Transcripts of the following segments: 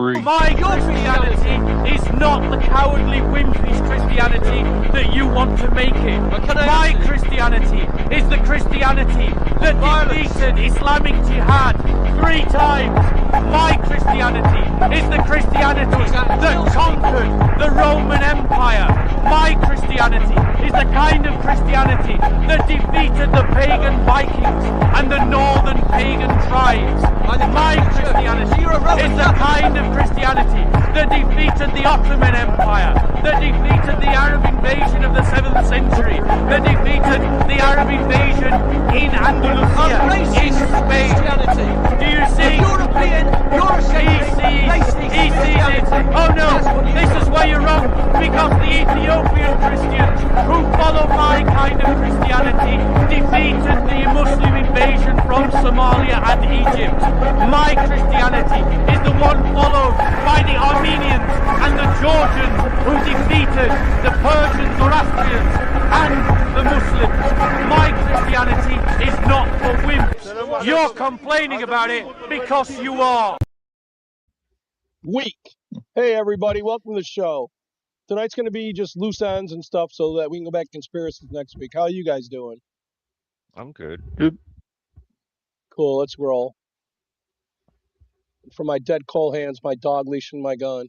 free. My Christianity is not the cowardly, wimpish Christianity that you want to make it. My Christianity is the Christianity that defeated Islamic Jihad 3 times. My Christianity is the Christianity that conquered the Roman Empire. My Christianity is the kind of Christianity that defeated the pagan Vikings and the northern pagan tribes. My Christianity is the kind of Christianity that defeated the Ottoman Empire, that defeated the Arab invasion of the 7th century, that defeated the Arab invasion in Andalusia, in Spain. Do you see? He sees it. Oh no, this is where you're wrong, because the Ethiopian Christians who follow my kind of Christianity defeated the Muslim invasion from Somalia and Egypt. My Christianity is the one followed by the Armenians and the Georgians who defeated the Persians, Zoroastrians and the Muslims. My Christianity is not for wimps. You're complaining about it because you are. Week. Hey everybody, welcome to the show. Tonight's going to be just loose ends and stuff so that we can go back to conspiracies next week. How are you guys doing? I'm good. Cool, let's roll. For my dead cold hands, my dog leash and my gun.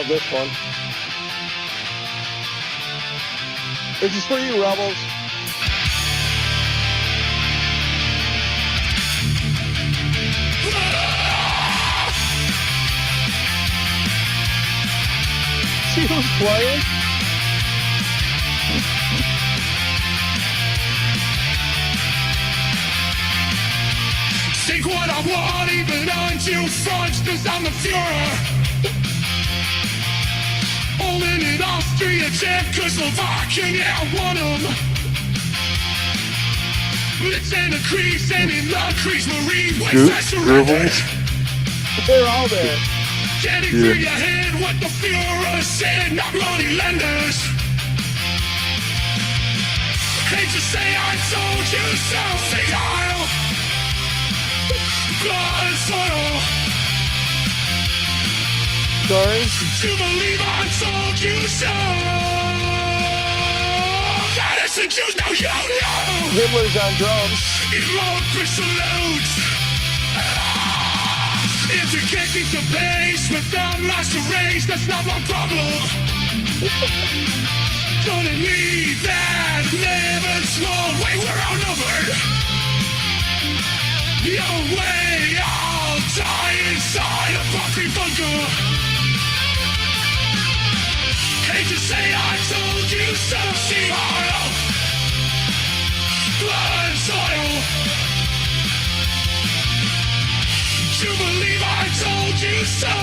love this one. This is for you, Rebels. See who's playing? Think what I want, even until fronts, cause I'm the Fuhrer. Holding it Austria, Czechoslovakia, yeah, I want 'em. It's in the crease and in the crease, Marine West, I surrender. They're all there. Getting through your head what the Fuhrer said, not bloody lenders. Hate to say I told you so, say I'll blood and soil. Sorry? To believe I told you so. That is the Jews, now you know. Hitler's on drums. Long crystal loads. Interjecting the bass without master race, that's not my problem. Gonna leave that living slow. Wait, we're outnumbered. Your way, I'll die inside a fucking bunker. Hate to say I told you so, see oil, blood and soil. You believe I told you so.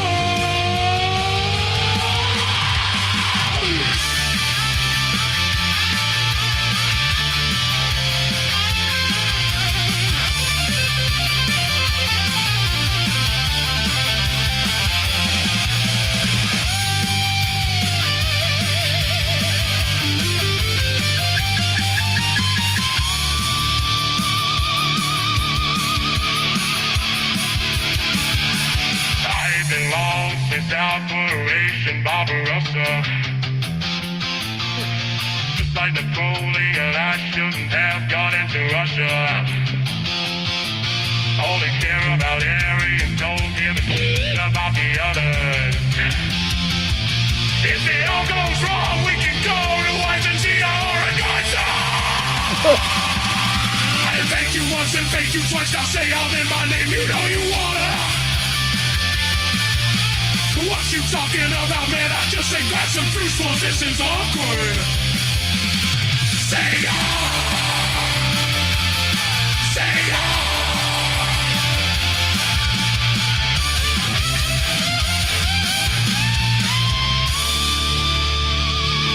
Without Operation Barbarossa, just like Napoleon, I shouldn't have gone into Russia. Only care about Aryans, don't give a shit about the others. If it all goes wrong, we can go to Argentina or Gaza. I thank you once and thank you twice. Now say out in my name, you know you wanna. What you talking about, man? I just say grab some fruits, for this is awkward. Say say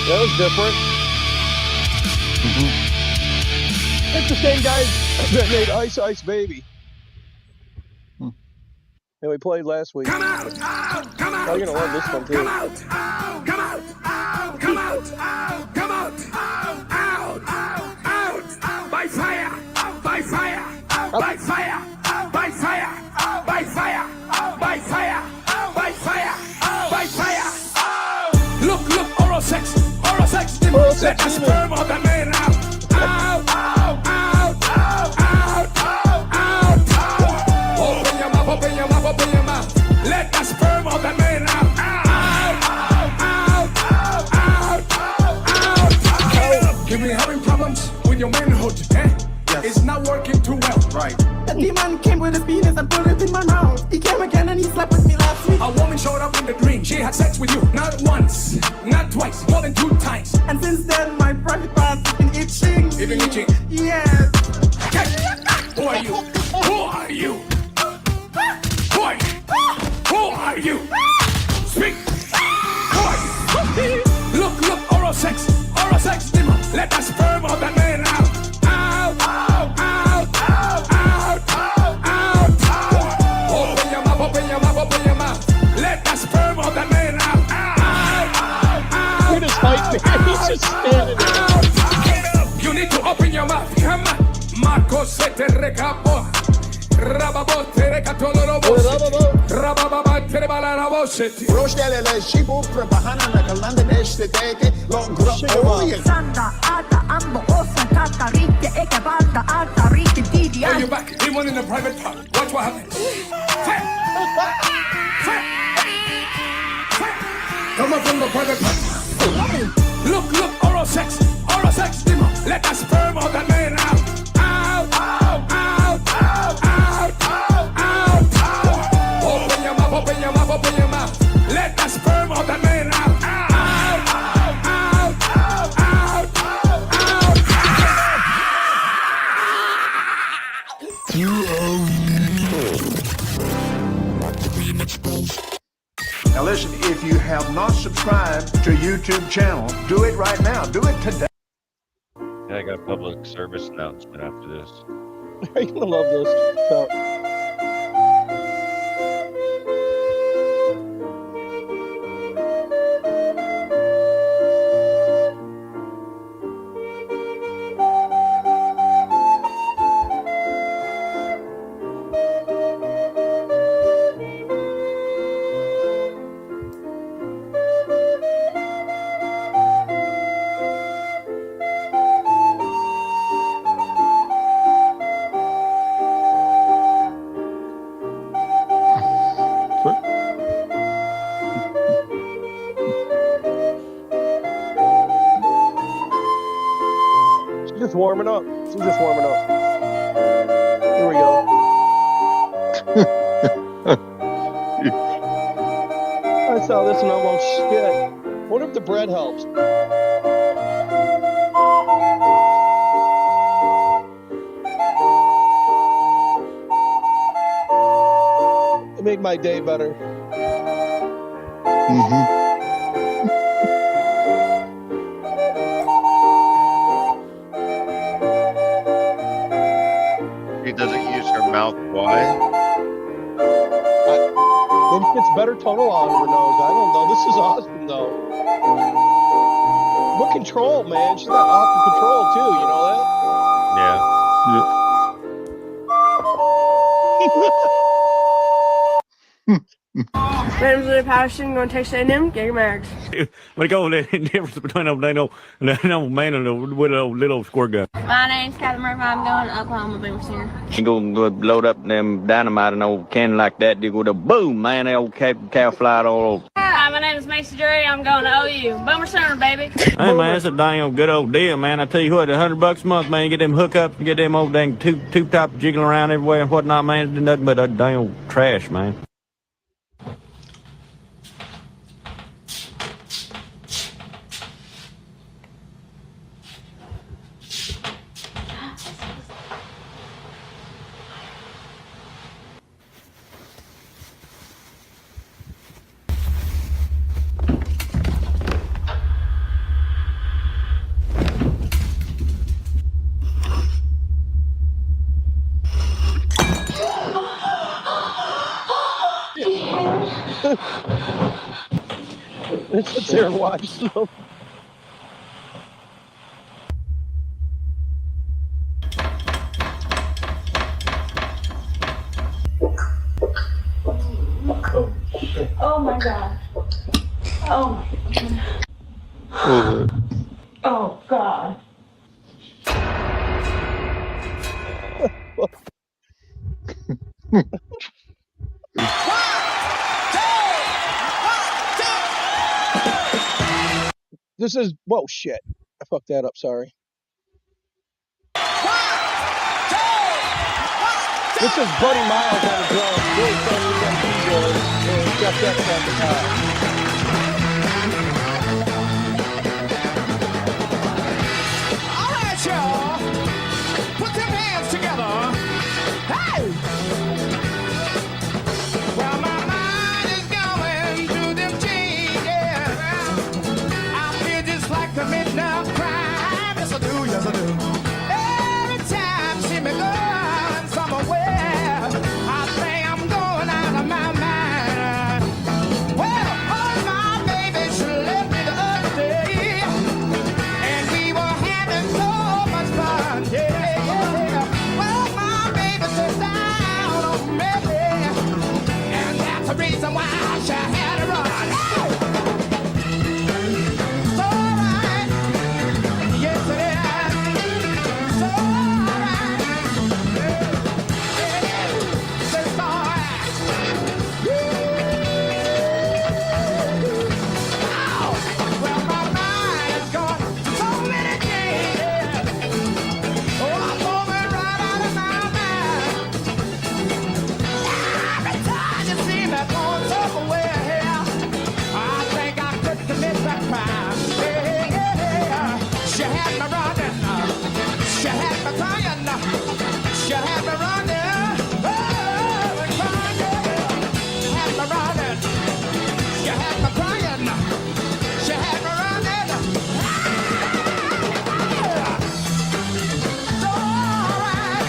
That was different. It's the same guys that made Ice Ice Baby. And we played last week. Come out! Come out! You're gonna love this one too. Come out! Come out! Come out! Come out! Out! By fire! By fire! By fire! By fire! By fire! By fire! By fire! By fire! Look! Oral sex! Oral sex Let the sperm of the man out! Open your mouth. Let the sperm of the man out. Out. You've been having problems with your manhood, eh? Yes. It's not working too well. Right. The demon came with his penis and put it in my mouth. He came again and he slept with me last week. A woman showed up in the dream. She had sex with you. Not once, not twice, more than 2 times. And since then, my private part has been itching. Even itching? Yes. Who are you? Who are you? Who are you? Speak! Who are you? Look, oral sex, demon. Let the sperm of the man out. Open your mouth. Let the sperm of the man out. Look at his height, man. He's just standing there. You need to open your mouth. Come on. Marco se te recapo. Rababotte recatolorobo. Rabababatte rebalarabosse. Roștelele și bucră pahana na kalanda nește teke longra oil. Santa, ata, ambo, osa, tata, rite, eke, banda, ata, rite, didi, Hey, you're back. He went in the private part. Watch what happens. Look, oral sex, demon. Let the sperm out that man out. Out, out, out, out, out, out, out. Open your mouth, open your mouth, open your mouth. Let the sperm out that man out. Out, out, out, out, out. Now listen, if you have not subscribed to YouTube channel, do it right now. Do it today. Yeah, I got a public service announcement after this. You're gonna love this. So, she's just warming up. She's just warming up. Here we go. I saw this and almost shit. What if the bread helps? It make my day better. She doesn't use her mouth wide. Maybe it gets better tunnel on her nose. I don't know. This is awesome, though. What control, man? She's got awesome control, too. You know that? Yeah. My name's Lee Patterson, going to Texas A&M, get your marriage. What go the difference between a little man and a little squirt gun? My name's Catherine Murphy, I'm going to Oklahoma Boomer Center. You go load up them dynamite and old cannon like that, you go to boom, man, the old cow fly all over. Hi, my name is Macy Drury, I'm going to OU. Boomer Center, baby. Hey man, that's a dang good old deal, man. I tell you what, $100 a month, man. You get them hookups, get them old dang tube top jiggling around everywhere and whatnot, man. It's nothing but a dang old trash, man. It sits there and watches them. Oh my God. Oh my God. Oh God. This is, whoa, shit. I fucked that up, sorry. This is Buddy Miles on the drums. Really fun with them keyboards. And Jeff Jackson on the guitar. All right, y'all. Put them hands together. Hey! Well, my mind is going through them changes. I feel just like a midnight crime. Yes, I do, yes, I do. Every time see me going somewhere, I think I'm going out of my mind. Well, had me running. She had me crying. She had me running. Oh, crying. She had me running. She had me crying. She had me running. It's alright.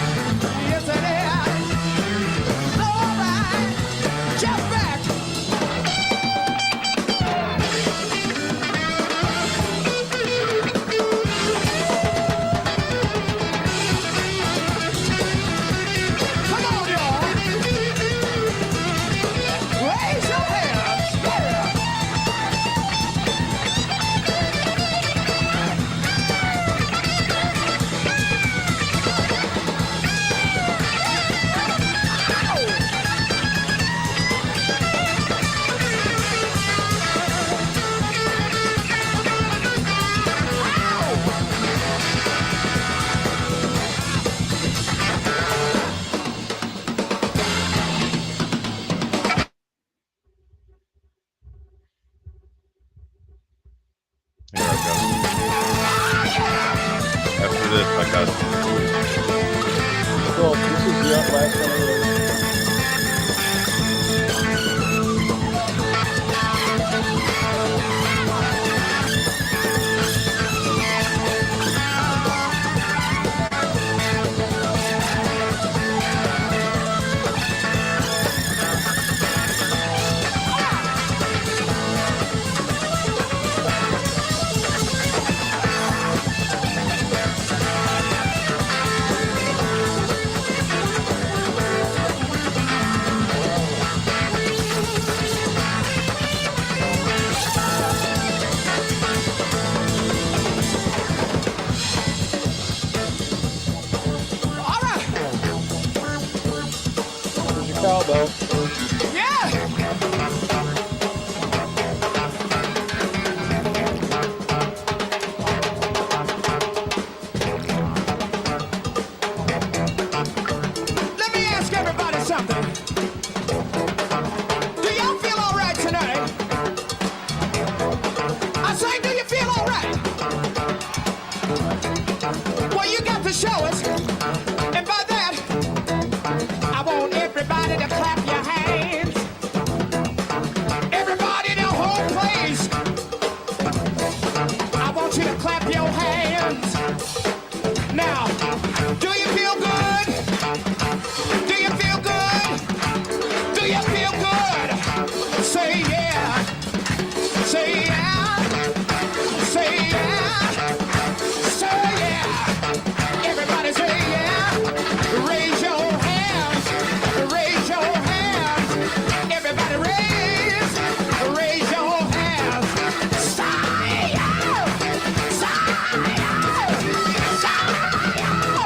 Yes, it is. It's alright. Jump back. Come on, y'all. Raise your hands. Yeah. Here I go. After this, I got So this is the last one. All right. Here's your cowbell. Yeah. Let me ask everybody something. Do y'all feel all right tonight? I say, do you feel all right? Well, you got to show us. And by that, I want everybody to clap your hands. Everybody in the whole place. I want you to clap your hands. Now, do you feel good? Do you feel good? Do you feel good? Say yeah. Say yeah. Say yeah. Say yeah. Everybody say yeah. Raise your hands. Raise your hands. Everybody raise. Raise your hands. Say yeah. Say yeah. Say yeah.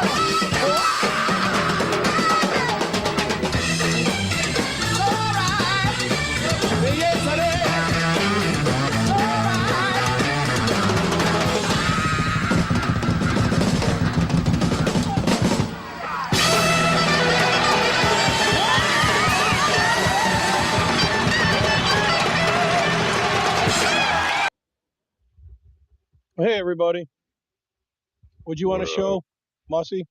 It's all right. Yes, it is. It's all right. Hey everybody, would you want to show, Mossy?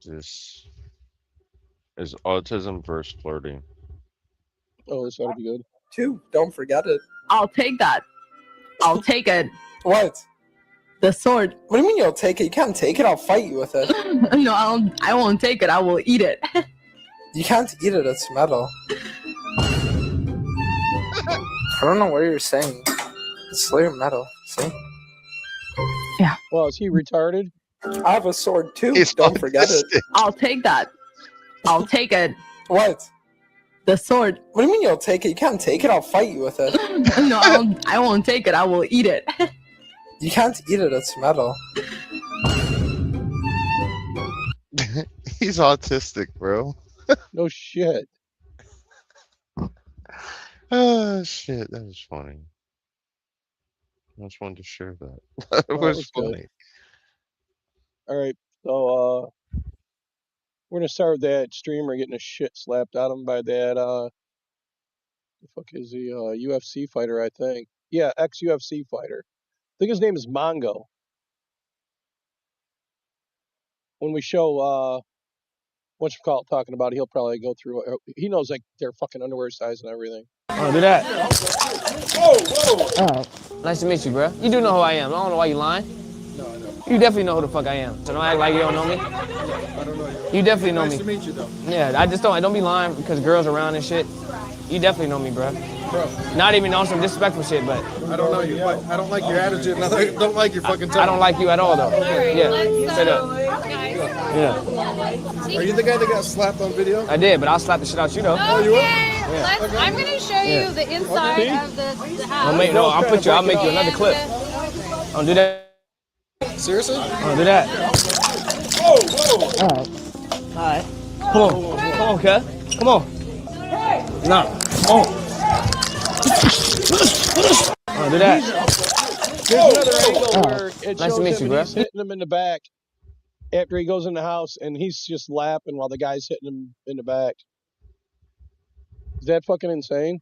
this is autism versus flirting. Oh, this ought to be good. Too. Don't forget it. I'll take that. I'll take it. What? The sword. What do you mean you'll take it? You can't take it. I'll fight you with it. No, I won't take it. I will eat it. You can't eat it. It's metal. I don't know what you're saying. It's clear metal. See? Well, is he retarded? I have a sword too. He's Don't forget it. autistic. I'll take that. I'll take it. What? The sword. What do you mean you'll take it? You can't take it. I'll fight you with it. No, I won't take it. I will eat it. You can't eat it. It's metal. He's autistic, bro. No shit. Oh shit, that was funny. I just wanted to share that. It Oh, was that was good. funny. All right, so we're gonna start with that streamer getting his shit slapped out of him by that the fuck is he UFC fighter, I think. Yeah, ex-UFC fighter. I think his name is Mongo. When we show what you call it talking about, he'll probably go through. He knows like their fucking underwear size and everything. Oh, do that. Whoa. All right. Nice to meet you, bro. You do know who I am. I don't know why you lying. No, I know. You definitely know who the fuck I am. So don't act like you don't know me. I don't know you. You definitely know me. Nice to meet you, though. Yeah, I just don't be lying because girls around and shit. You definitely know me, bro. Not even on some disrespectful shit, but I don't know you, but I don't like your attitude, and I don't like your fucking tone. I don't like you at all, though. Yeah, straight up. Yeah. Are you the guy that got slapped on video? I did, but I'll slap the shit out you, though. Oh, you will? Yeah. I'm going to show you the inside of the house. I'll make you another clip. Don't do that. Seriously? Don't do that. Whoa. All right. Come on, cuz. Come on. No. Oh. Don't do that. There's another angle where it Nice shows to meet him you, bro. and he's hitting him in the back after he goes in the house, and he's just laughing while the guy's hitting him in the back. Is that fucking insane?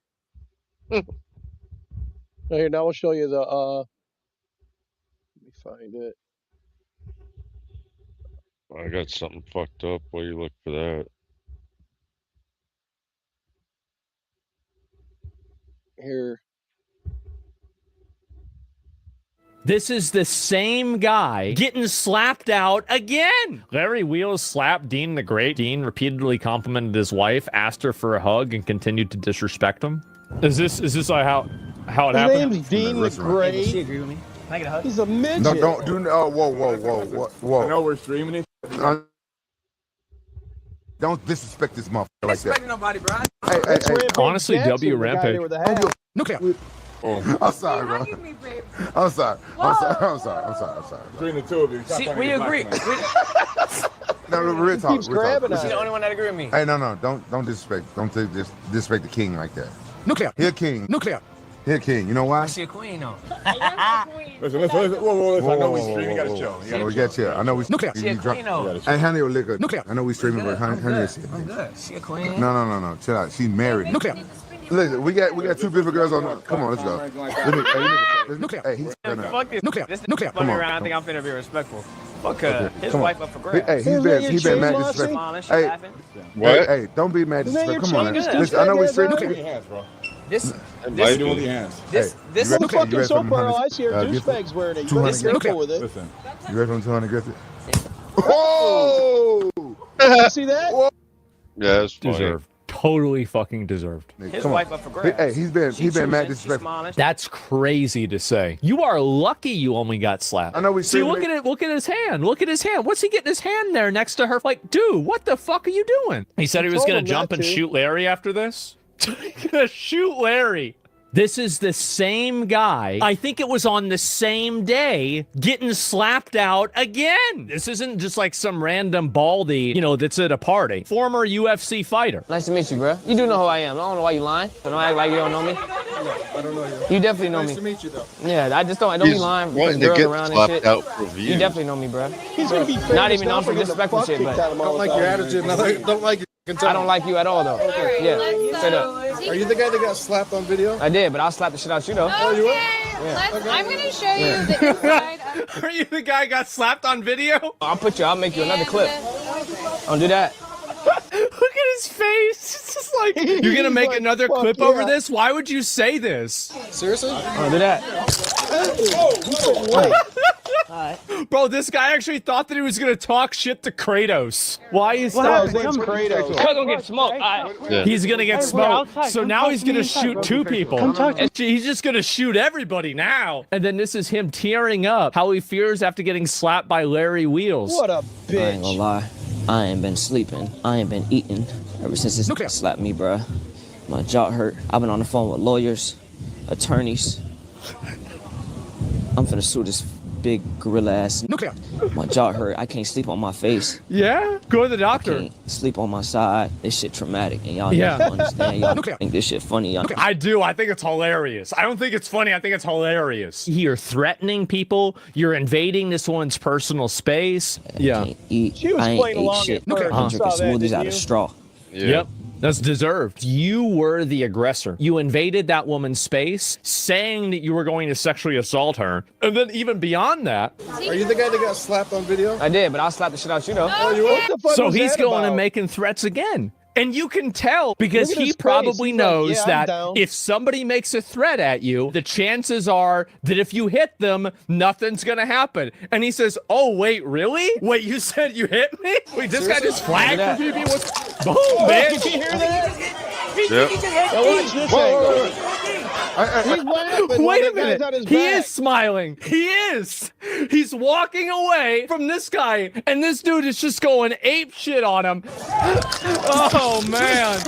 Here, now I'll show you the, let me find it. I got something fucked up while you look for that. Here. This is the same guy getting slapped out again. Larry Wheels slapped Dean the Great. Dean repeatedly complimented his wife, asked her for a hug, and continued to disrespect him. Is this how it happened? His name's Dean the Great. Does she agree with me? Can I get a hug? He's a midget. No, don't do. Oh, whoa. I know we're streaming it. Don't disrespect this motherfucker like that. Disrespecting nobody, bro. Hey. Honestly, W Rampage. Nuclear. I'm sorry, bro. I'm sorry. Between the two of you. See, we agree. No, real talk. Keeps grabbing She's us. the only one that agree with me. Hey, no, don't disrespect. Don't disrespect the king like that. Nuclear. He a king. Nuclear. He a king. You know why? She a queen, though. Listen. Whoa. I know we streaming. You got to show. We got you. I know we. Nuclear. She a queen, though. Hey, honey, liquor. Nuclear. I know we streaming, but honey is here. I'm good. She a queen. No. Chill out. She's married. Nuclear. Listen, we got two beautiful girls on. Come on, let's go. Nuclear. Hey, he's Fuck this. Nuclear. This Nuclear. fucking Come on, around. I come think I'm finna be respectful. Fuck her. His come on. wife up for grabs. Hey, he's been mad disrespectful. Smiling, she Hey, laughing. What? Hey, don't be mad His name disrespectful. Come on, changes man. Listen, I know we streaming. Look at your hands, bro. This Why you doing with your hands? this You The ready fucking for soap them barrel, I hundreds? see her Gift? douchebags wearing it. You 200 better be careful with it. Listen. You ready for them 200 Griffith? Oh! You see that? Yeah, it's funny. Deserved. Totally fucking deserved. his Come wife on. up for grabs. Hey, he's been mad She's disrespectful. smiling. That's crazy to say. You are lucky you only got slapped. I know we See, streaming look at it. Look at his hand. Look at his hand. What's he getting his hand there next to her? Like, dude, what the fuck are you doing? He said he was told gonna him jump not and to. shoot Larry after this. He's gonna shoot Larry. This is the same guy. I think it was on the same day getting slapped out again. This isn't just like some random baldy, that's at a party. Former UFC fighter. Nice to meet you, bro. You do know who I am. I don't know why you lying. So don't act like you don't know me. I don't know you. You definitely know Nice to me. meet you, though. Yeah, I just don't be He's lying because wanting to girls get around and slapped shit. out for You views. definitely know me, bro. He's gonna be famous Not even now on for some getting the disrespectful fuck shit, kicked but out of him I all don't the like time. your attitude, and I don't like your I don't like you at all, though. Yeah, straight up. Are you the guy that got slapped on video? I did, but I'll slap the shit out you, though. Oh, you will? I'm going to show you the inside of Are you the guy got slapped on video? I'll make you another clip. Don't do that. Look at his face. It's just like, you're gonna make like, another fuck clip yeah. over this? Why would you say this? Seriously? Don't do that. Bro, this guy actually thought that he was gonna talk shit to Kratos. Why is Oh, that? his name's Kratos. Cuz gonna get smoked. Yeah. He's gonna get smoked. So now he's gonna shoot two people. He's just gonna shoot everybody now. And then this is him tearing up how he fears after getting slapped by Larry Wheels. What a I ain't gonna bitch. lie. I ain't been sleeping. I ain't been eating ever since this Nuclear. slapped me, bruh. My jaw hurt. I've been on the phone with lawyers, attorneys. I'm finna sue this big gorilla ass. Nuclear. My jaw hurt. I can't sleep on my face. Yeah? Go to the doctor. Can't sleep on my side. This shit traumatic, and y'all Yeah. don't understand. Y'all Nuclear. think this shit funny. Y'all I do. I think it's hilarious. I don't think it's funny. I think it's hilarious. You're threatening people. You're invading this one's personal space. Yeah. can't eat. She was I ain't playing ate along shit. at first. I'm You drinking saw that, smoothies didn't out you? of straw. Yeah. Yep. That's deserved. You were the aggressor. You invaded that woman's space, saying that you were going to sexually assault her. And then even beyond that... Are you the guy that got slapped on video? I did, but I'll slap the shit out you, though. Oh, you what the fuck So was he's that going about? and making threats again. And you can tell because Look at he his face. probably He's like, knows "Yeah, I'm that down." if somebody makes a threat at you, the chances are that if you hit them, nothing's going to happen. And he says, oh, wait, really? Wait, you said you hit me? Wait, this guy just flagged for PB? What's... Boom, man. Did you hear that? Yep. Now watch this angle. He's laughing. Wait a the guy's minute. on his He back. is smiling. He is. He's walking away from this guy, and this dude is just going ape shit on him. Oh, man.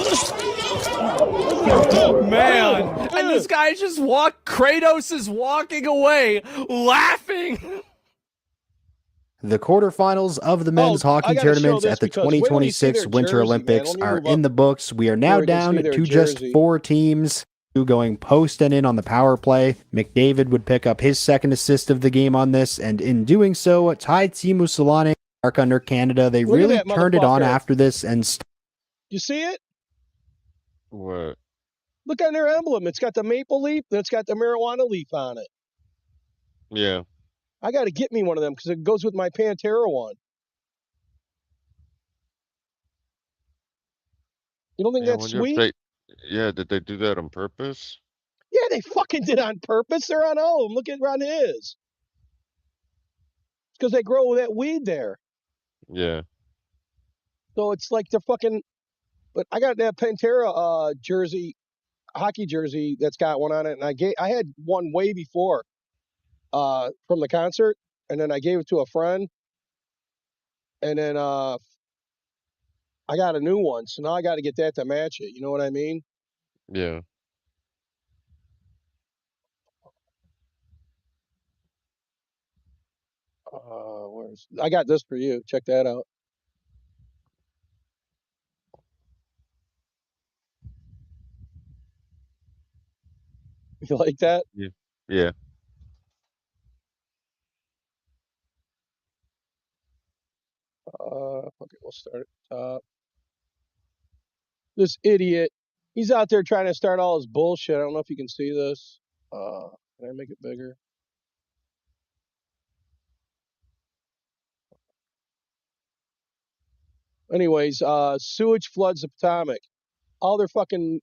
Man. And this guy just Kratos is walking away, laughing. The quarterfinals of the men's hockey tournaments at the 2026 Winter Olympics are in the books. We are now down to just 4 teams going post and in on the power play. McDavid would pick up his second assist of the game on this, and in doing so, tied Teemu Selanne mark under Canada. They really turned it on after this. And you see it? What? Look on their emblem. It's got the maple leaf, and it's got the marijuana leaf on it. Yeah. I got to get me one of them because it goes with my Pantera one. You don't think that's sweet? Did they do that on purpose? Yeah, they fucking did on purpose. They're on all of them. Look at on his. It's because they grow that weed there. Yeah. So it's like they're fucking. But I got that Pantera jersey, hockey jersey that's got one on it, and I had one way before. From the concert, and then I gave it to a friend, and then I got a new one, so now I got to get that to match it. You know what I mean? Yeah. I got this for you. Check that out. You like that? Yeah. Yeah. Okay, we'll start at top. This idiot, he's out there trying to start all his bullshit. I don't know if you can see this. Can I make it bigger? Anyways, sewage floods the Potomac. All their fucking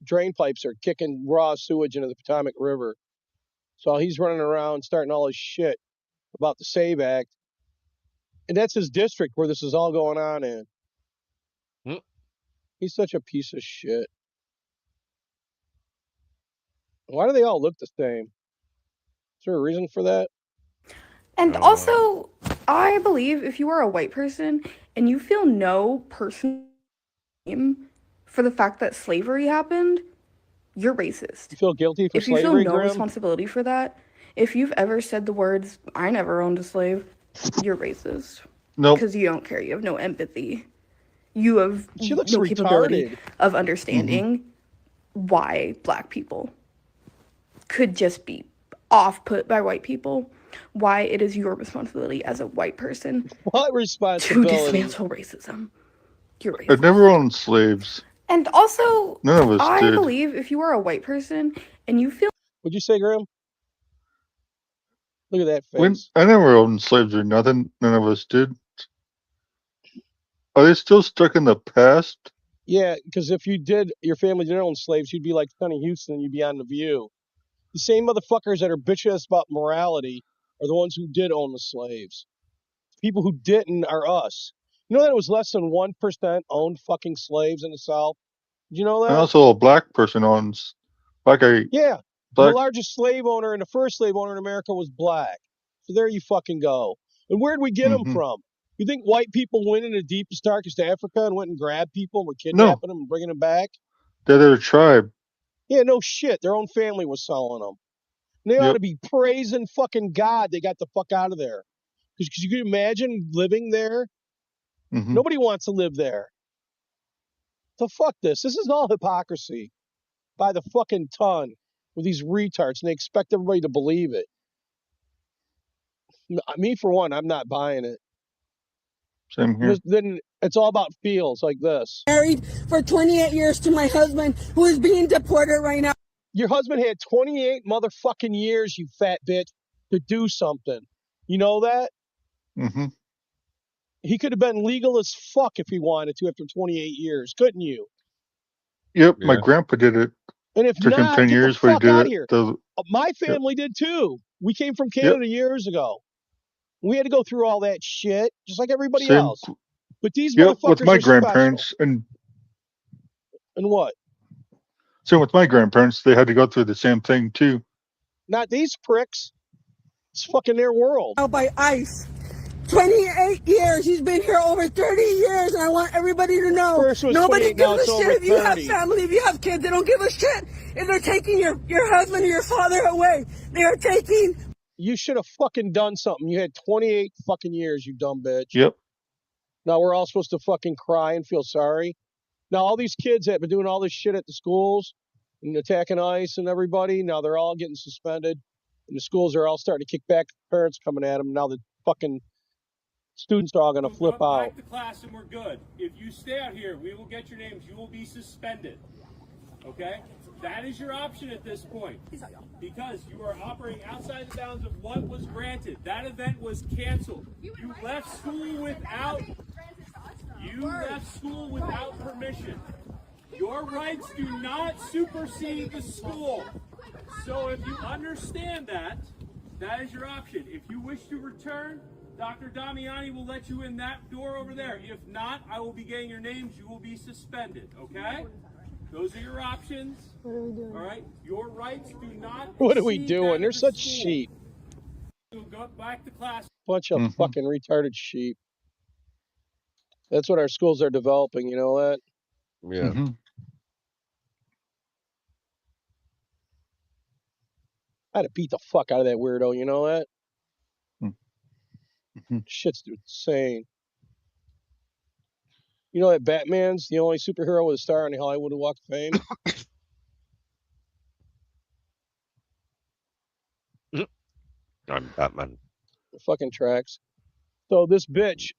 drain pipes are kicking raw sewage into the Potomac River. So he's running around starting all his shit about the SAVE Act. And that's his district where this is all going on in. He's such a piece of shit. Why do they all look the same? Is there a reason for that? And also, I believe if you are a white person and you feel no personal shame for the fact that slavery happened, you're racist. You feel guilty for if slavery, you feel no Graham? responsibility for that, if you've ever said the words, I never owned a slave, you're racist. Nope. Because you don't care. You have no empathy. You have She looks no capability retarded. of understanding why black people could just be off-put by white people. Why it is your responsibility as a white person What to responsibility? dismantle racism. You're I racist. never owned slaves. And also, None of us I did. believe if you are a white person and you feel... What'd you say, Graham? Look at that face. I never owned slaves or nothing. None of us did. Are they still stuck in the past? Yeah, because if you did, your family did own slaves, you'd be like Sonny Houston and you'd be on The View. The same motherfuckers that are bitching us about morality are the ones who did own the slaves. People who didn't are us. You know that it was less than 1% owned fucking slaves in the South? Did you know that? And also a black person owns, like a Yeah. black. The largest slave owner and the first slave owner in America was black. So there you fucking go. And where'd we get them from? You think white people went into the deepest, darkest Africa and went and grabbed people and were kidnapping them and bringing them back? They're their tribe. Yeah, no shit. Their own family was selling them. And they ought to be praising fucking God they got the fuck out of there. Because you can imagine living there? Nobody wants to live there. So fuck this. This is all hypocrisy by the fucking ton with these retards, and they expect everybody to believe it. Me, for one, I'm not buying it. Same here. Then It's all about feels like this. Married for 28 years to my husband, who is being deported right now. Your husband had 28 motherfucking years, you fat bitch, to do something. You know that? Mm-hmm. He could have been legal as fuck if he wanted to after 28 years, couldn't you? Yep, Yeah. my grandpa did it. And if Took him not, 10 get the years, but he fuck did out it. of here. My family did too. We came from Canada years ago. We had to go through all that shit, just like everybody Same. else. But these Yep, with motherfuckers my are grandparents special. And what? Same with my grandparents. They had to go through the same thing too. Not these pricks. It's fucking their world. Out by ICE. 28 years. He's been here over 30 years, and I want everybody to know. First was Nobody 28, now gives it's a over shit if you have 30. family, if you have kids. They don't give a shit if they're taking your husband or your father away. They are taking. You should have fucking done something. You had 28 fucking years, you dumb bitch. Yep. Now we're all supposed to fucking cry and feel sorry. Now all these kids that have been doing all this shit at the schools and attacking ICE and everybody, now they're all getting suspended. And the schools are all starting to kick back. Parents coming at them. Now the fucking students are all going to flip out. Back to class and we're good. If you stay out here, we will get your names. You will be suspended. Okay? That is your option at this point. Because you are operating outside the bounds of what was granted. That event was canceled. You left school without permission. Your rights do not supersede the school. So if you understand that, that is your option. If you wish to return, Dr. Damiani will let you in that door over there. If not, I will be getting your names. You will be suspended, okay? Those are your options. What are we doing? All right? Your rights do not. What are we doing? They're such sheep. You'll go back to class. Bunch of fucking retarded sheep. That's what our schools are developing, you know that? Yeah. Mm-hmm. I had to beat the fuck out of that weirdo, you know that? Mm-hmm. Shit's insane. You know that Batman's the only superhero with a star on the Hollywood Walk of Fame? I'm Batman. The fucking tracks. So this bitch,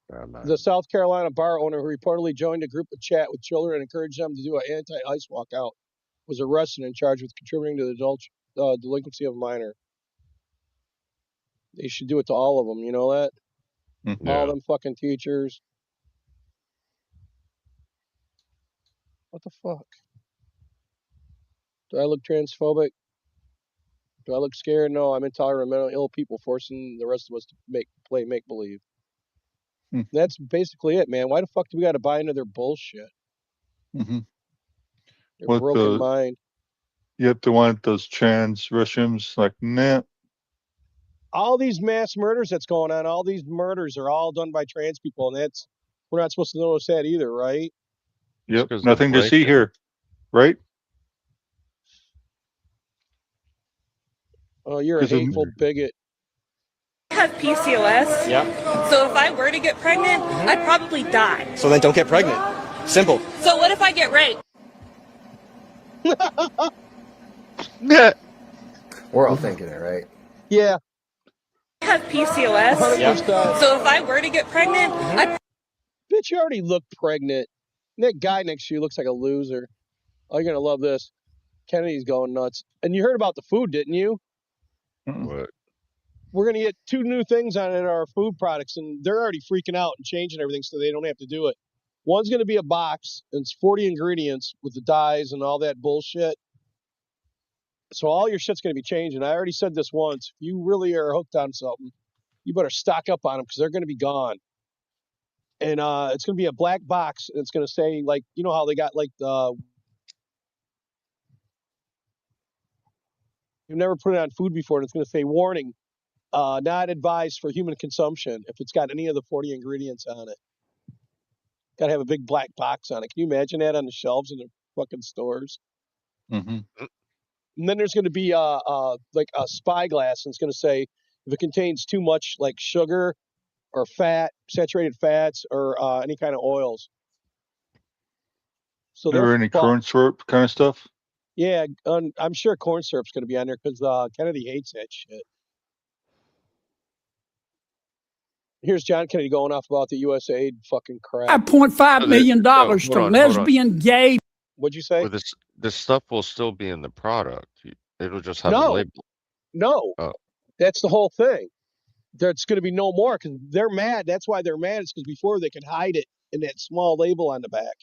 the South Carolina bar owner who reportedly joined a group of chat with children and encouraged them to do an anti-ice walkout, was arrested and charged with contributing to the delinquency of a minor. They should do it to all of them, you know that? Mm-hmm. All them fucking teachers. What the fuck? Do I look transphobic? Do I look scared? No, I'm intolerant of mentally ill people forcing the rest of us to play make-believe. That's basically it, man. Why the fuck do we got to buy into their bullshit? Mm-hmm. Their broken mind. Yep, they want those trans restrooms. Like, nah. All these mass murders that's going on, all these murders are all done by trans people, and we're not supposed to notice that either, right? Yep, nothing to see here, right? Oh, you're a hateful bigot. I have PCOS. Yeah. So if I were to get pregnant, I'd probably die. So then don't get pregnant. Simple. So what if I get raped? Yeah. We're all thinking it, right? Yeah. I have PCOS. Yeah. So if I were to get pregnant, I'd... Bitch, you already look pregnant. And that guy next to you looks like a loser. Oh, you're going to love this. Kennedy's going nuts. And you heard about the food, didn't you? What? We're going to get 2 new things on it, our food products, and they're already freaking out and changing everything so they don't have to do it. One's going to be a box, and it's 40 ingredients with the dyes and all that bullshit. So all your shit's going to be changing. I already said this once. If you really are hooked on something, you better stock up on them because they're going to be gone. And it's going to be a black box, and it's going to say, like, you know how they got, like, you've never put it on food before, and it's going to say, warning, not advised for human consumption if it's got any of the 40 ingredients on it. Got to have a big black box on it. Can you imagine that on the shelves in the fucking stores? Mm-hmm. And then there's going to be like a spyglass, and it's going to say if it contains too much like sugar or fat, saturated fats, or any kind of oils. So Or any corn syrup kind of stuff? Yeah, I'm sure corn syrup's going to be on there because Kennedy hates that shit. Here's John Kennedy going off about the USAID fucking crap. $5.5 million to lesbian, gay. What'd you say? Well, this stuff will still be in the product. It'll just have a No, label. no, Oh. That's the whole thing. There's going to be no more because they're mad. That's why they're mad. It's because before they could hide it in that small label on the back.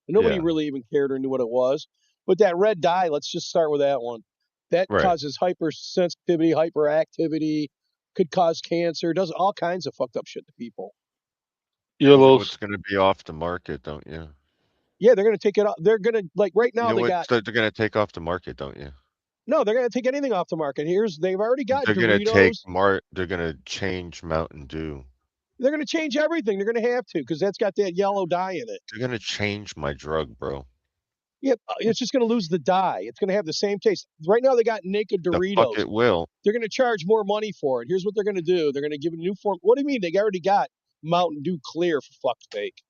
Nobody really even cared or knew what it was. But that red dye, let's just start with that one. That causes hypersensitivity, hyperactivity, could cause cancer, does all kinds of fucked up shit to people. You know it's going to be off the market, don't you? Yeah, they're going to take it off. They're going to, like right now, they're going to take off the market, don't you? No, they're going to take anything off the market. They've already got They're Doritos. going to they're going to change Mountain Dew. They're going to change everything. They're going to have to because that's got that yellow dye in it. They're going to change my drug, bro. Yeah, it's just going to lose the dye. It's going to have the same taste. Right now, they got naked Doritos. The fuck it will. They're going to charge more money for it. Here's what they're going to do. They're going to give it a new form. What do you mean? They already got Mountain Dew Clear, for fuck's sake.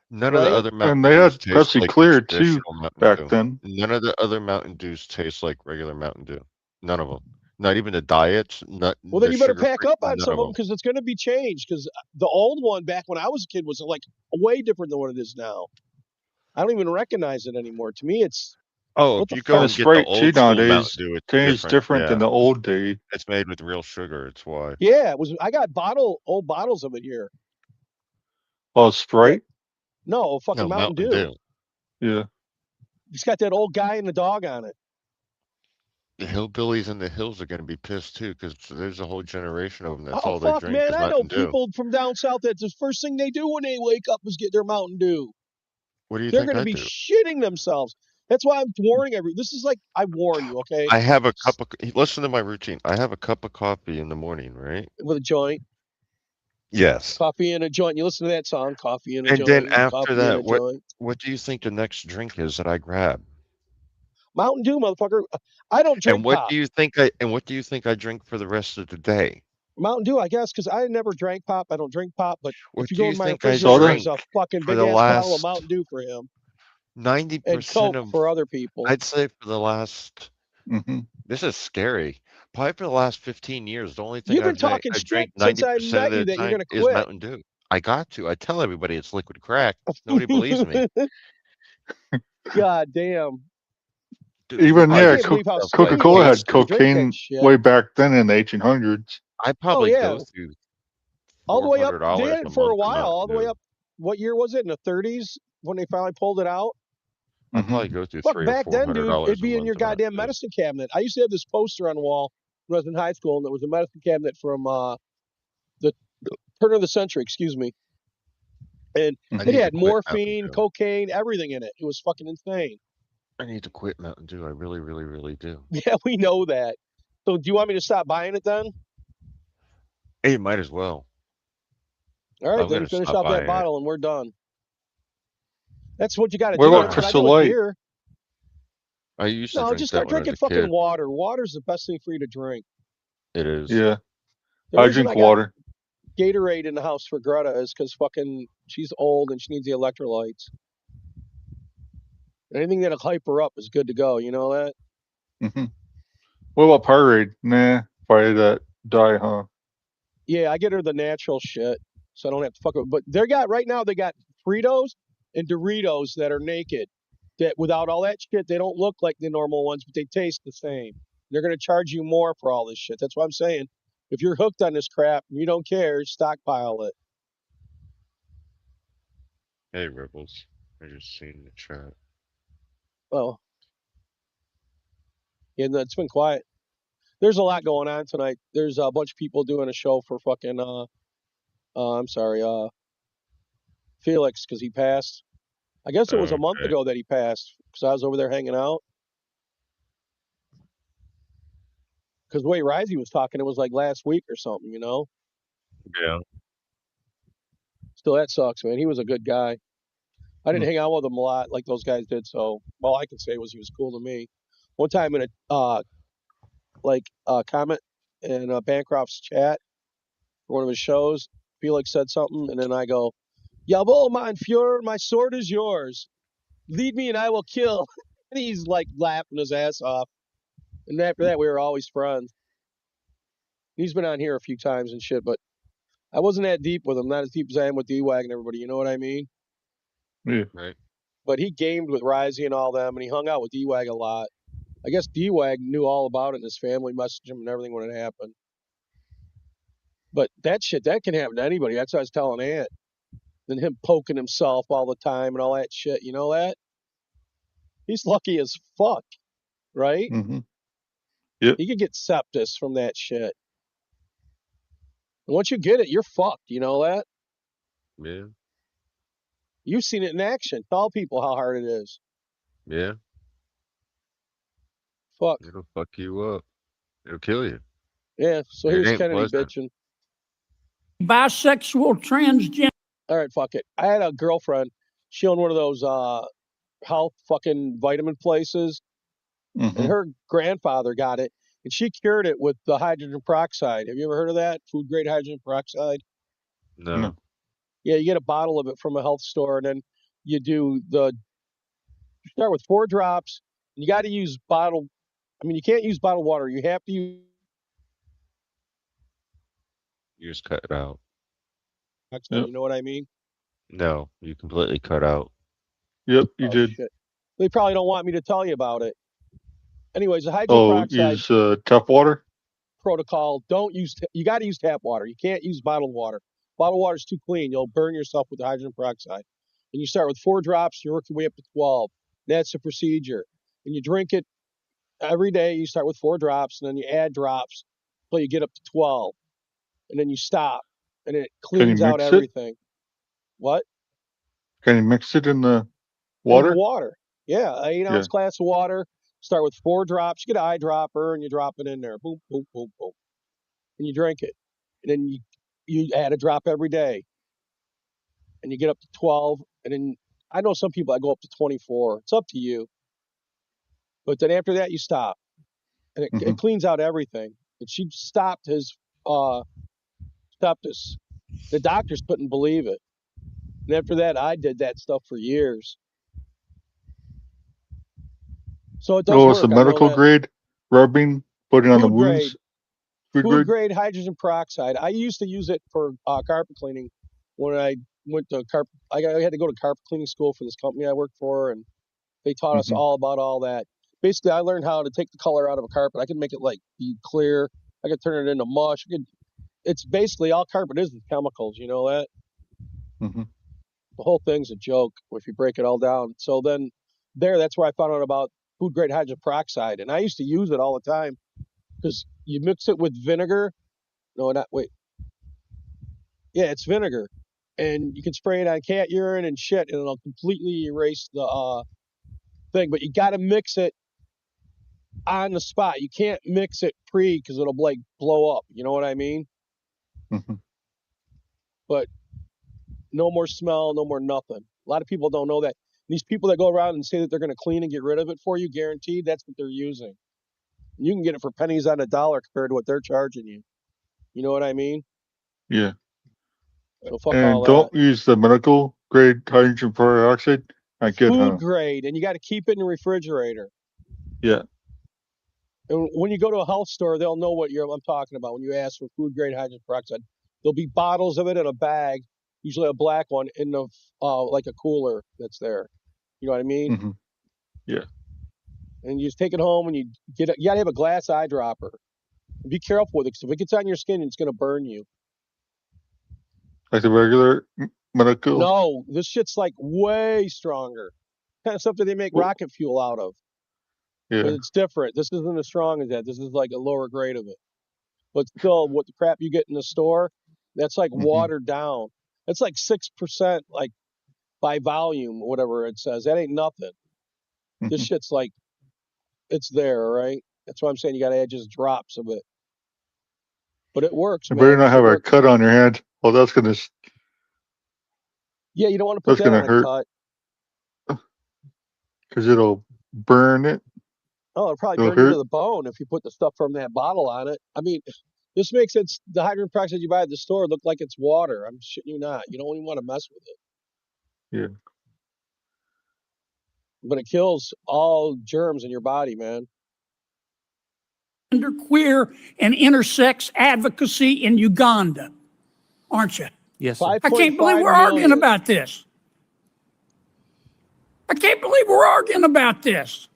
None of the other Mountain and they had Dews taste Pepsi like Clear too back Dew. then. None of the other Mountain Dews taste like regular Mountain Dew. None of them. Not even the diets. Well, then you better pack up on some of them because it's going to be changed. Because the old one back when I was a kid was like way different than what it is now. I don't even recognize it anymore. To me, it's if you go and get the old school Mountain Dew, it's different than the old day. It's made with real sugar. It's why. Yeah, it was. I got old bottles of it here. Oh, Sprite? No, fucking Mountain Dew. Yeah. It's got that old guy and the dog on it. The hillbillies in the hills are going to be pissed too because there's a whole generation of them. That's all fuck, they drink. Man, I know people from down south that the first thing they do when they wake up is get their Mountain Dew. What do you They're think? They're going to be shitting themselves. That's why I'm warning this is like I warn you, okay? I have a cup of. Listen to my routine. I have a cup of coffee in the morning, right? With a joint. Yes. Coffee and a joint. You listen to that song, Coffee and a Joint. And then after that, what do you think the next drink is that I grab? Mountain Dew, motherfucker. I don't drink what pop. do you think I drink for the rest of the day? Mountain Dew, I guess, because I never drank pop. I don't drink pop, but what if you go in my refrigerator, there's a fucking big ass bottle of Mountain Dew for him. 90% of for other people. I'd say for the last. This is scary. Probably for the last 15 years, the only thing You've been talking I drink 90% of the time is Mountain Dew. I got to. I tell everybody it's liquid crack. Nobody believes me. God damn. Dude, even Coca-Cola had cocaine way back then in the 1800s. I probably go through all the way up. They had it for a while, all the way up. What year was it? In the 30s when they finally pulled it out. I probably go through $300 or $400. Back then, dude, it'd be in your goddamn medicine cabinet. I used to have this poster on the wall when I was in high school, and it was a medicine cabinet from the turn of the century. Excuse me. And it had morphine, cocaine, everything in it. It was fucking insane. I need to quit Mountain Dew. I really, really, really do. Yeah, we know that. So do you want me to stop buying it then? Hey, you might as well. All right, then finish off that bottle and we're done. That's what you got to do. What about Crystal Light? I used to drink just start drinking fucking water. Water's the best thing for you to drink. It is. Yeah. I drink water. Gatorade in the house for Greta is because fucking she's old and she needs the electrolytes. Anything that'll hype her up is good to go. You know that? What about Powerade? Nah, probably that dye, huh? Yeah, I get her the natural shit, so I don't have to fuck with. But they got Fritos and Doritos that are naked, that without all that shit, they don't look like the normal ones, but they taste the same. They're gonna charge you more for all this shit. That's what I'm saying. If you're hooked on this crap and you don't care, stockpile it. Hey, Rebels. I just seen the chat. Oh. Yeah, it's been quiet. There's a lot going on tonight. There's a bunch of people doing a show for fucking, Felix, because he passed. I guess it was a month ago that he passed, because I was over there hanging out. Because the way Risey was talking, it was like last week or something, you know? Yeah. Still, that sucks, man. He was a good guy. I didn't hang out with him a lot like those guys did, so all I can say was he was cool to me. One time in a comment in Bancroft's chat for one of his shows, Felix said something, and then I go, "Jawohl, mein Führer, my sword is yours. Lead me and I will kill." And he's like laughing his ass off. And after that, we were always friends. He's been on here a few times and shit, but I wasn't that deep with him, not as deep as I am with D-Wag and everybody. You know what I mean? Yeah. Right. But he gamed with Risey and all them, and he hung out with D-Wag a lot. I guess D-Wag knew all about it, and his family messaged him and everything when it happened. But that shit, that can happen to anybody. That's what I was telling Aunt. Then him poking himself all the time and all that shit. You know that? He's lucky as fuck, right? Mm-hmm. Yep. He could get sepsis from that shit. And once you get it, you're fucked. You know that? Yeah. You've seen it in action. Tell people how hard it is. Yeah. Fuck. It'll fuck you up. It'll kill you. Yeah, so It here's ain't Kennedy pleasant. bitching. Bisexual, transgender. All right, fuck it. I had a girlfriend. She owned one of those health fucking vitamin places. Mm-hmm. And her grandfather got it. And she cured it with the hydrogen peroxide. Have you ever heard of that? Food grade hydrogen peroxide? No. Yeah, you get a bottle of it from a health store, and then you start with 4 drops. And you got to use you can't use bottled water. You have to use You just cut it out. peroxide. You know what I mean? No, you completely cut out. Yep, you did. Shit. They probably don't want me to tell you about it. Anyways, the hydrogen peroxide use tap water? protocol, you got to use tap water. You can't use bottled water. Bottled water is too clean. You'll burn yourself with the hydrogen peroxide. And you start with 4 drops, you work your way up to 12. That's the procedure. And you drink it every day. You start with 4 drops, and then you add drops until you get up to 12. And then you stop, and it cleans out everything. What? Can you mix it in the water? In the water. Yeah, an 8-ounce glass of water. Start with 4 drops. You get an eyedropper, and you drop it in there. Boom, boom, boom, boom. And you drink it. And then you add a drop every day. And you get up to 12. And then I know some people that go up to 24. It's up to you. But then after that, you stop. And it cleans out everything. And she stopped this. The doctors couldn't believe it. And after that, I did that stuff for years. So it does work. It's the medical grade rubbing, putting on the wounds. Food grade hydrogen peroxide. I used to use it for carpet cleaning when I went to I had to go to carpet cleaning school for this company I worked for, and they taught us all about all that. Basically, I learned how to take the color out of a carpet. I could make it be clear. I could turn it into mush. It's basically all carpet is chemicals. You know that? Mm-hmm. The whole thing's a joke if you break it all down. So then that's where I found out about food grade hydrogen peroxide, and I used to use it all the time because you mix it with vinegar. No, not wait. Yeah, it's vinegar, and you can spray it on cat urine and shit, and it'll completely erase the thing. But you got to mix it on the spot. You can't mix it because it'll blow up. You know what I mean? Mm-hmm. But no more smell, no more nothing. A lot of people don't know that. These people that go around and say that they're going to clean and get rid of it for you, guaranteed, that's what they're using. You can get it for pennies on a dollar compared to what they're charging you. You know what I mean? Yeah. So fuck and all don't that. Use the medical grade hydrogen peroxide. Not good, Food grade, and you got to keep it in the refrigerator. Yeah. And when you go to a health store, they'll know what I'm talking about. When you ask for food grade hydrogen peroxide, there'll be bottles of it in a bag, usually a black one, in the like a cooler that's there. You know what I mean? Mm-hmm. Yeah. And you just take it home, and you gotta have a glass eyedropper. Be careful with it, because if it gets on your skin, it's gonna burn you. Like the regular medical? No, this shit's way stronger. Kind of stuff that they make rocket fuel out of. Yeah. But it's different. This isn't as strong as that. This is like a lower grade of it. But still, what the crap you get in the store, that's watered down. That's 6%, by volume, whatever it says. That ain't nothing. This shit's it's there, right? That's why I'm saying you got to add just drops of it. But it works, man. You better not have a cut on your hand. Well, that's going to... Yeah, you don't want to put that on a cut. Because it'll burn it. Oh, it'll probably burn you to the bone if you put the stuff from that bottle on it. I mean, this makes the hydrogen peroxide you buy at the store look like it's water. I'm shitting you not. You don't even want to mess with it. Yeah. But it kills all germs in your body, man. Queer and intersex advocacy in Uganda. aren't you? Yes, sir. I can't believe we're arguing about this. I can't believe we're arguing about this.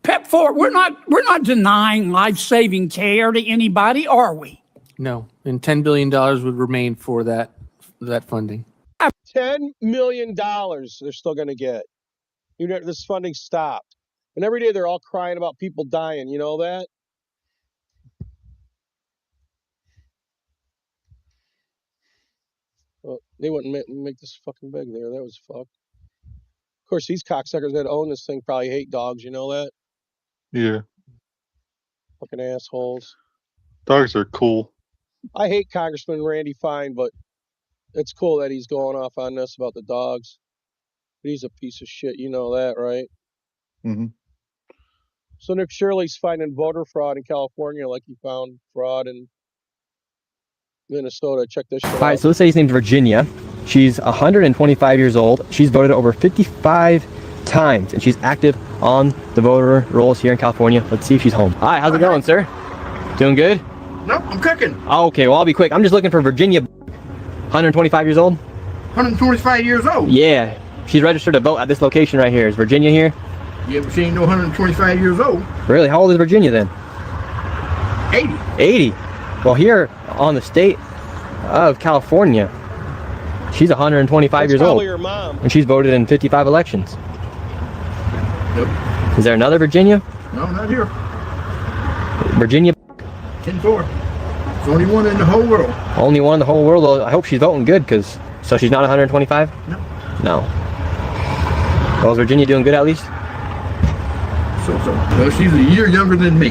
PEPFAR, we're not denying life-saving care to anybody, are we? No, and $10 billion would remain for that funding. $10 million they're still going to get. You know, this funding stopped. And every day they're all crying about people dying. You know that? Well, they wouldn't make this fucking big there. That was fucked. Of course, these cocksuckers that own this thing probably hate dogs. You know that? Yeah. Fucking assholes. Dogs are cool. I hate Congressman Randy Fine, but it's cool that he's going off on this about the dogs. But he's a piece of shit. You know that, right? Mm-hmm. So Nick Shirley's finding voter fraud in California like he found fraud in Minnesota. Check this shit out. All right, so this lady's named Virginia. She's 125 years old. She's voted over 55 times, and she's active on the voter rolls here in California. Let's see if she's home. Hi, how's it going, sir? Doing good? Nope, I'm cooking. Okay, well, I'll be quick. I'm just looking for Virginia, 125 years old. 125 years old? Yeah, she's registered to vote at this location right here. Is Virginia here? Yeah, but she ain't no 125 years old. Really? How old is Virginia then? 80. 80? Well, here on the state of California, she's 125 years old. Your mom. And she's voted in 55 elections. Nope. Is there another Virginia? No, not here. Virginia? 10-4. It's the only one in the whole world. Only one in the whole world? Well, I hope she's voting good, because... So she's not 125? No. No. Well, is Virginia doing good at least? So. Well, she's a year younger than me,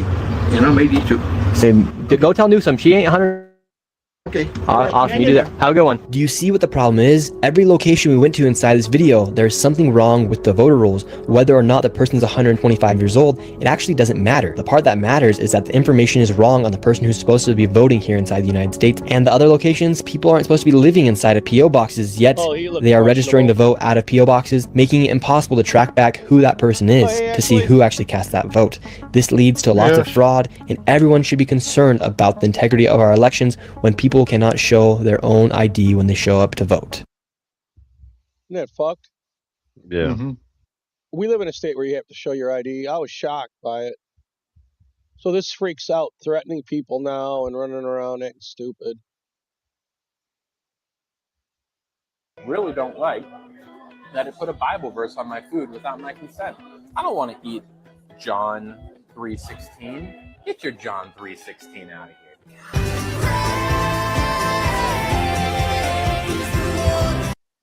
and I'm 82. Say, go tell Newsom she ain't 100... Okay. Awesome, you do that. Have a good one. Do you see what the problem is? Every location we went to inside this video, there's something wrong with the voter rolls. Whether or not the person's 125 years old, it actually doesn't matter. The part that matters is that the information is wrong on the person who's supposed to be voting here inside the United States. And the other locations, people aren't supposed to be living inside of PO boxes, yet they are registering to vote out of PO boxes, making it impossible to track back who that person is to see who actually cast that vote. This leads to lots of fraud, and everyone should be concerned about the integrity of our elections when people cannot show their own ID when they show up to vote. Isn't that fucked? Yeah. Mm-hmm. We live in a state where you have to show your ID. I was shocked by it. So this freaks out, threatening people now and running around acting stupid. Really don't like that it put a Bible verse on my food without my consent. I don't want to eat John 3:16. Get your John 3:16 out of here.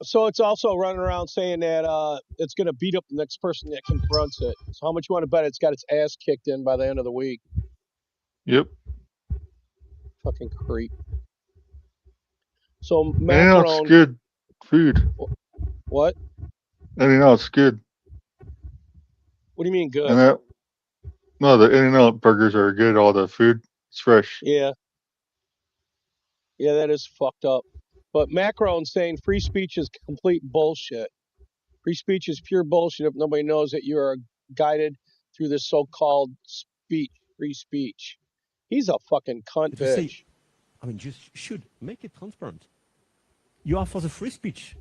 So it's also running around saying that it's going to beat up the next person that confronts it. So how much you want to bet it's got its ass kicked in by the end of the week? Yep. Fucking creep. So And Macron... it's good food. What? And it's good. What do you mean good? No, the In-N-Out burgers are good. All the food, it's fresh. Yeah. Yeah, that is fucked up. But Macron's saying free speech is complete bullshit. Free speech is pure bullshit if nobody knows that you are guided through this so-called speech, free speech. He's a fucking cunt bitch. I mean, you should make it transparent. You are for the free speech.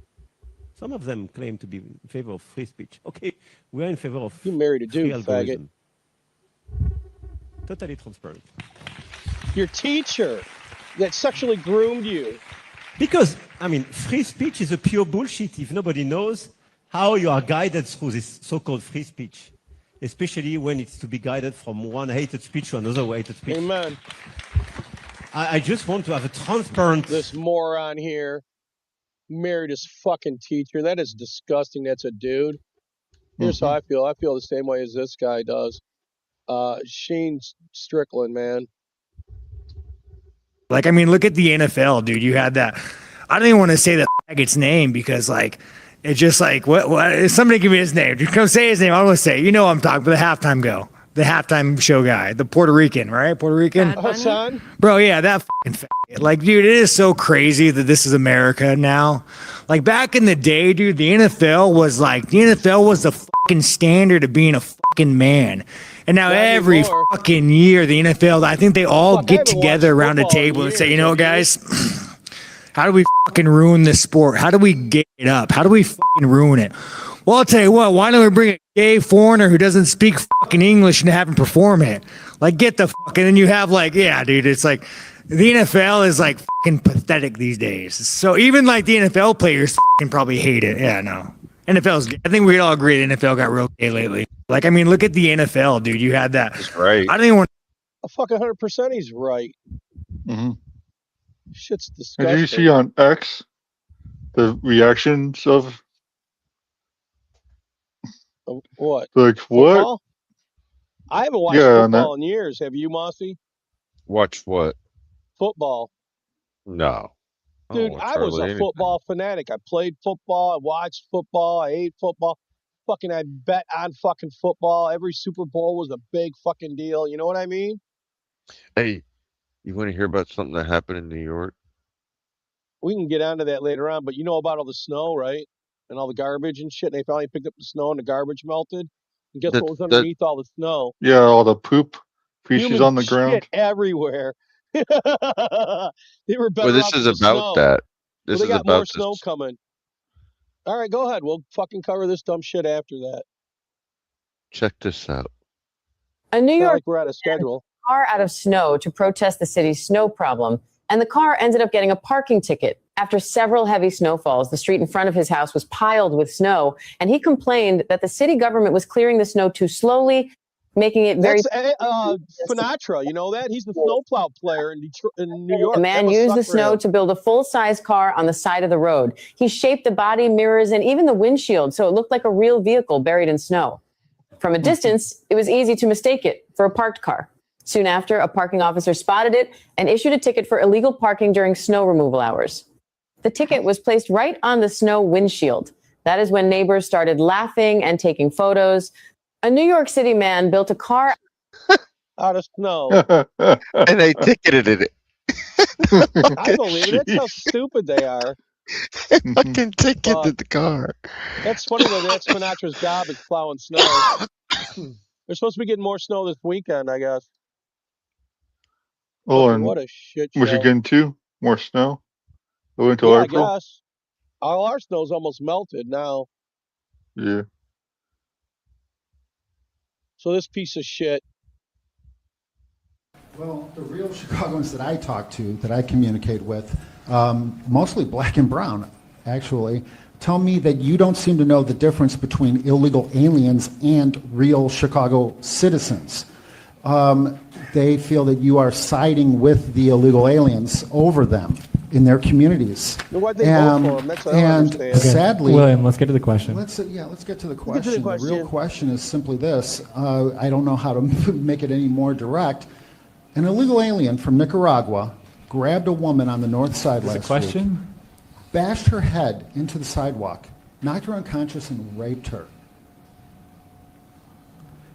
Some of them claim to be in favor of free speech. Okay, we're in favor of you married a dude, free algorithm. Faggot. Totally transparent. Your teacher that sexually groomed you. Because, I mean, free speech is a pure bullshit if nobody knows how you are guided through this so-called free speech, especially when it's to be guided from one hated speech to another hated speech. Amen. I just want to have a transparent... This moron here married his fucking teacher. That is disgusting. That's a dude. Here's how I feel. I feel the same way as this guy does. Shane Strickland, man. Like, I mean, look at the NFL, dude. You had that. I don't even want to say the faggot's name because, like, it's just like, what? Somebody give me his name. Just come say his name. I'm going to say, you know, I'm talking about the halftime go. The halftime show guy, the Puerto Rican, right? Puerto Rican. Hassan? Bro, yeah, that fucking faggot. Like, dude, it is so crazy that this is America now. Like, back in the day, dude, the NFL was the fucking standard of being a fucking man. And now every fucking year, the NFL, I think they all get together around a table and say, you know what, guys? How do we fucking ruin this sport? How do we get it up? How do we fucking ruin it? Well, I'll tell you what, why don't we bring a gay foreigner who doesn't speak fucking English and have him perform it? Like, get the fuck, and then you have like, yeah, dude, it's like, the NFL is like fucking pathetic these days. So even like the NFL players fucking probably hate it. Yeah, no. NFL's, I think we'd all agree the NFL got real gay lately. Like, I mean, look at the NFL, dude. You had that. That's right. I don't even want A fucking 100% he's right. Mm-hmm. Shit's disgusting. Did you see on X the reactions of what? Like what? Football? I haven't watched football in years. Have you, Mossy? Watch what? Football. No. Dude, I was a football fanatic. I played football. I watched football. I ate football. Fucking, I bet on fucking football. Every Super Bowl was a big fucking deal. You know what I mean? Hey, you want to hear about something that happened in New York? We can get onto that later on, but you know about all the snow, right? And all the garbage and shit. And they finally picked up the snow and the garbage melted. And guess what was underneath all the snow? Yeah, all the poop feces Human on the ground. Shit everywhere. They were better Well, this off is with the about snow. that. This Well, they is got more about snow this. coming. All right, go ahead. We'll fucking cover this dumb shit after that. Check this out. A New Not York like we're out of schedule. car out of snow to protest the city's snow problem, and the car ended up getting a parking ticket. After several heavy snowfalls, the street in front of his house was piled with snow, and he complained that the city government was clearing the snow too slowly, making it very... That's Sinatra, you know that? He's the snowplow player in Detroit, in New York. The man used the snow to build a full-size car on the side of the road. He shaped the body, mirrors, and even the windshield so it looked like a real vehicle buried in snow. From a distance, it was easy to mistake it for a parked car. Soon after, a parking officer spotted it and issued a ticket for illegal parking during snow removal hours. The ticket was placed right on the snow windshield. That is when neighbors started laughing and taking photos. A New York City man built a car out of snow. And they ticketed it. I believe it. That's how stupid they are. Fucking ticketed the car. That's funny though. That's Sinatra's job is plowing snow. They're supposed to be getting more snow this weekend, I guess. Oh, and what a shit show. Michigan too? More snow? Until Yeah, April? I guess. All our snow's almost melted now. Yeah. So this piece of shit. Well, the real Chicagoans that I talk to, that I communicate with, mostly black and brown, actually, tell me that you don't seem to know the difference between illegal aliens and real Chicago citizens. They feel that you are siding with the illegal aliens over them in their communities. Why'd they vote for them? That's what I don't And understand. sadly, William, let's get to the question. let's get to the question. The real question is simply this. I don't know how to make it any more direct. An illegal alien from Nicaragua grabbed a woman on the north side last week, bashed her head into the sidewalk, knocked her unconscious, and raped her.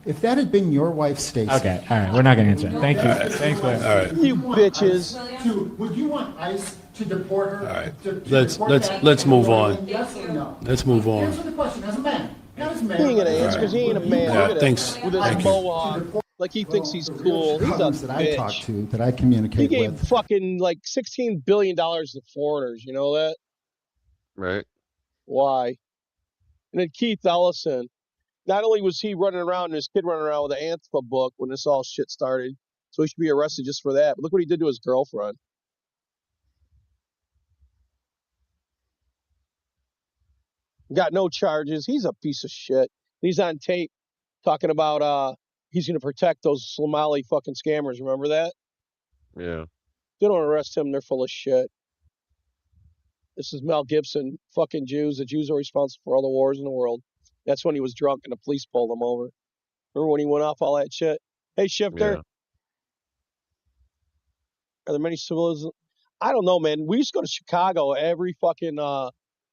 If that had been your wife, Stacey. Okay, all right, we're not going to answer it. Thank you. Thanks, William. All right. You bitches. Would you want ICE to deport her? All right, let's move on. Yes or no? Let's move on. Answer the question as a man. Not as a man. He ain't gonna answer because he ain't a man. Yeah, Look at thanks. him with his Thank you. mohawk. Like he thinks he's cool. He's a Chicagoans that I talk bitch. to, that I He communicate gave with. fucking like $16 billion to foreigners. You know that? Right. Why? And then Keith Ellison. Not only was he running around and his kid running around with an Antifa book when this all shit started, so he should be arrested just for that. But look what he did to his girlfriend. Got no charges. He's a piece of shit. He's on tape talking about he's going to protect those Somali fucking scammers. Remember that? Yeah. They don't arrest him. They're full of shit. This is Mel Gibson. Fucking Jews. The Jews are responsible for all the wars in the world. That's when he was drunk and the police pulled him over. Remember when he went off all that shit? Hey, Shifter. Yeah. Are there many civilians? I don't know, man. We used to go to Chicago every fucking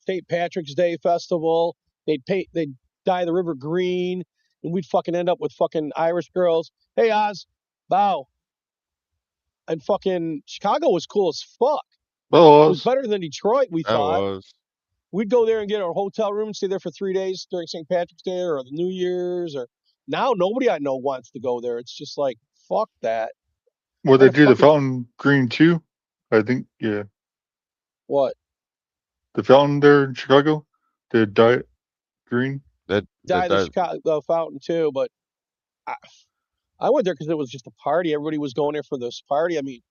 St. Patrick's Day festival. They'd dye the river green. and we'd fucking end up with fucking Irish girls. Hey, Oz, bow. And fucking Chicago was cool as fuck. It was better than Detroit, we thought. We'd go there and get our hotel room and stay there for 3 days during St. Patrick's Day or the New Year's. Or now nobody I know wants to go there. It's just like, fuck that. Well, they do the fountain green too, I think. Yeah. What? The fountain there in Chicago, the diet green. Dyed the Chicago fountain too, but I went there because it was just a party. Everybody was going there for this party. I mean,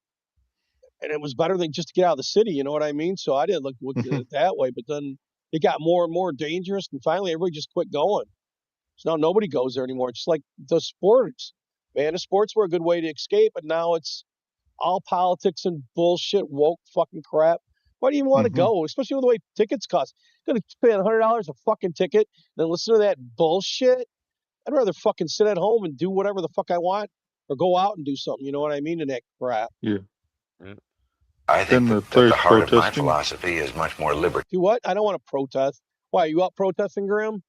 and it was better than just to get out of the city. You know what I mean? So I didn't look at it that way. But then it got more and more dangerous, and finally everybody just quit going. So now nobody goes there anymore. It's like the sports, man. The sports were a good way to escape, but now it's all politics and bullshit, woke fucking crap. Why do you even want to go? Especially with the way tickets cost. Going to pay $100 a fucking ticket, then listen to that bullshit. I'd rather fucking sit at home and do whatever the fuck I want, or go out and do something. You know what I mean? And that crap. Yeah. I think that the heart of my philosophy is much more liberty. Do what? I don't want to protest. Why, are you out protesting, Graham?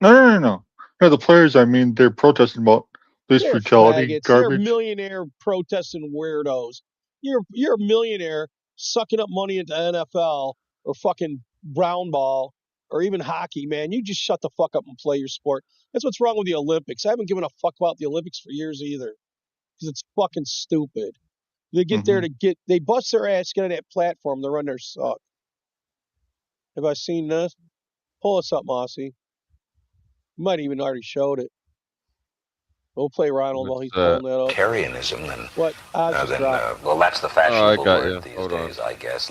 No. No, the players, I mean, they're protesting about police brutality, garbage. They're millionaire protesting weirdos. You're a millionaire sucking up money into NFL or fucking brown ball or even hockey, man. You just shut the fuck up and play your sport. That's what's wrong with the Olympics. I haven't given a fuck about the Olympics for years either, because it's fucking stupid. They get there they bust their ass, get on that platform, they run their suck. Have I seen this? Pull us up, Mossy. You might even already showed it. We'll play Ronald while he's pulling that up. Libertarianism, then. What? Well, that's the fashionable word these days, I guess.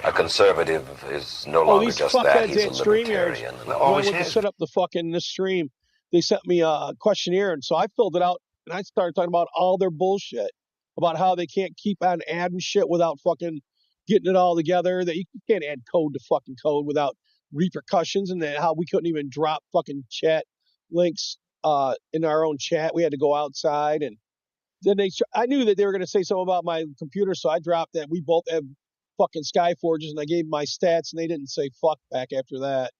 A conservative is no longer just that. He's a libertarian. And always when I went to set up the fucking this stream, they sent me a questionnaire, and so I filled it out, and I started talking about all their bullshit, about how they can't keep on adding shit without fucking getting it all together, that you can't add code to fucking code without repercussions, and how we couldn't even drop fucking chat links in our own chat. We had to go outside, and then I knew that they were going to say something about my computer, so I dropped that. We both have fucking Skyforges, and I gave them my stats, and they didn't say fuck back after that.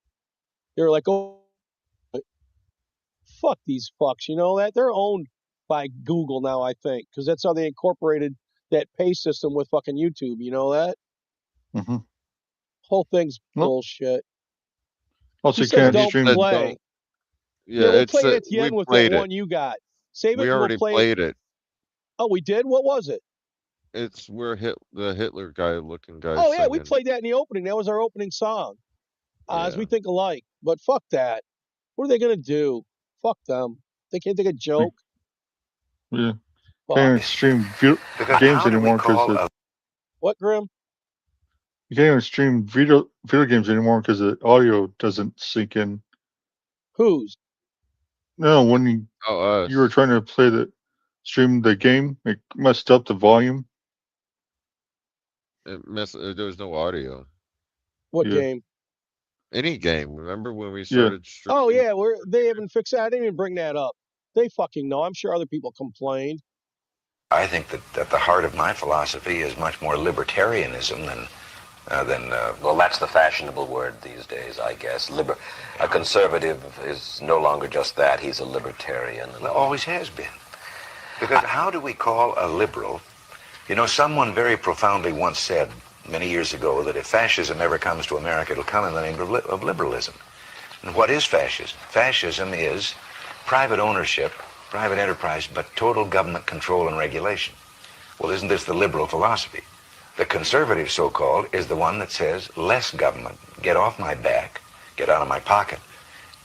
They were like, oh, fuck these fucks, you know that? They're owned by Google now, I think, because that's how they incorporated that pay system with fucking YouTube, you know that? Whole thing's bullshit. Also, you can't stream play. Yeah, we'll play it at the end with that one you got. Save it. We already played it. Oh, we did? What was it? It's where the Hitler guy looking guy. Oh yeah, we played that in the opening. That was our opening song. As we think alike, but fuck that. What are they gonna do? Fuck them. They can't take a joke. Yeah. Can't stream games anymore because what, Grim? You can't even stream video games anymore because the audio doesn't sync in. Whose? No, when you were trying to stream the game, it messed up the volume. There was no audio. What game? Any game. Remember when we started streaming? Oh yeah, they haven't fixed that. I didn't even bring that up. They fucking know. I'm sure other people complained. I think that the heart of my philosophy is much more libertarianism than well, that's the fashionable word these days, I guess. A conservative is no longer just that. He's a libertarian, and always has been. Because how do we call a liberal? You know, someone very profoundly once said many years ago that if fascism ever comes to America, it'll come in the name of liberalism. And what is fascism? Fascism is private ownership, private enterprise, but total government control and regulation. Well, isn't this the liberal philosophy? The conservative, so-called, is the one that says less government, get off my back, get out of my pocket,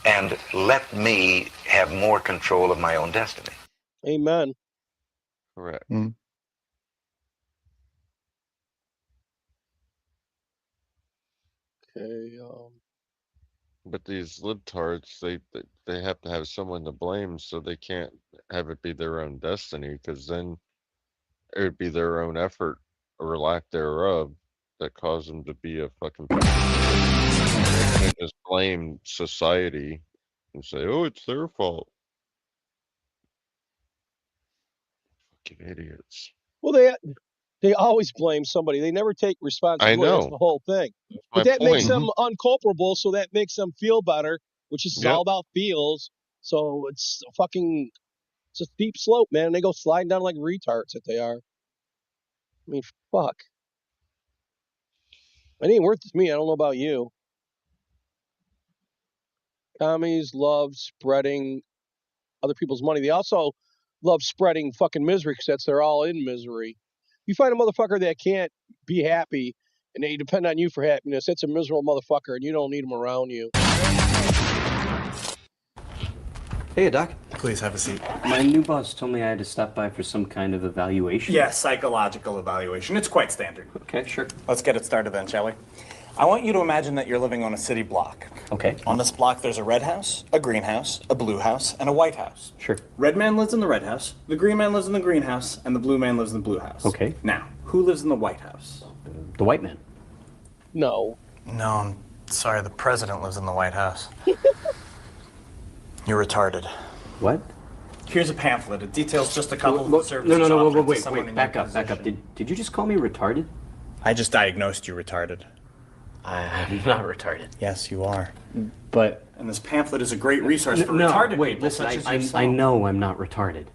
and let me have more control of my own destiny. Amen. Correct. Okay. But these libtards, they have to have someone to blame, so they can't have it be their own destiny, because then it would be their own effort or lack thereof that caused them to be a fucking. They can't just blame society and say, "Oh, it's their fault." Fucking idiots. Well, they always blame somebody. They never take responsibility. I know. That's the whole thing. But that makes them unculpable, so that makes them feel better, which is all about feels. So it's a steep slope, man. They go sliding down like retards that they are. I mean, fuck. It ain't worth it to me. I don't know about you. Commies love spreading other people's money. They also love spreading fucking misery because they're all in misery. You find a motherfucker that can't be happy and they depend on you for happiness, that's a miserable motherfucker and you don't need them around you. Hey, Doc. Please have a seat. My new boss told me I had to stop by for some kind of evaluation. Yeah, psychological evaluation. It's quite standard. Okay, sure. Let's get it started then, shall we? I want you to imagine that you're living on a city block. Okay. On this block, there's a red house, a green house, a blue house, and a white house. Sure. Red man lives in the red house, the green man lives in the green house, and the blue man lives in the blue house. Okay. Now, who lives in the white house? The white man. No. No, I'm sorry, the president lives in the White House. You're retarded. What? Here's a pamphlet. It details just a couple of services. No, offered to wait, someone in back your up. position. Did you just call me retarded? I just diagnosed you retarded. I'm not retarded. Yes, you are. But... And this pamphlet is a great resource for retarded wait, people listen, such as I yourself. know I'm not retarded.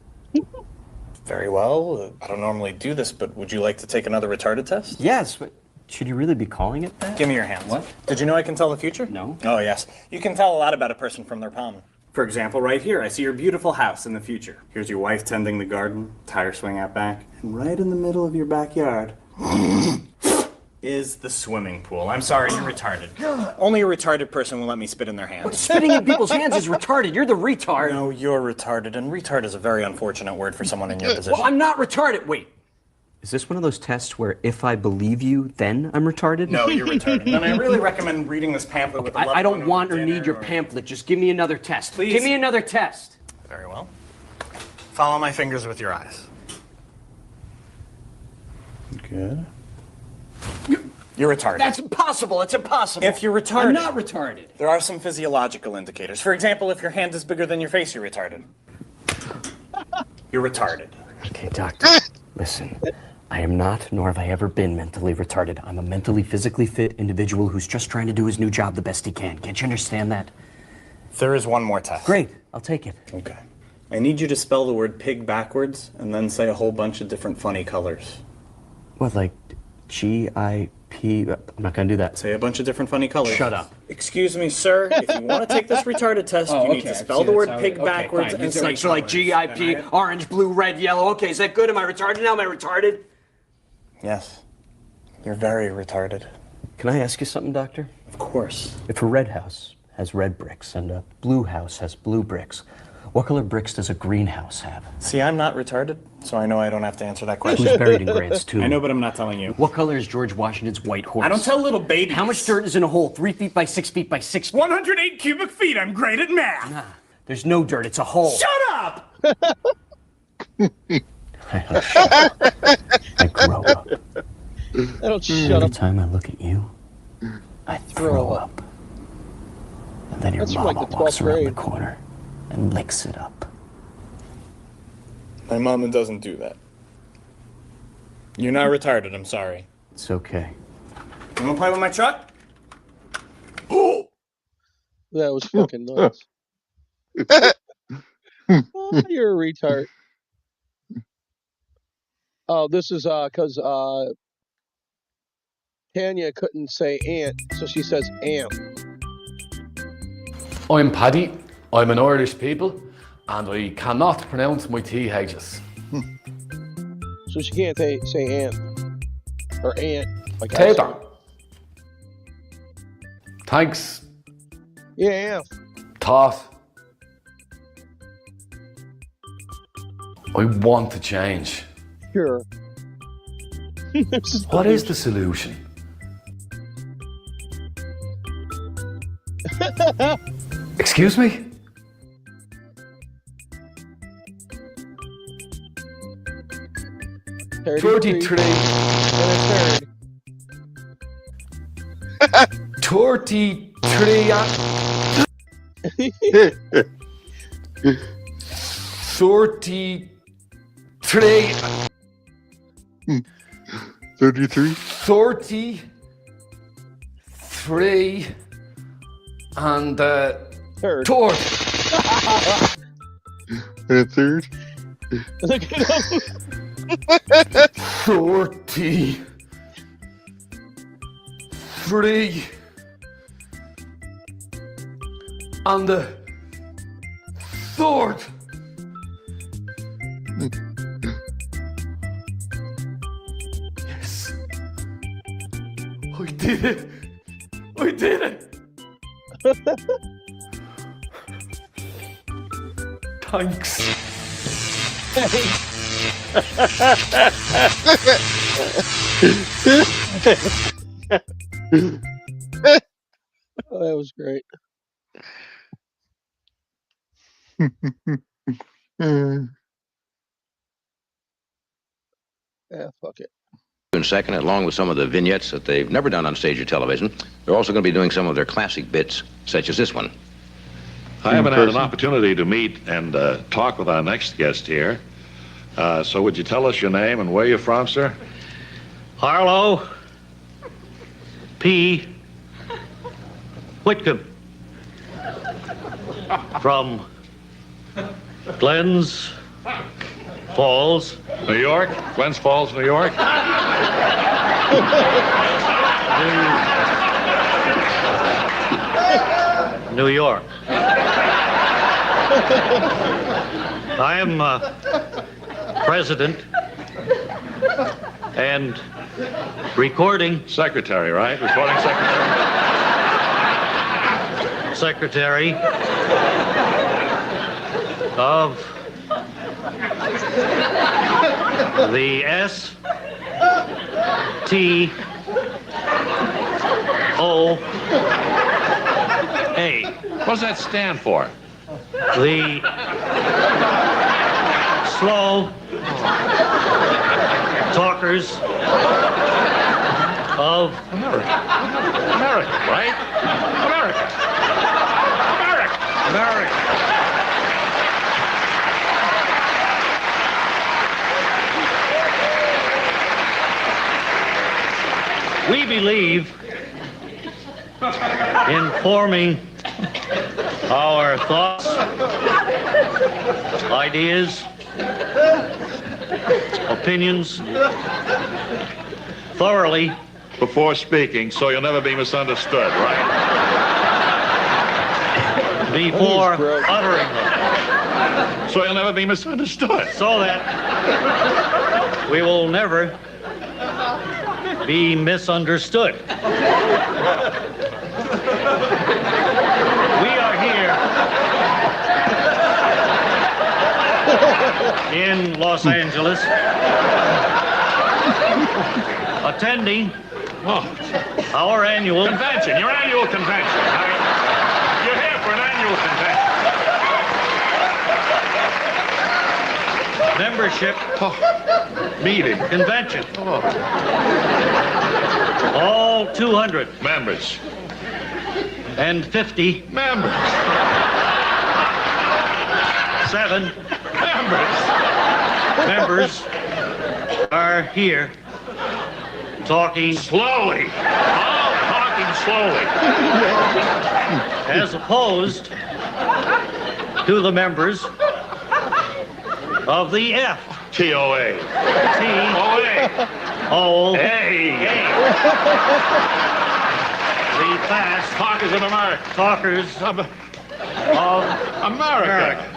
Very well. I don't normally do this, but would you like to take another retarded test? Yes, but should you really be calling it that? Give me your hands. What? Did you know I can tell the future? No. Oh, yes. You can tell a lot about a person from their palm. For example, right here, I see your beautiful house in the future. Here's your wife tending the garden, tire swing out back. And right in the middle of your backyard is the swimming pool. I'm sorry, you're retarded. Only a retarded person will let me spit in their hands. But spitting in people's hands is retarded. You're the retard. No, you're retarded, and retard is a very unfortunate word for someone in your position. Well, I'm not retarded. Wait. Is this one of those tests where if I believe you, then I'm retarded? No, you're retarded. And I really recommend reading this pamphlet with a loved I don't one want over or need dinner your pamphlet. Just give me another test. Please. Give me another test. Very well. Follow my fingers with your eyes. Good. You're retarded. That's impossible. It's impossible. If you're retarded. I'm not retarded. There are some physiological indicators. For example, if your hand is bigger than your face, you're retarded. You're retarded. Okay, doctor. Listen. I am not, nor have I ever been mentally retarded. I'm a mentally, physically fit individual who's just trying to do his new job the best he can. Can't you understand that? There is one more test. Great. I'll take it. Okay. I need you to spell the word pig backwards and then say a whole bunch of different funny colors. What, like G-I-P? I'm not going to do that. Say a bunch of different funny colors. Shut up. Excuse me, sir. If you want to take this retarded test, you need to spell the word pig backwards and say So like G-I-P, orange, blue, red, yellow. Okay, is that good? Am I retarded now? Am I retarded? Yes. You're very retarded. Can I ask you something, doctor? Of course. If a red house has red bricks and a blue house has blue bricks, what color bricks does a greenhouse have? See, I'm not retarded, so I know I don't have to answer that question. Who's buried in Grant's tomb? I know, but I'm not telling you. What color is George Washington's white horse? I don't tell little babies. How much dirt is in a hole 3 feet by 6 feet by 6 feet? 108 cubic feet. I'm great at math. Nah, there's no dirt. It's a hole. Shut up! I grow up. I don't shut Every up. time I look at you, I throw up. And then your That's from, mama like, the walks 12th around the grade. corner and licks it up. My mama doesn't do that. You're not retarded, I'm sorry. It's okay. You wanna play with my truck? That was fucking nuts. Oh, you're a retard. Oh, this is because Tanya couldn't say ant, so she says amp. I'm Paddy. I'm an Irish people, and I cannot pronounce my THs. So she can't say ant. Or ant. Like Tater. Thanks. Yeah, amp. Thought. I want to change. Sure. What is the solution? Excuse me? $33 and a third. 33 33 33? 33 and third. And a third. Look at him. 43 and the third. Yes, I did it. I did it. Thanks. Oh, that was great. Yeah, fuck it. In second, along with some of the vignettes that they've never done on stage or television, they're also going to be doing some of their classic bits, such as this one. I haven't had an opportunity to meet and talk with our next guest here. So would you tell us your name and where you're from, sir? Harlow P. Whitcomb from Glens Falls, New York? Glens Falls, New York? New York. I am president and recording secretary, right? Recording secretary of the STOA. What does that stand for? The slow talkers of America. America, right? America. America. We believe in forming our thoughts, ideas, opinions thoroughly before speaking, so you'll never be misunderstood, right? Before uttering them. So you'll never be misunderstood. So that we will never be misunderstood. We are here in Los Angeles attending our annual convention, your annual convention. You're here for an annual convention. Membership meeting. Convention. All 200 members. And 50 members. 7 members are here talking slowly. All talking slowly. As opposed to the members of the F. TOA. O. Hey. The fast talkers of America. Talkers of America.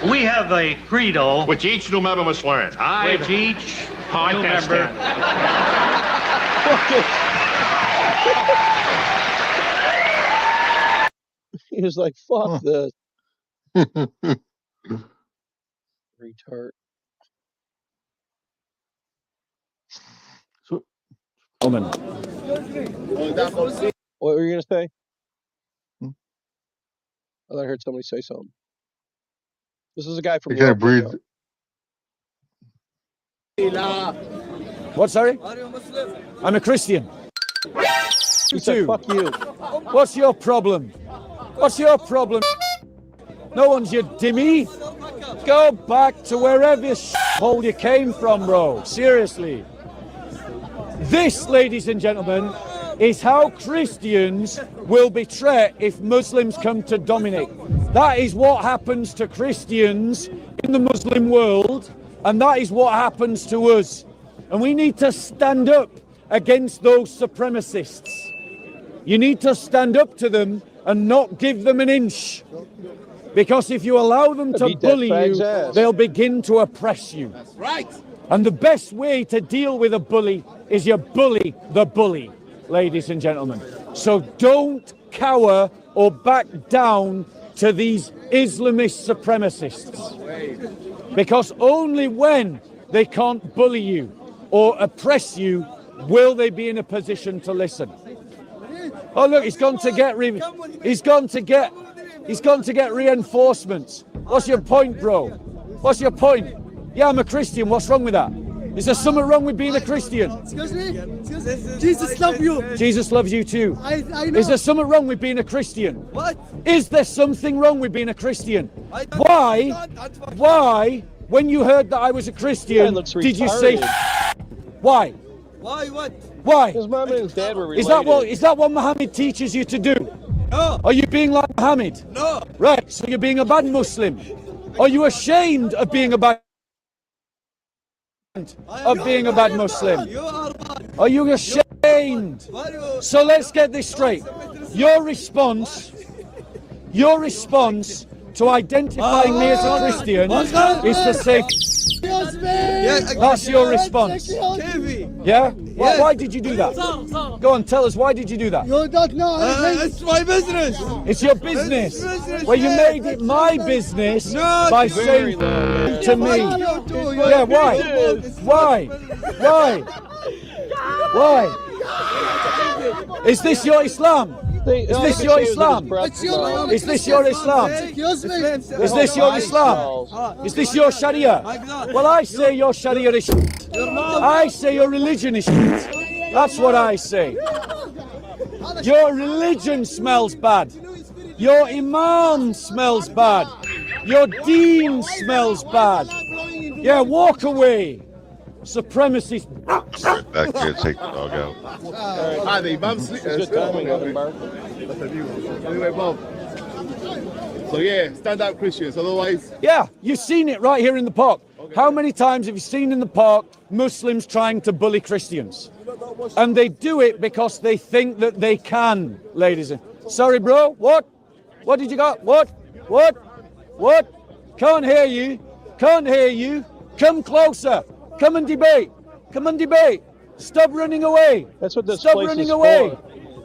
We have a credo which each new member must learn. Which each new member He was like, fuck this. Retard. What were you going to say? I thought I heard somebody say something. This is a guy from I can't breathe. What, sorry? I'm a Christian. He said, fuck you. What's your problem? What's your problem? No one's your dimmy. Go back to wherever you hole you came from, bro. Seriously. This, ladies and gentlemen, is how Christians will betray if Muslims come to dominate. That is what happens to Christians in the Muslim world, and that is what happens to us. And we need to stand up against those supremacists. You need to stand up to them and not give them an inch. Because if you allow them to bully you, they'll begin to oppress you. Right. And the best way to deal with a bully is you bully the bully, ladies and gentlemen. So don't cower or back down to these Islamist supremacists. Because only when they can't bully you or oppress you will they be in a position to listen. Oh look, he's gone to get reinforcements. What's your point, bro? What's your point? Yeah, I'm a Christian. What's wrong with that? Is there something wrong with being a Christian? Excuse me? Jesus loves you. Jesus loves you too. I know. Is there something wrong with being a Christian? What? Is there something wrong with being a Christian? Why, when you heard that I was a Christian, did you say, why? Why what? Why? His mom and his dad were related. Is that what Muhammad teaches you to do? No. Are you being like Muhammad? No. Right, so you're being a bad Muslim. Are you ashamed of being a bad Muslim? Are you ashamed? So let's get this straight. Your response to identifying me as a Christian is to say, that's your response. Yeah? Why did you do that? Go on, tell us, why did you do that? You don't know. It's my business. It's your business. Well, you made it my business by saying to me. Yeah, why? Is this your Islam? Is this your Islam? Is this your Islam? Is this your Islam? Is this your Sharia? Well, I say your Sharia is shit. I say your religion is shit. That's what I say. Your religion smells bad. Your Imam smells bad. Your Deen smells bad. Yeah, walk away. Supremacist. Right back here, take the dog out. Hi, the Imam sleep. Good timing, Anyway, Bob. So yeah, stand up Christians, otherwise. Yeah, you've seen it right here in the park. Okay. How many times have you seen in the park Muslims trying to bully Christians? And they do it because they think that they can, ladies and... Sorry, bro, what? What did you got? What? Can't hear you. Come closer. Come and debate. Stop running away. That's what this Stop place running is away. for.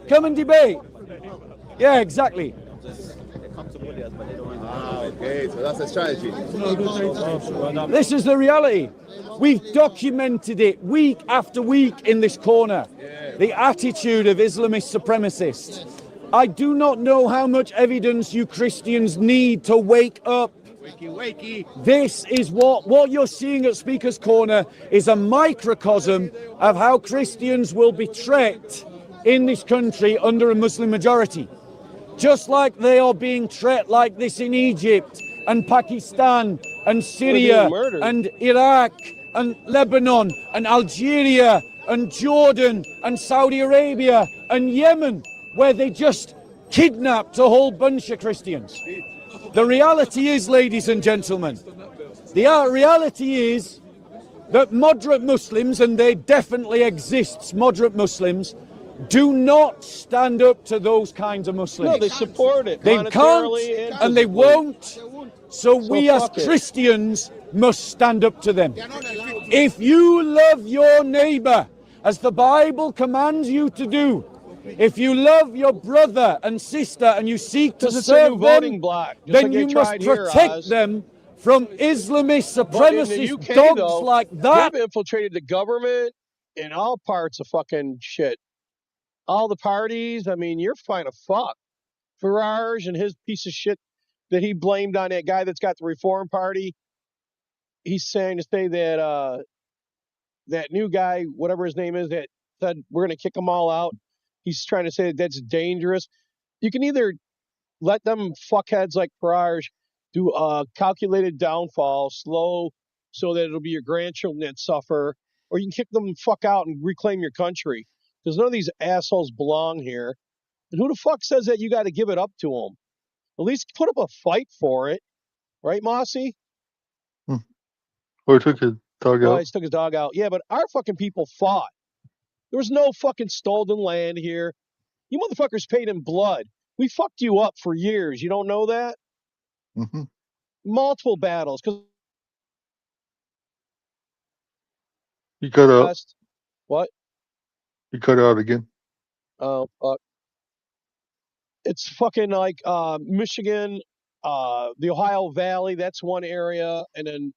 Come and debate. Yeah, exactly. Okay, so that's a strategy. This is the reality. We've documented it week after week in this corner. The attitude of Islamist supremacists. I do not know how much evidence you Christians need to wake up. Wakey. This is what you're seeing at Speaker's Corner is a microcosm of how Christians will be treated in this country under a Muslim majority. Just like they are being treated like this in Egypt and Pakistan and Syria and Iraq and Lebanon and Algeria and Jordan and Saudi Arabia and Yemen, where they just kidnapped a whole bunch of Christians. The reality is, ladies and gentlemen, the reality is that moderate Muslims, and they definitely exist, moderate Muslims, do not stand up to those kinds of Muslims. No, they support it. They can't and they won't. So we as Christians must stand up to them. If you love your neighbor, as the Bible commands you to do, if you love your brother and sister and you seek to serve them, then you must protect them from Islamist supremacist dogs like that. They've infiltrated the government in all parts of fucking shit. All the parties, I mean, you're fine as fuck. Farage and his piece of shit that he blamed on that guy that's got the Reform Party. He's saying to say that that new guy, whatever his name is, that said we're going to kick them all out. He's trying to say that that's dangerous. You can either let them fuckheads like Farage do a calculated downfall, slow, so that it'll be your grandchildren that suffer, or you can kick them the fuck out and reclaim your country. Because none of these assholes belong here. And who the fuck says that you got to give it up to them? At least put up a fight for it. Right, Mossy? Or took his dog Oh, out. he took his dog out. Yeah, but our fucking people fought. There was no fucking stolen land here. You motherfuckers paid in blood. We fucked you up for years. You don't know that? Mm-hmm. Multiple battles. He cut out. What? He cut out again. Oh, fuck. It's fucking like Michigan, the Ohio Valley, that's one area. And then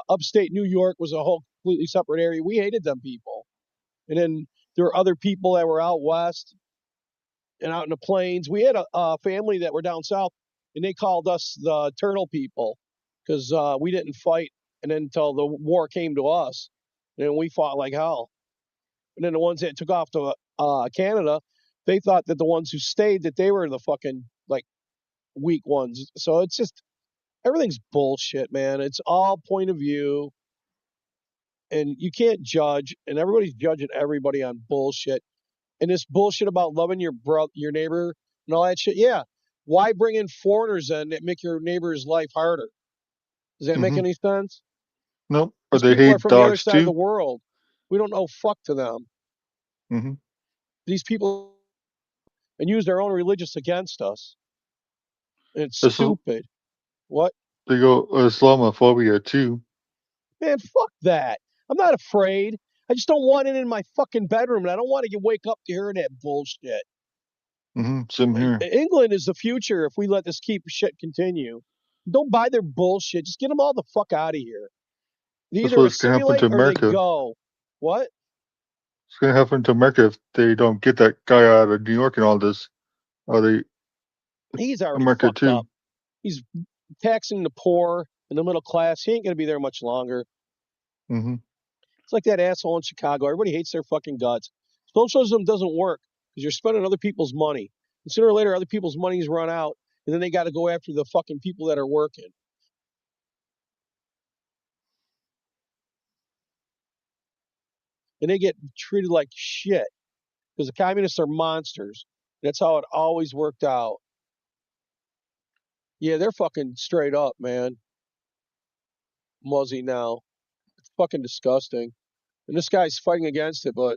upstate New York was a whole completely separate area. We hated them people. And then there were other people that were out west and out in the plains. We had a family that were down south, and they called us the turtle people because we didn't fight. And then until the war came to us, and then we fought like hell. And then the ones that took off to Canada, they thought that the ones who stayed, that they were the fucking like weak ones. So it's just everything's bullshit, man. It's all point of view, and you can't judge. And everybody's judging everybody on bullshit. And this bullshit about loving your brother, your neighbor, and all that shit. Yeah, why bring in foreigners then that make your neighbor's life harder? Does that make any sense? Nope. But These they people are hate from the other dogs side of the too. world. We don't know fuck to them. Mm-hmm. These people and use their own religious against us. And it's That's stupid. What? They go Islamophobia too. Man, fuck that. I'm not afraid. I just don't want it in my fucking bedroom, and I don't want to wake up to hearing that bullshit. Mm-hmm. Same here. England is the future if we let this shit continue. Don't buy their bullshit. Just get them all the fuck out of here. They That's either what's gonna happen assimilate to or they America. go. What? It's gonna happen to America if they don't get that guy out of New York and all this. He's already America fucked too. up. He's taxing the poor and the middle class. He ain't going to be there much longer. Mm-hmm. It's like that asshole in Chicago. Everybody hates their fucking guts. Socialism doesn't work because you're spending other people's money. And sooner or later, other people's money's run out, and then they got to go after the fucking people that are working. And they get treated like shit because the communists are monsters. That's how it always worked out. Yeah, they're fucking straight up, man. Muzzy now. It's fucking disgusting. And this guy's fighting against it, but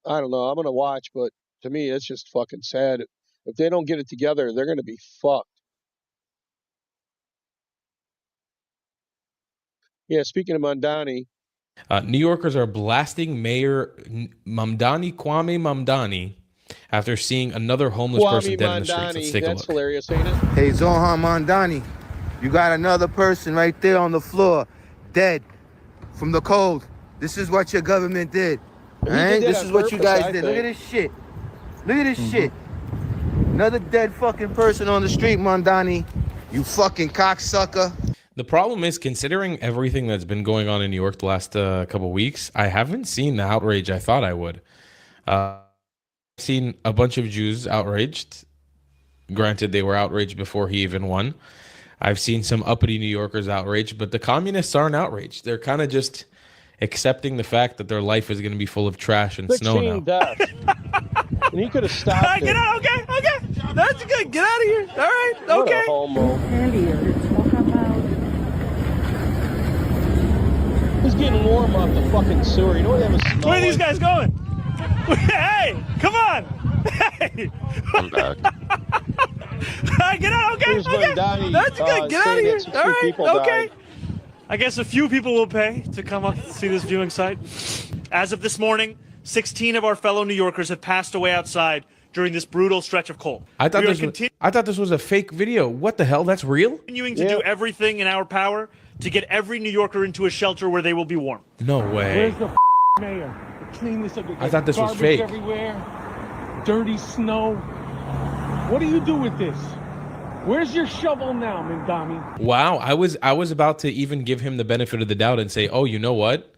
I don't know. I'm going to watch, but to me, it's just fucking sad. If they don't get it together, they're going to be fucked. Yeah, speaking of Mandani. New Yorkers are blasting Mayor Kwame Mamdani after seeing another homeless person dead in the streets. Let's take a look. That's hilarious, ain't it? Hey, Zohan Mandani, you got another person right there on the floor, dead from the cold. This is what your government did. Right? This is what you guys did. Look at this shit. Look at this shit. Another dead fucking person on the street, Mandani. You fucking cocksucker. The problem is, considering everything that's been going on in New York the last couple weeks, I haven't seen the outrage I thought I would. I've seen a bunch of Jews outraged. Granted, they were outraged before he even won. I've seen some uppity New Yorkers outraged, but the communists aren't outraged. They're kind of just accepting the fact that their life is going to be full of trash and snow now. Death. And he could have stopped it. Get out, okay. That's good. Get out of here. All right, What okay. a homo. He's getting warm off the fucking sewer. You know what that was smelling? Where are these guys going? Hey, come on. Hey. I'm back. Get out, okay. There's Mandani, That's good. Get out of here. saying that All right, people okay. died. I guess a few people will pay to come up and see this viewing site. As of this morning, 16 of our fellow New Yorkers have passed away outside during this brutal stretch of cold. I thought this was a fake video. What the hell? That's real? Continuing to do everything in our power to get every New Yorker into a shelter where they will be warm. No way. Where's the mayor? Clean this up. I thought this was Garbage fake. everywhere. Dirty snow. What do you do with this? Where's your shovel now, Mandani? Wow, I was about to even give him the benefit of the doubt and say, "Oh, you know what?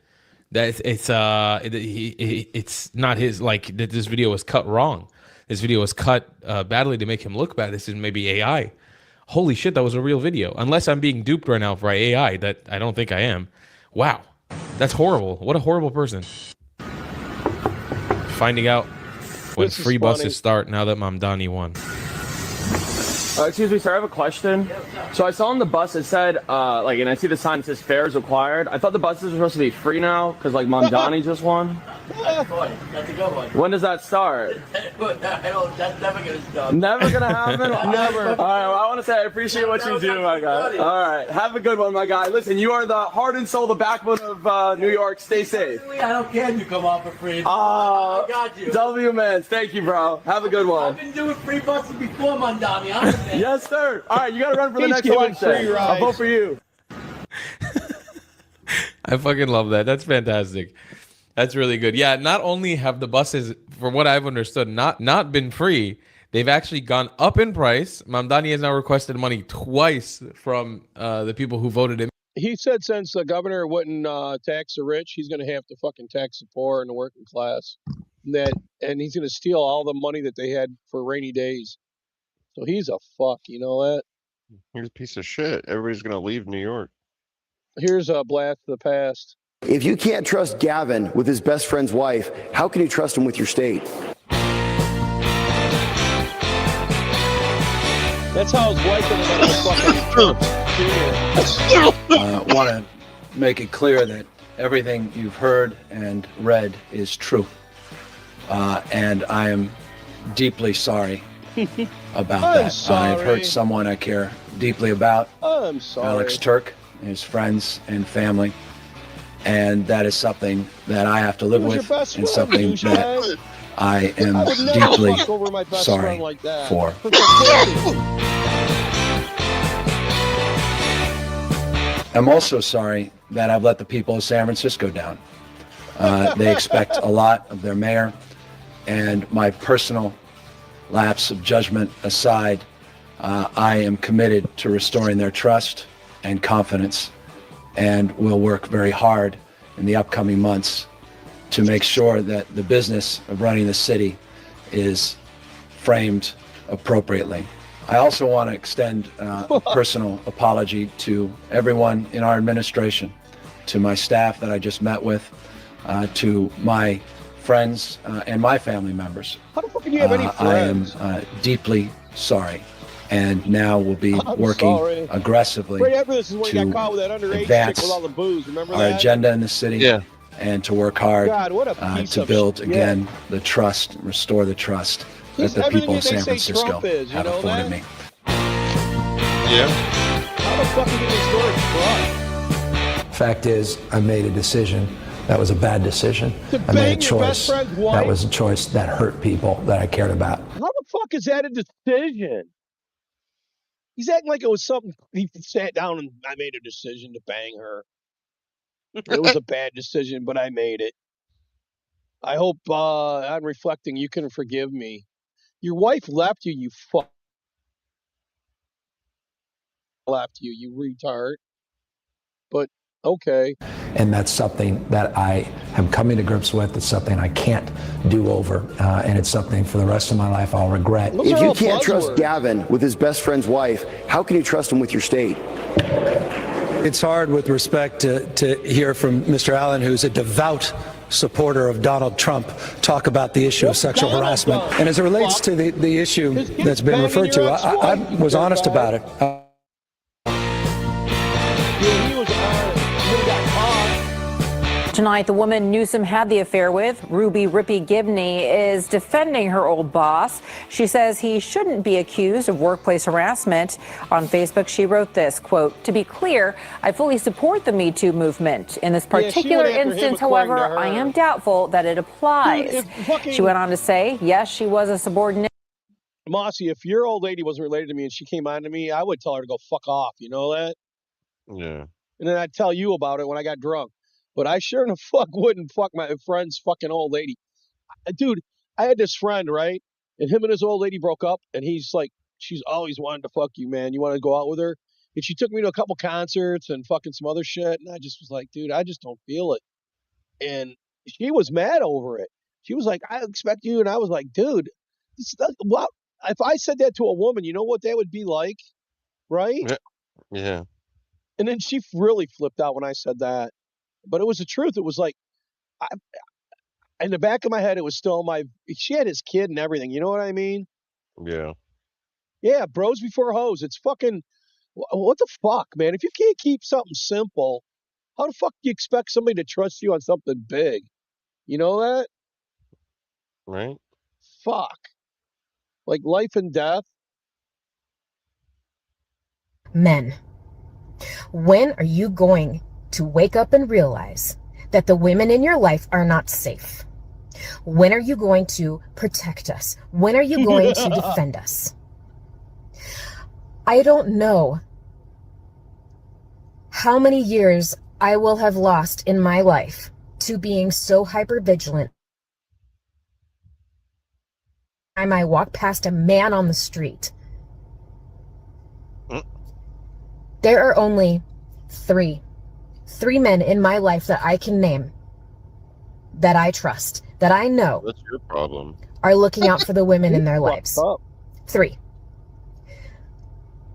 That it's not his. Like this video was cut wrong. This video was cut badly to make him look bad. This is maybe AI. Holy shit, that was a real video. Unless I'm being duped right now by AI, that I don't think I am. Wow, that's horrible. What a horrible person. Finding out when free buses start now that Mamdani won. Excuse me, sir. I have a question. So I saw on the bus it said, and I see the sign that says fares required. I thought the buses were supposed to be free now because, like, Mamdani just won. That's a good one. When does that start? That's never gonna stop. Never gonna happen? Never. All right, well, I want to say I appreciate what you do, my guy. All right, have a good one, my guy. Listen, you are the heart and soul, the backbone of New York. Stay safe. I don't care if you come off for free. I got you. W man, thank you, bro. Have a good one. I've been doing free buses before, Mandami. Yes, sir. All right, you got to run for the He's next giving election. free rides. I'll vote for you. I fucking love that. That's fantastic. That's really good. Yeah, not only have the buses, from what I've understood, not been free, they've actually gone up in price. Mamdani has now requested money twice from the people who voted him. He said since the governor wouldn't tax the rich, he's going to have to fucking tax the poor and the working class. And he's going to steal all the money that they had for rainy days. So he's a fuck, you know that? He's a piece of shit. Everybody's gonna leave New York. Here's a blast of the past. If you can't trust Gavin with his best friend's wife, how can you trust him with your state? That's how his wife ended up with fucking Want to make it clear that everything you've heard and read is true. And I am deeply sorry about that. I've hurt someone I care deeply about. I'm sorry. Alex Turk, his friends and family. And that is something that I have to live with and something that I am deeply sorry for. I'm also sorry that I've let the people of San Francisco down. They expect a lot of their mayor, and my personal lapse of judgment aside, I am committed to restoring their trust and confidence, and will work very hard in the upcoming months to make sure that the business of running the city is framed appropriately. I also want to extend a personal apology to everyone in our administration, to my staff that I just met with, to my friends and my family members. How the fuck can you have any friends? I am deeply sorry, and now will be working aggressively right after this is when to he got caught with that underage chick advance with all the booze. Remember our that? agenda in the city, and to work hard God, what a piece to of build shit. again the trust, restore the trust that the everything people of that they San say Francisco Trump is, you have know afforded that? me. Yeah. How the fuck did they store Trump? Fact is, I made a decision. That was a bad decision. I made a your best choice. friend's wife? That was a choice that hurt people that I cared about. How the fuck is that a decision? He's acting like it was something he sat down and I made a decision to bang her. It was a bad decision, but I made it. I hope I'm reflecting. You can forgive me. Your wife left you, you fuck. Left you, you retard. But okay. And that's something that I am coming to grips with. It's something I can't do over. And it's something for the rest of my life I'll regret. If you can't trust Gavin with his best friend's wife, how can you trust him with your state? It's hard with respect to hear from Mr. Allen, who's a devout supporter of Donald Trump, talk about the issue of sexual harassment. And as it relates to the issue that's been referred to, I was honest about it. Tonight, the woman Newsom had the affair with, Ruby Rippy Gibney, is defending her old boss. She says he shouldn't be accused of workplace harassment. On Facebook, she wrote this, quote, "To be clear, I fully support the Me Too movement. In this particular instance, however, I am doubtful that it applies." She went on to say, yes, she was a subordinate. Mossy, if your old lady wasn't related to me and she came on to me, I would tell her to go fuck off. You know that? Yeah. And then I'd tell you about it when I got drunk. But I sure in the fuck wouldn't fuck my friend's fucking old lady. Dude, I had this friend, right? And him and his old lady broke up. And he's like, she's always wanted to fuck you, man. You want to go out with her? And she took me to a couple concerts and fucking some other shit. And I just was like, dude, I just don't feel it. And she was mad over it. She was like, I expect you. And I was like, dude, what? If I said that to a woman, you know what that would be like? Right? Yeah. And then she really flipped out when I said that. But it was the truth. It was like, in the back of my head, it was still she had his kid and everything. You know what I mean? Yeah. Yeah, bros before hoes. It's fucking, what the fuck, man? If you can't keep something simple, how the fuck do you expect somebody to trust you on something big? You know that? Right? Fuck. Like life and death. Men, when are you going to wake up and realize that the women in your life are not safe? When are you going to protect us? When are you going to defend us? I don't know how many years I will have lost in my life to being so hypervigilant. Time I walk past a man on the street, there are only three men in my life that I can name, that I trust, that I know That's your problem. are looking out for the women in their lives. 3.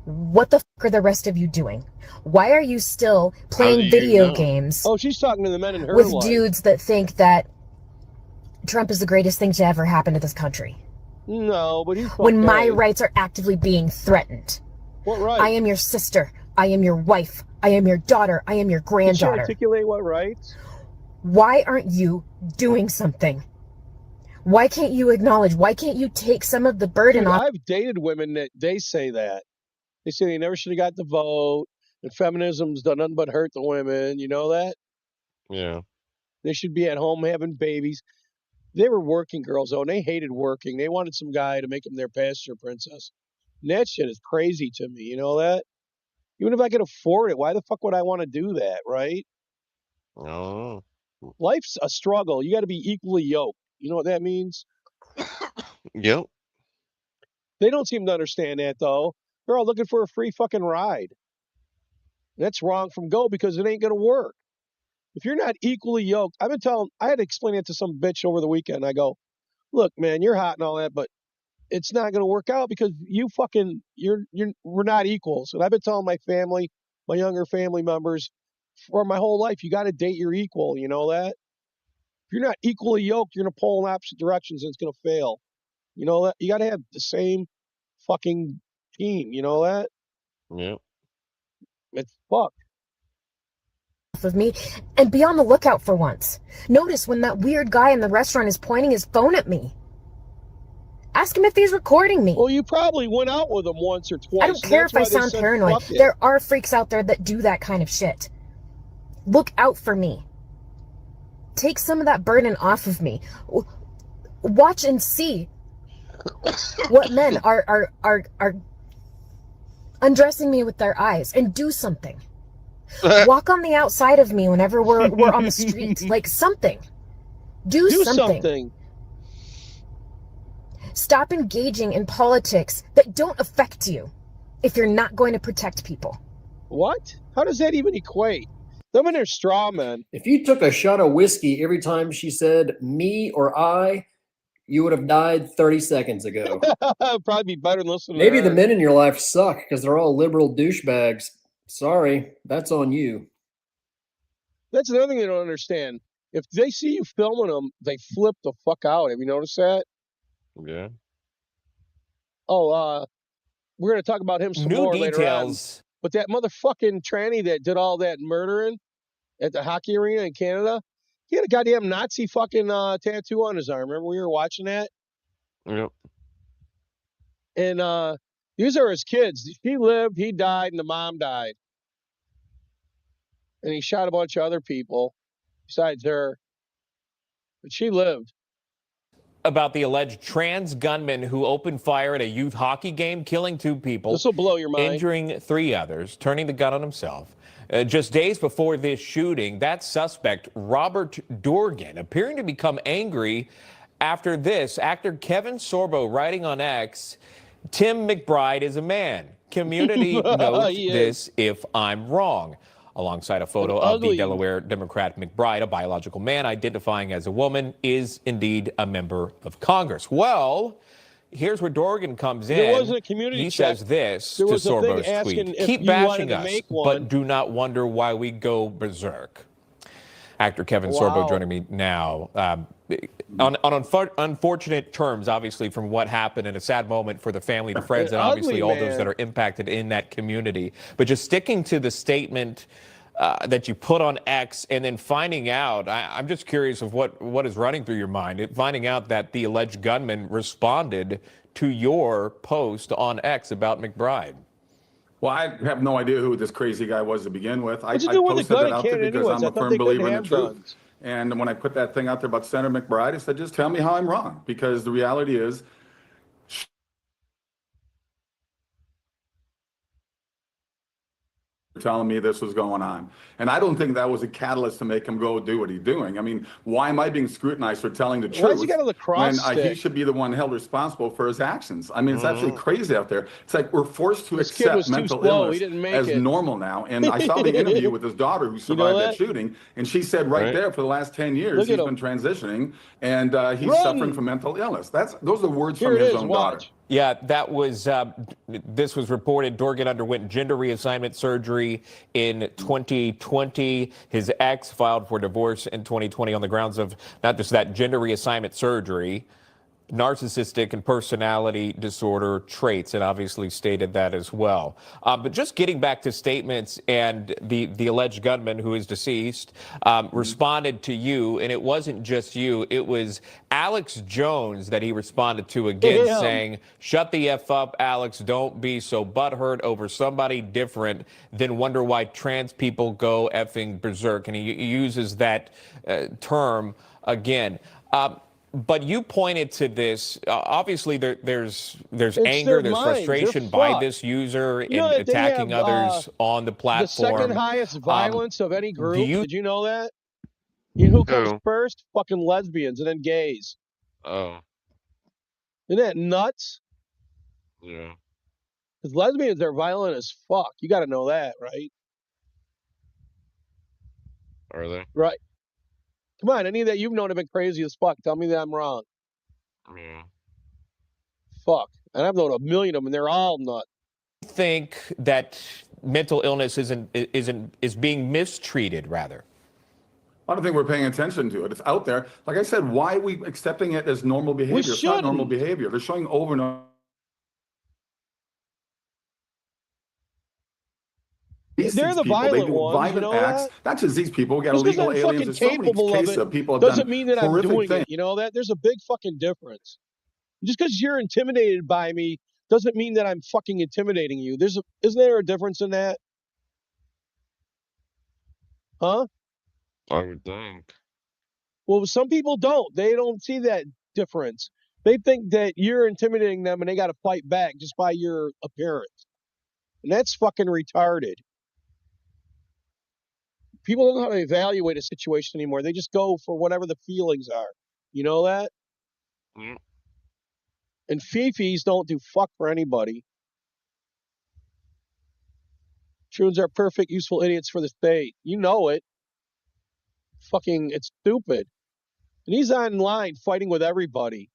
What the fuck are the rest of you doing? Why are you still playing video games? Oh, she's talking to the men in her with life. dudes that think that Trump is the greatest thing to ever happen to this country? No, but he's When okay. my rights are actively being threatened. What right? I am your sister. I am your wife. I am your daughter. I am your Can she granddaughter. articulate what rights? Why aren't you doing something? Why can't you acknowledge? Why can't you take some of the burden Dude, off? I've dated women that they say that. They say they never should have got the vote, and feminism's done nothing but hurt the women. You know that? Yeah. They should be at home having babies. They were working girls, though, and they hated working. They wanted some guy to make them their pasture princess. And that shit is crazy to me. You know that? Even if I could afford it, why the fuck would I want to do that, right? Oh. Life's a struggle. You got to be equally yoked. You know what that means? Yep. They don't seem to understand that, though. They're all looking for a free fucking ride. That's wrong from go because it ain't going to work. If you're not equally yoked, I had to explain it to some bitch over the weekend. I go, look, man, you're hot and all that, but it's not going to work out because we're not equals. And I've been telling my family, my younger family members for my whole life, you got to date your equal. You know that? If you're not equally yoked, you're going to pull in opposite directions and it's going to fail. You know that? You got to have the same fucking team. You know that? Yep. It's fucked. Of me and be on the lookout for once. Notice when that weird guy in the restaurant is pointing his phone at me. Ask him if he's recording me. Well, you probably went out with him once or twice. I don't care if I sound paranoid. There are freaks out there that do that kind of shit. Look out for me. Take some of that burden off of me. Watch and see what men are undressing me with their eyes and do something. Walk on the outside of me whenever we're on the street. Like something. Do something. Stop engaging in politics that don't affect you if you're not going to protect people. What? How does that even equate? Them and their straw men. If you took a shot of whiskey every time she said me or I, you would have died 30 seconds ago. Probably be better than listening Maybe to the her. men in your life suck because they're all liberal douchebags. Sorry, that's on you. That's another thing they don't understand. If they see you filming them, they flip the fuck out. Have you noticed that? Yeah. Oh, we're going to talk about him some New more details. later on. But that motherfucking tranny that did all that murdering at the hockey arena in Canada, he had a goddamn Nazi fucking tattoo on his arm. Remember we were watching that? Yep. And these are his kids. He lived, he died, and the mom died. And he shot a bunch of other people besides her. But she lived. About the alleged trans gunman who opened fire at a youth hockey game, killing 2 people. This will blow your mind. Injuring 3 others, turning the gun on himself. Just days before this shooting, that suspect, Robert Dorgan, appearing to become angry after this. Actor Kevin Sorbo writing on X, Tim McBride is a man. Community knows this if I'm wrong. Alongside a photo of the Delaware Democrat McBride, a biological man identifying as a woman, is indeed a member of Congress. Well, here's where Dorgan comes in. There wasn't a community He check. says this There to was a thing Sorbo's asking tweet. if Keep you wanted bashing to us, make one. but do not wonder why we go berserk. Actor Kevin Sorbo joining me now. on unfortunate terms, obviously, from what happened, and a sad moment for the family, the friends, and obviously Ugly, all those that man. are impacted in that community. But just sticking to the statement that you put on X, and then finding out, I'm just curious of what is running through your mind, finding out that the alleged gunman responded to your post on X about McBride. Well, I have no idea who this crazy guy was to begin with. I What'd you do with a posted gun that in out there Canada because anyways? I'm I a thought firm they couldn't believer in the have truth. guns. And when I put that thing out there about Senator McBride, I said, just tell me how I'm wrong. Because the reality is, telling me this was going on. And I don't think that was a catalyst to make him go do what he's doing. I mean, why am I being scrutinized for telling the Why's he truth got a lacrosse when he stick? should be the one held responsible for his actions? I mean, it's absolutely crazy out there. It's like we're forced to This kid was accept too mental slow. He illness didn't make as it. normal now. And I saw the interview with his daughter who You survived know that that? shooting. And she said right there, for the last 10 years, Look he's at been transitioning and he's Run! suffering from mental illness. Those are words Here from it his is. own Watch. daughter. Yeah, that was, this was reported. Dorgan underwent gender reassignment surgery in 2020. His ex filed for divorce in 2020 on the grounds of not just that gender reassignment surgery, narcissistic and personality disorder traits, and obviously stated that as well. But just getting back to statements, and the alleged gunman who is deceased responded to you, and it wasn't just you, it was Alex Jones that he responded to again, saying, shut the F up, Alex, don't be so butthurt over somebody different, then wonder why trans people go effing berserk. And he uses that term again. But you pointed to this. Obviously, there's anger, there's frustration by this user in attacking others on the platform. The second highest violence of any group. Did you know that? You know who comes first? Fucking lesbians and then gays. Oh. Isn't that nuts? Yeah. Because lesbians are violent as fuck. You got to know that, right? Are they? Right. Come on, any that you've known have been crazy as fuck. Tell me that I'm wrong. Yeah. Fuck. And I've known a million of them, and they're all nuts. I think that mental illness is being mistreated, rather. I don't think we're paying attention to it. It's out there. Like I said, why are we accepting it as normal behavior? It's not normal behavior. They're showing over and over. They're the violent ones, you know acts. that? Not just these people. We got Just because illegal I'm aliens. fucking There's so many capable of cases it of people have doesn't done mean that I'm horrific doing things. it. You know that? There's a big fucking difference. Just because you're intimidated by me doesn't mean that I'm fucking intimidating you. Isn't there a difference in that? Huh? I would think. Well, some people don't. They don't see that difference. They think that you're intimidating them and they got to fight back just by your appearance. And that's fucking retarded. People don't know how to evaluate a situation anymore. They just go for whatever the feelings are. You know that? Mm. And fifis don't do fuck for anybody. Truans are perfect, useful idiots for the state. You know it. Fucking, it's stupid. And he's online fighting with everybody.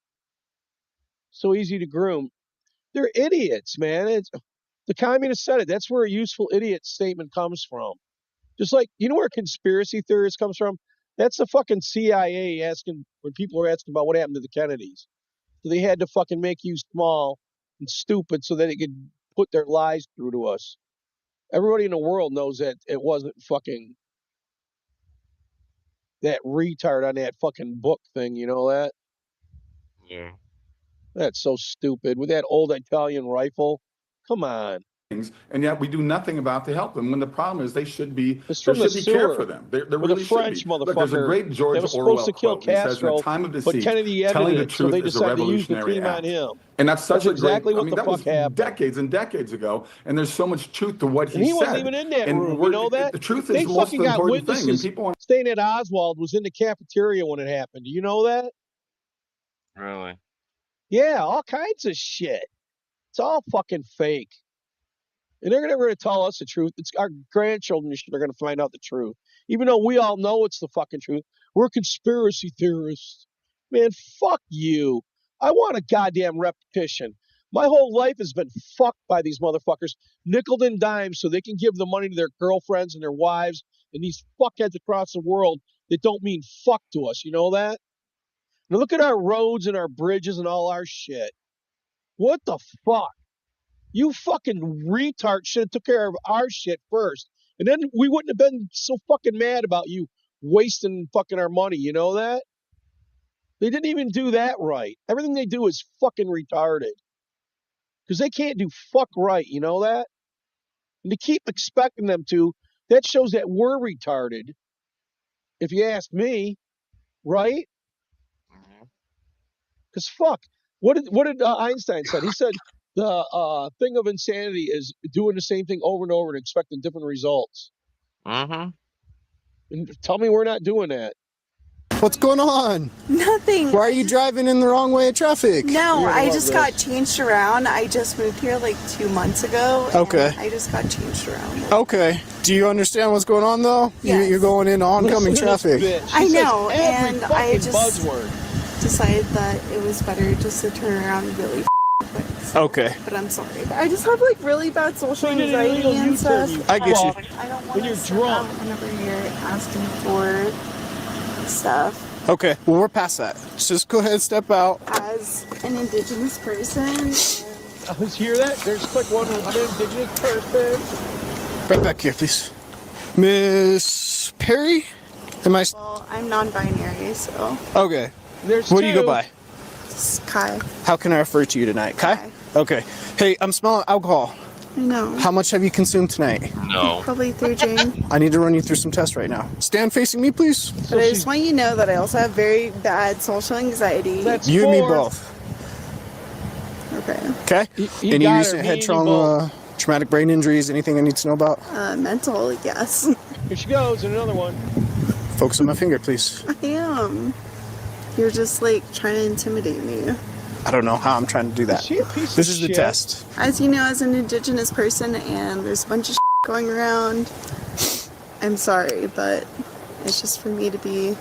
So easy to groom. They're idiots, man. The communists said it. That's where a useful idiot statement comes from. Just like, you know where conspiracy theorists comes from? That's the fucking CIA asking, when people are asking about what happened to the Kennedys. So they had to fucking make you small and stupid so that they could put their lies through to us. Everybody in the world knows that it wasn't fucking that retard on that fucking book thing, you know that? Yeah. That's so stupid. With that old Italian rifle. Come on. And yet we do nothing about to help them when the problem is they should be, It's there from the should be care sewer. for them. There With really a French should be. Look, there's a motherfucker great George that was Orwell supposed to kill quote. He says, in Castro, the time of but deceit, Kennedy telling edited the it, so truth they is a decided to use the revolutionary team act. on him. And that's such That's a great, exactly I what mean, the that was fuck happened. decades and decades ago, and there's so much truth to what he And he said. wasn't even in that and room, you know that? The truth They is the most fucking got important thing, and witnesses people want staying at Oswald was in the cafeteria when it happened. Do you know that? Really? Yeah, all kinds of shit. It's all fucking fake. And they're never going to tell us the truth. It's our grandchildren that are going to find out the truth. Even though we all know it's the fucking truth. We're conspiracy theorists. Man, fuck you. I want a goddamn repetition. My whole life has been fucked by these motherfuckers, nickel and dime, so they can give the money to their girlfriends and their wives and these fuckheads across the world that don't mean fuck to us. You know that? Now look at our roads and our bridges and all our shit. What the fuck? You fucking retard should have took care of our shit first. And then we wouldn't have been so fucking mad about you wasting fucking our money. You know that? They didn't even do that right. Everything they do is fucking retarded. Because they can't do fuck right. You know that? And to keep expecting them to, that shows that we're retarded. If you ask me, right? Because fuck, what did Einstein said? He said the thing of insanity is doing the same thing over and over and expecting different results. And tell me we're not doing that. What's going on? Nothing. Why are you driving in the wrong way of traffic? No, I just got changed around. I just moved here like 2 months ago. Okay. I just got changed around. Okay. Do you understand what's going on though? Yes. You're going into oncoming traffic. I know, and I just decided that it was better just to turn around really quick. Okay. But I'm sorry. I just have like really bad social anxiety and stuff. I get you. I don't want to sit out whenever you're asking for stuff. Okay, well we're past that. Just go ahead and step out. As an indigenous person. Let's hear that. There's a quick one with an indigenous person. Right back here, please. Miss Perry? Am I? Well, I'm non-binary, so. Okay. There's what do you go by? It's Kai. How can I refer to you tonight? Kai? Okay. Hey, I'm smelling alcohol. I know. How much have you consumed tonight? No. Probably through Jane. I need to run you through some tests right now. Stand facing me, please. But I just want you to know that I also have very bad social anxiety. You and me both. Okay. Okay? Any recent head trauma, traumatic brain injuries, anything I need to know about? Mental, yes. Here she goes, and another one. Focus on my finger, please. I am. You're just like trying to intimidate me. I don't know how I'm trying to do that. This is the test. As you know, as an indigenous person, and there's a bunch of going around, I'm sorry, but it's just for me to be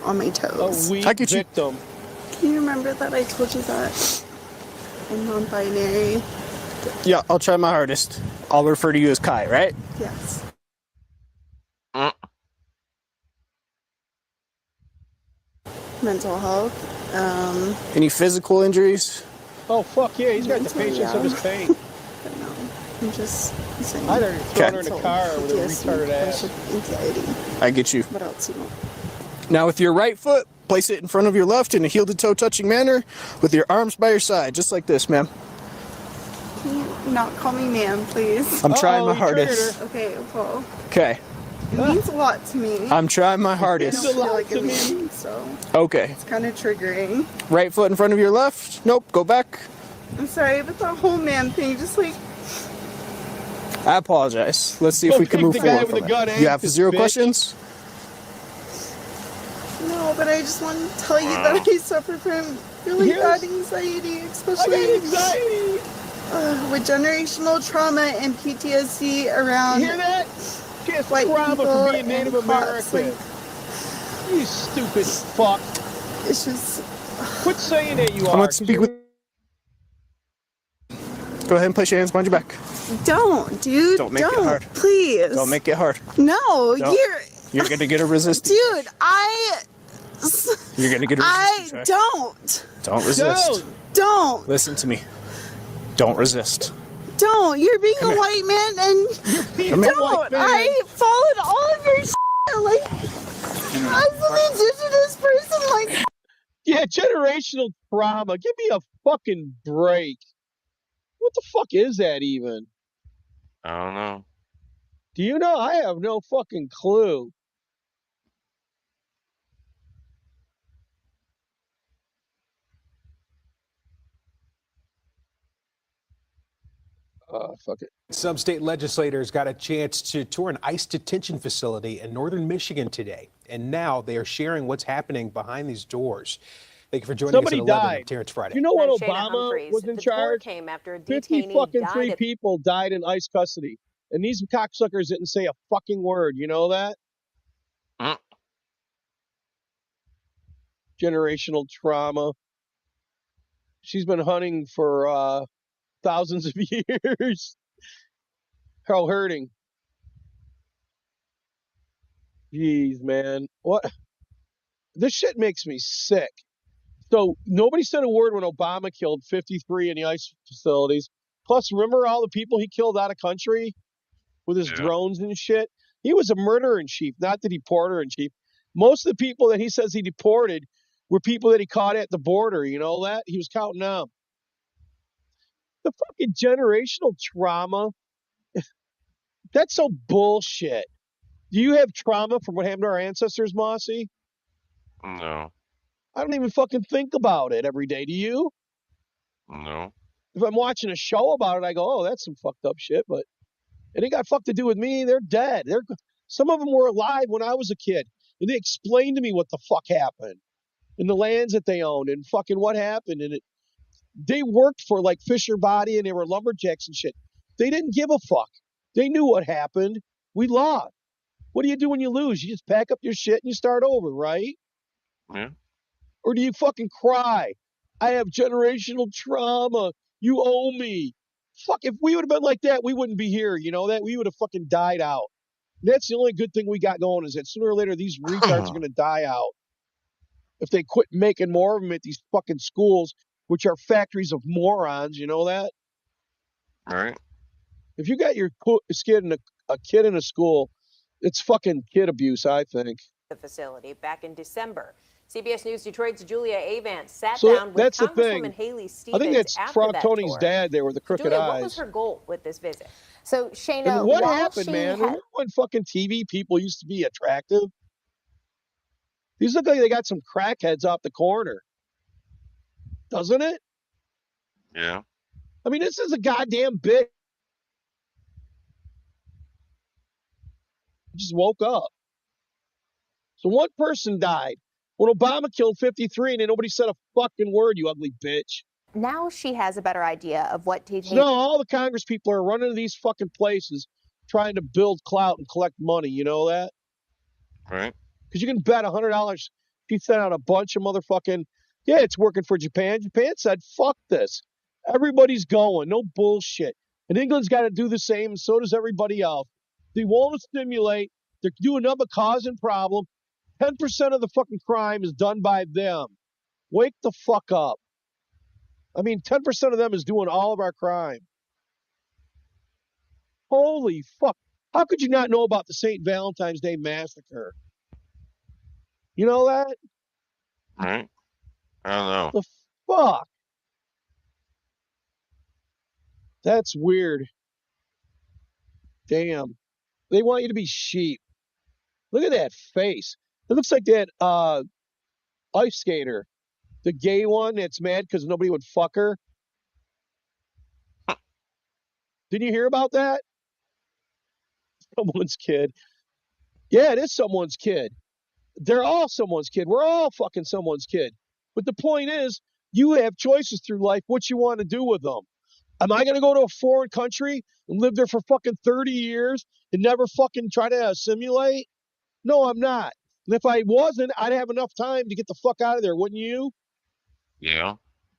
on my toes. A weak victim. Can you remember that I told you that I'm non-binary? Yeah, I'll try my hardest. I'll refer to you as Kai, right? Yes. Mental health. Any physical injuries? Oh, fuck yeah, he's got the patience of his pain. I'm just saying. I'd already thrown her in a car with a retarded ass. Anxiety. I get you. What else you want? Now with your right foot, place it in front of your left in a heel-to-toe touching manner with your arms by your side, just like this, ma'am. Can you not call me ma'am, please? I'm trying my hardest. Okay, well. Okay. It means a lot to me. I'm trying my hardest. I don't feel like it means, so Okay. it's kind of triggering. Right foot in front of your left. Nope, go back. I'm sorry, but the whole man thing, just like, I apologize. Let's see if we can move forward from it. You have zero questions? no, but I just want to tell you that I suffer from really bad anxiety, especially with generational trauma and PTSD around. You hear that? She has white trauma people for being Native and cops, American. You stupid fuck. It's just. Quit saying that you I'm are. going to speak with. Go ahead and place your hands behind your back. Don't, dude. Don't make it hard. Please. Don't make it hard. No, Don't. You're going to get a resistance. Dude, You're going to get a resistance. don't. Don't resist. Don't. Listen to me. Don't resist. Don't. You're being Come a here. white man and Come here. don't. I followed all of your shit. Like, as an indigenous person, like. Yeah, generational trauma. Give me a fucking break. What the fuck is that even? I don't know. Do you know? I have no fucking clue. Fuck it. Some state legislators got a chance to tour an ICE detention facility in northern Michigan today, and now they are sharing what's happening behind these doors. Thank you for joining Somebody us at 11 died. on Terrence Friday. You know when I'm Shayna Obama Humphreys. was in The tour charge? came after a 50 detainee fucking died three at- people died in ICE custody. And these cocksuckers didn't say a fucking word. You know that? Generational trauma. She's been hunting for thousands of years. How hurting. Jeez, man. What? This shit makes me sick. So nobody said a word when Obama killed 53 in the ICE facilities. Plus, remember all the people he killed out of country with his drones and shit? He was a murderer in chief, not the deporter in chief. Most of the people that he says he deported were people that he caught at the border. You know that? He was counting them. The fucking generational trauma. That's so bullshit. Do you have trauma from what happened to our ancestors, Mossy? No. I don't even fucking think about it every day. Do you? No. If I'm watching a show about it, I go, oh, that's some fucked up shit. But it ain't got fuck to do with me. They're dead. Some of them were alive when I was a kid. And they explained to me what the fuck happened. And the lands that they owned and fucking what happened. And they worked for like Fisher Body and they were lumberjacks and shit. They didn't give a fuck. They knew what happened. We lost. What do you do when you lose? You just pack up your shit and you start over, right? Yeah. Or do you fucking cry? I have generational trauma. You owe me. Fuck, if we would have been like that, we wouldn't be here. You know that? We would have fucking died out. That's the only good thing we got going is that sooner or later these retards are going to die out. If they quit making more of them at these fucking schools, which are factories of morons, you know that? Right. If you got your kid in a kid in a school, it's fucking kid abuse, I think. The facility back in December. CBS News Detroit's Julia Avance sat So down with that's the Congresswoman thing. Haley I Stevens think that's after Frog that Tony's tour. dad there with the crooked Julia, eyes. what was her goal with this visit? So, Shayna, And what while happened, she man? had- Remember when fucking TV people used to be attractive? These look like they got some crackheads off the corner. Doesn't it? Yeah. I mean, this is a goddamn bitch. Just woke up. So one person died. When Obama killed 53 and nobody said a fucking word, you ugly bitch. now she has a better idea of what to So now all the Congress people are running to these fucking places trying to build clout and collect money. You know that? Right. Because you can bet $100 she sent out a bunch of motherfucking, yeah, it's working for Japan. Japan said, fuck this. Everybody's going. No bullshit. And England's got to do the same, and so does everybody else. They won't stimulate. They're doing nothing but causing problem. 10% of the fucking crime is done by them. Wake the fuck up. I mean, 10% of them is doing all of our crime. Holy fuck. How could you not know about the St. Valentine's Day massacre? You know that? Right. I don't know. The fuck? That's weird. Damn. They want you to be sheep. Look at that face. It looks like that ice skater. The gay one that's mad because nobody would fuck her. Didn't you hear about that? Someone's kid. Yeah, it is someone's kid. They're all someone's kid. We're all fucking someone's kid. But the point is, you have choices through life what you want to do with them. Am I going to go to a foreign country and live there for fucking 30 years and never fucking try to assimilate? No, I'm not. And if I wasn't, I'd have enough time to get the fuck out of there, wouldn't you? Yeah.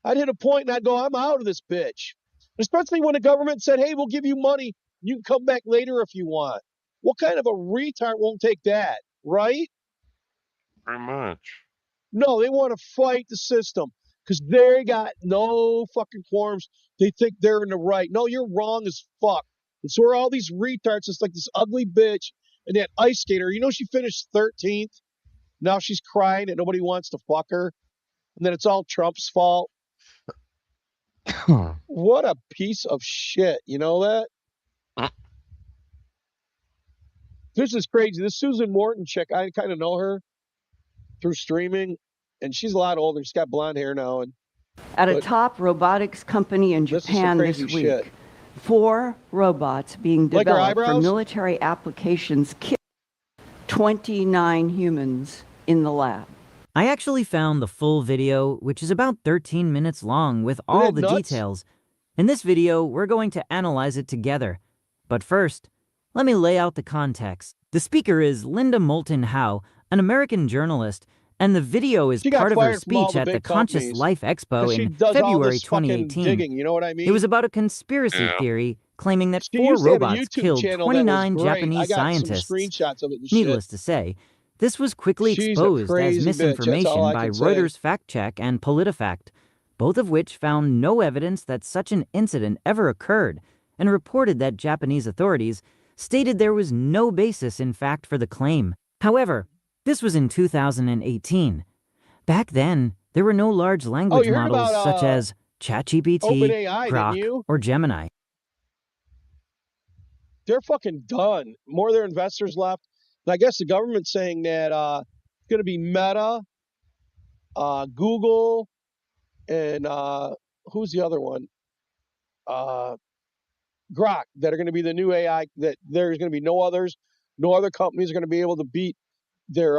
I'd hit a point and I'd go, I'm out of this bitch. Especially when the government said, hey, we'll give you money. You can come back later if you want. What kind of a retard won't take that, right? Very much. No, they want to fight the system because they got no fucking quorums. They think they're in the right. No, you're wrong as fuck. And so are all these retards. It's like this ugly bitch and that ice skater. You know, she finished 13th. Now she's crying that nobody wants to fuck her. And then it's all Trump's fault. What a piece of shit. You know that? This is crazy. This Susan Morton chick, I kind of know her through streaming, and she's a lot older. She's got blonde hair now. And At a top robotics company in Japan this week, shit. 4 robots being Like her developed for eyebrows? military applications killed 29 humans in the lab. I actually found the full video, which is about 13 minutes long with all the nuts? details. In this video, we're going to analyze it together. But first, let me lay out the context. The speaker is Linda Moulton Howe, an American journalist, and the video is She got part of her fired from all speech the at the big Conscious companies Life 'cause Expo she in does all February this fucking 2018. digging, you know what I mean? It was about a conspiracy Yeah. theory claiming that She 4 used to have a robots YouTube killed channel that was 29 great. I Japanese got some scientists. screenshots of it and Needless shit. to say, This was quickly She's a exposed as crazy bitch. That's all misinformation I by can say. Reuters Fact Check and PolitiFact, both of which found no evidence that such an incident ever occurred and reported that Japanese authorities stated there was no basis in fact for the claim. However, this was in 2018. Back then, there were no large language you heard models about, such as ChatGPT, OpenAI, didn't Grok, you? or Gemini. They're fucking done. More of their investors left. And I guess the government's saying that it's going to be Meta, Google, and who's the other one? Grok, that are going to be the new AI, that there's going to be no others. No other companies are going to be able to beat their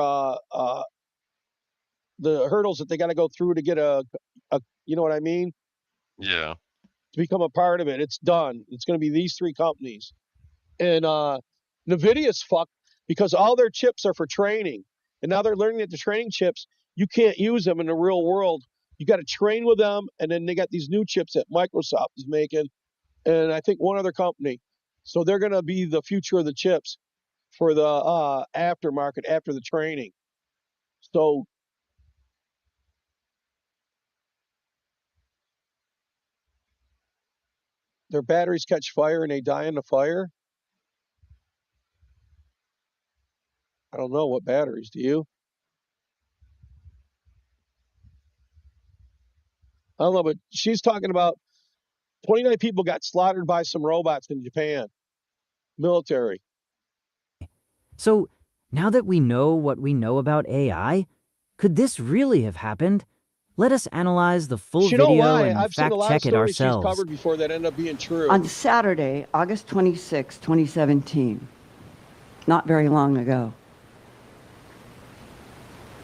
the hurdles that they got to go through to get a, you know what I mean? Yeah. To become a part of it. It's done. It's going to be these three companies. And NVIDIA's fucked because all their chips are for training. And now they're learning that the training chips, you can't use them in the real world. You got to train with them. And then they got these new chips that Microsoft is making. And I think one other company. So they're going to be the future of the chips for the aftermarket after the training. So their batteries catch fire and they die in the fire. I don't know what batteries, do you? I don't know, but she's talking about 29 people got slaughtered by some robots in Japan. Military. So, now that we know what we know about AI, could this really have happened? Let us analyze the full You know video why? and I've seen a fact lot of check it stories she's ourselves. covered before that end up being true. On Saturday, August 26, 2017, not very long ago,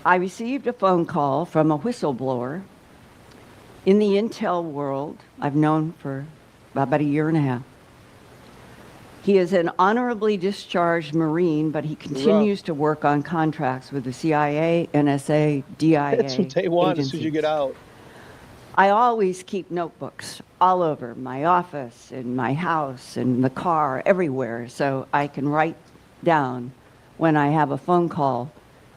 I received a phone call from a whistleblower in the intel world I've known for about a year and a half. He is an honorably discharged Marine, but he continues to work on contracts with the CIA, NSA, DIA. That's what they want as soon as you get out. I always keep notebooks all over my office, in my house, in the car, everywhere, so I can write down when I have a phone call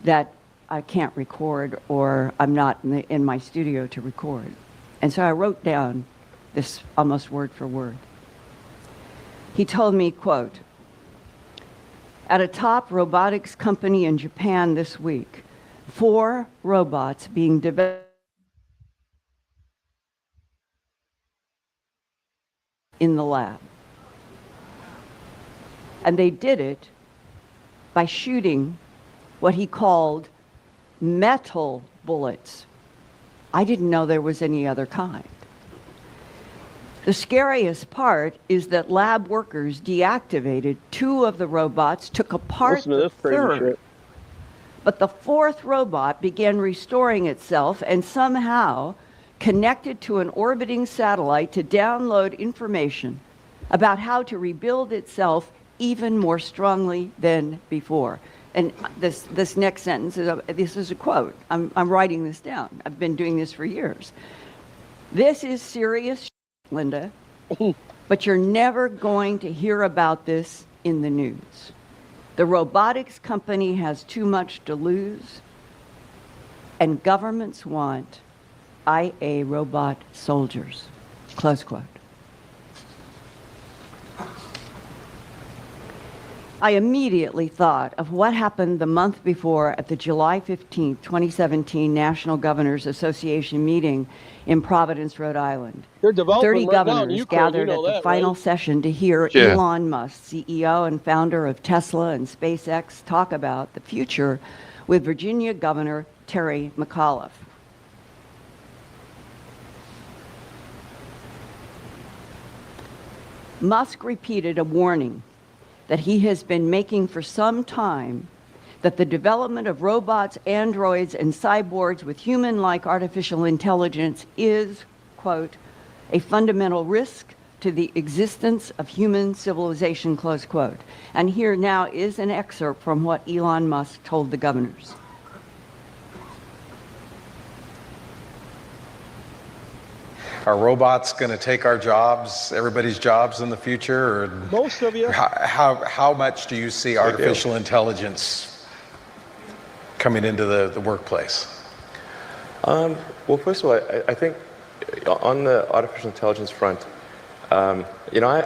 that I can't record or I'm not in my studio to record. And so I wrote down this almost word for word. He told me, quote, at a top robotics company in Japan this week, 4 robots being developed in the lab. And they did it by shooting what he called metal bullets. I didn't know there was any other kind. The scariest part is that lab workers deactivated 2 of the robots, took apart the third. But the 4th robot began restoring itself and somehow connected to an orbiting satellite to download information about how to rebuild itself even more strongly than before. And this next sentence is a quote. I'm writing this down. I've been doing this for years. This is serious, Linda, but you're never going to hear about this in the news. The robotics company has too much to lose, and governments want IA robot soldiers, close quote. I immediately thought of what happened the month before at the July 15, 2017 National Governors Association meeting in Providence, Rhode Island. 30 governors gathered at the final session to hear Elon Musk, CEO and founder of Tesla and SpaceX, talk about the future with Virginia Governor Terry McAuliffe. Musk repeated a warning that he has been making for some time, that the development of robots, androids, and cyborgs with human-like artificial intelligence is, quote, a fundamental risk to the existence of human civilization, close quote. And here now is an excerpt from what Elon Musk told the governors. Are robots going to take our jobs, everybody's jobs in the future? Or most of you. How much do you see artificial intelligence coming into the workplace? Well, first of all, I think on the artificial intelligence front, I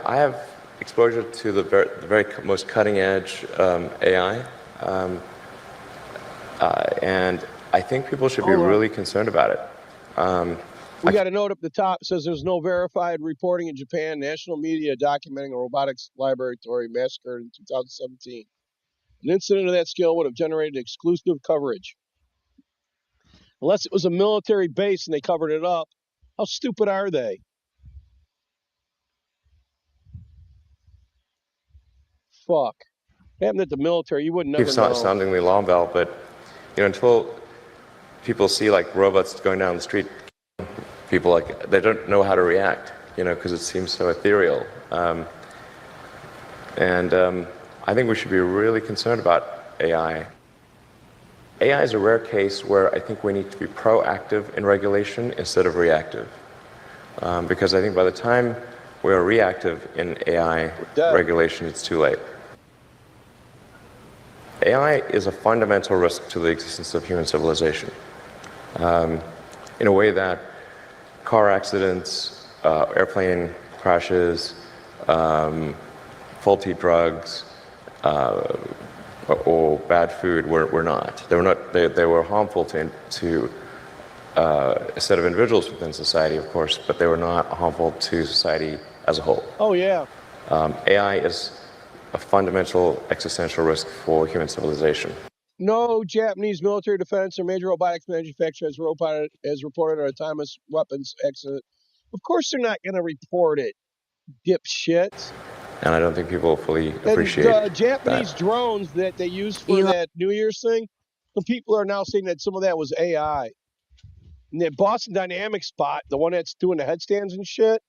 have exposure to the very most cutting edge AI, and I think people should be really concerned about it. We got a note up the top says there's no verified reporting in Japan. National media documenting a robotics laboratory massacre in 2017. An incident of that scale would have generated exclusive coverage. Unless it was a military base and they covered it up. How stupid are they? Fuck. Happened at the military, you would never Keep know. sounding the alarm bell, but until people see like robots going down the street, people they don't know how to react, because it seems so ethereal. I think we should be really concerned about AI. AI is a rare case where I think we need to be proactive in regulation instead of reactive. Because I think by the time we are reactive in AI regulation, it's too late. AI is a fundamental risk to the existence of human civilization. In a way that car accidents, airplane crashes, faulty drugs, or bad food were not. They were harmful to a set of individuals within society, of course, but they were not harmful to society as a whole. Oh, yeah. AI is a fundamental existential risk for human civilization. No Japanese military defense or major robotics manufacturer has reported an autonomous weapons accident. Of course they're not going to report it, dipshits. And I don't think people fully appreciate the Japanese drones that they used for that New Year's thing, some people are now saying that some of that was AI. And that Boston Dynamics spot, the one that's doing the headstands and shit,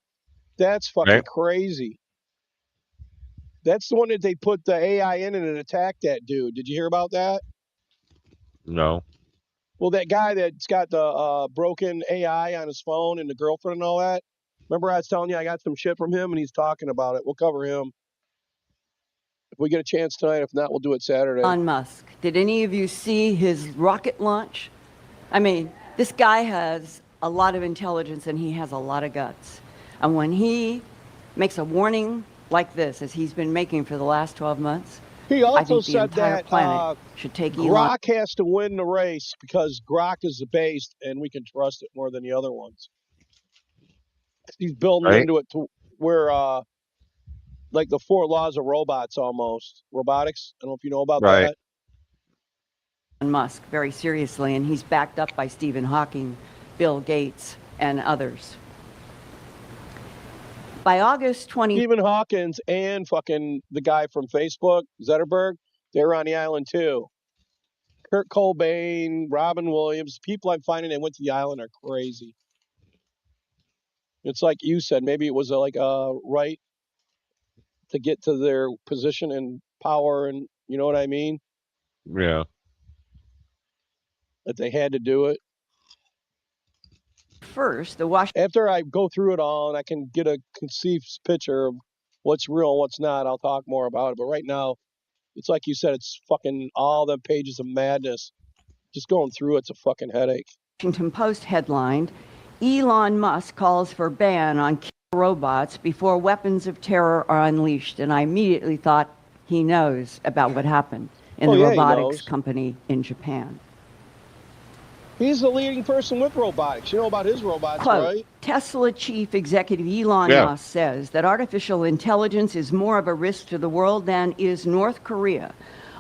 that's fucking crazy. That's the one that they put the AI in and it attacked that dude. Did you hear about that? No. Well, that guy that's got the broken AI on his phone and the girlfriend and all that. Remember I was telling you I got some shit from him and he's talking about it. We'll cover him if we get a chance tonight. If not, we'll do it Saturday. Elon Musk. Did any of you see his rocket launch? I mean, this guy has a lot of intelligence and he has a lot of guts. And when he makes a warning like this, as he's been making for the last 12 months, he also I think the said entire that planet should take Elon. Grok has to win the race because Grok is the base and we can trust it more than the other ones. He's building into it to where, like the 4 laws of robots almost. Robotics. I don't know if you know about that. Musk very seriously, and he's backed up by Stephen Hawking, Bill Gates, and others. By August 20... Stephen Hawkins and fucking the guy from Facebook, Zetterberg, they were on the island too. Kurt Cobain, Robin Williams, people I'm finding that went to the island are crazy. It's like you said, maybe it was like a right to get to their position and power, and you know what I mean? Yeah. That they had to do it. First, after I go through it all and I can get a conceived picture of what's real and what's not, I'll talk more about it. But right now, it's like you said, it's fucking all the pages of madness. Just going through it's a fucking headache. Washington Post headlined, Elon Musk calls for ban on killer robots before weapons of terror are unleashed. And I immediately thought he knows about what happened in the robotics company in Japan. He's the leading person with robotics. You know about his robots, Quote, right? Tesla chief executive Elon Musk says that artificial intelligence is more of a risk to the world than is North Korea,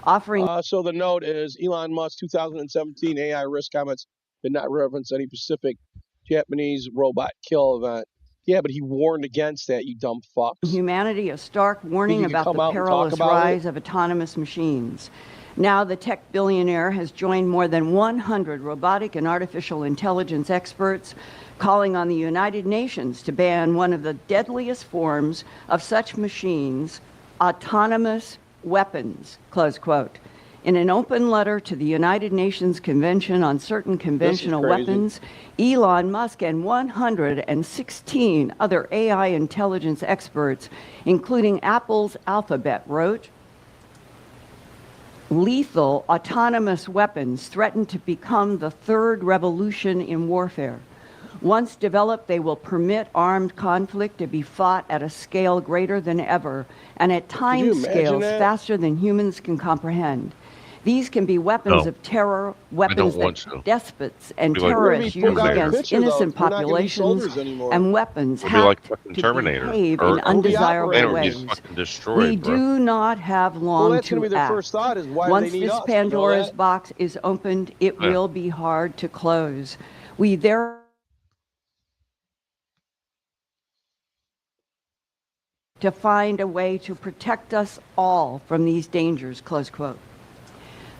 offering... So the note is Elon Musk 2017 AI risk comments did not reference any specific Japanese robot kill event. Yeah, but he warned against that, you dumb fucks. Humanity a stark warning about the perilous rise of autonomous machines. Now the tech billionaire has joined more than 100 robotic and artificial intelligence experts, calling on the United Nations to ban one of the deadliest forms of such machines, autonomous weapons, close quote. In an open letter to the United Nations Convention on Certain Conventional Weapons, Elon Musk and 116 other AI intelligence experts, including Apple's Alphabet, wrote, Lethal autonomous weapons threaten to become the third revolution in warfare. Once developed, they will permit armed conflict to be fought at a scale greater than ever, and at time scales faster than humans can comprehend. These can be weapons of terror, weapons that despots and terrorists use against innocent populations, and weapons hacked to behave in undesirable ways. We do not have long to act. Once this Pandora's box is opened, it will be hard to close. We therefore to find a way to protect us all from these dangers, close quote.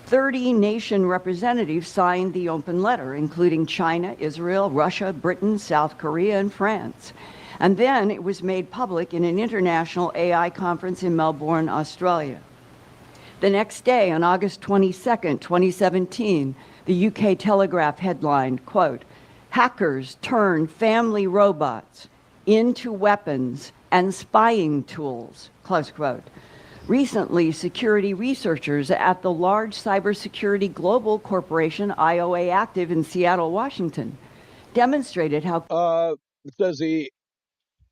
30 nation representatives signed the open letter, including China, Israel, Russia, Britain, South Korea, and France. And then it was made public in an international AI conference in Melbourne, Australia. The next day, on August 22nd, 2017, the UK Telegraph headlined, quote, "Hackers turn family robots into weapons and spying tools," close quote. Recently, security researchers at the large cybersecurity global corporation IOA Active in Seattle, Washington, demonstrated how it says the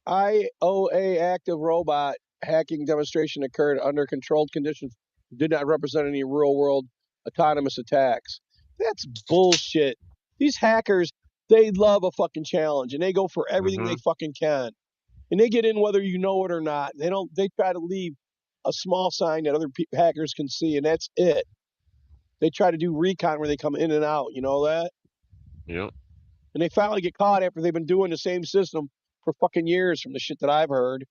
IOA Active robot hacking demonstration occurred under controlled conditions, did not represent any real-world autonomous attacks. That's bullshit. These hackers, they love a fucking challenge, and they go for everything they fucking can. And they get in whether you know it or not. They try to leave a small sign that other hackers can see, and that's it. They try to do recon where they come in and out. You know that? Yep. And they finally get caught after they've been doing the same system for fucking years from the shit that I've heard.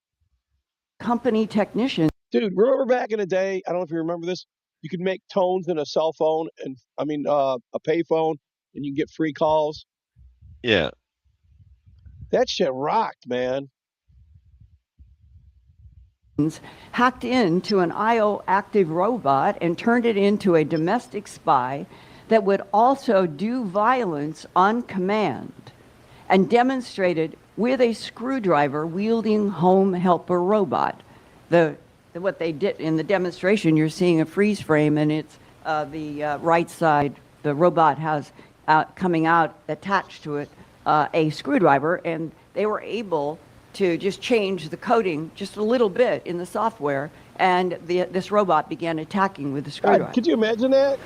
Company technicians. Dude, remember back in the day, I don't know if you remember this, you could make tones in a cell phone, and a pay phone, and you can get free calls. Yeah. That shit rocked, man. Hacked into an IO active robot and turned it into a domestic spy that would also do violence on command, and demonstrated with a screwdriver wielding home helper robot. What they did in the demonstration, you're seeing a freeze frame, and it's the right side, the robot has coming out attached to it a screwdriver, and they were able to just change the coding just a little bit in the software, and this robot began attacking with the screwdriver. God, could you imagine that?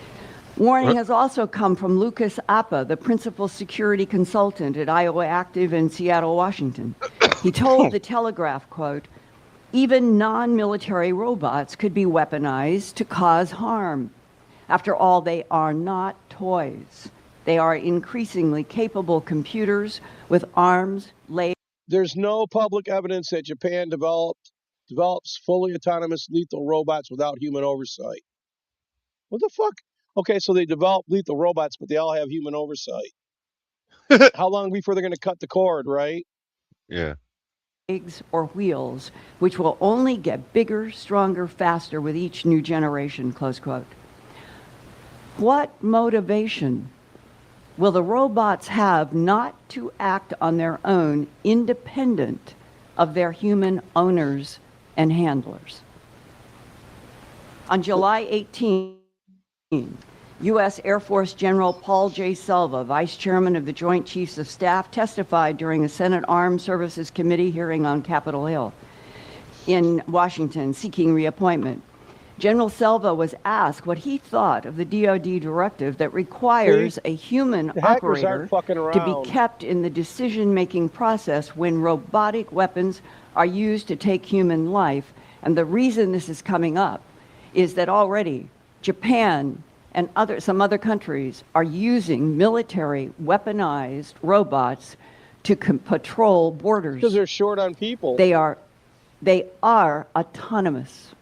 Warning has also come from Lucas Appa, the principal security consultant at Iowa Active in Seattle, Washington. He told the Telegraph, quote, "Even non-military robots could be weaponized to cause harm. After all, they are not toys. They are increasingly capable computers with arms, legs." There's no public evidence that Japan develops fully autonomous lethal robots without human oversight. What the fuck? Okay, so they develop lethal robots, but they all have human oversight. How long before they're going to cut the cord, right? Yeah. Legs or wheels, which will only get bigger, stronger, faster with each new generation, close quote. What motivation will the robots have not to act on their own, independent of their human owners and handlers? On July 18, U.S. Air Force General Paul J. Selva, Vice Chairman of the Joint Chiefs of Staff, testified during a Senate Armed Services Committee hearing on Capitol Hill in Washington, seeking reappointment. General Selva was asked what he thought of the DoD directive that requires a human operator to be kept in the decision-making process when robotic weapons are used to take human life. And the reason this is coming up is that already Japan and some other countries are using military weaponized robots to patrol borders. Because they're short on people. They are autonomous.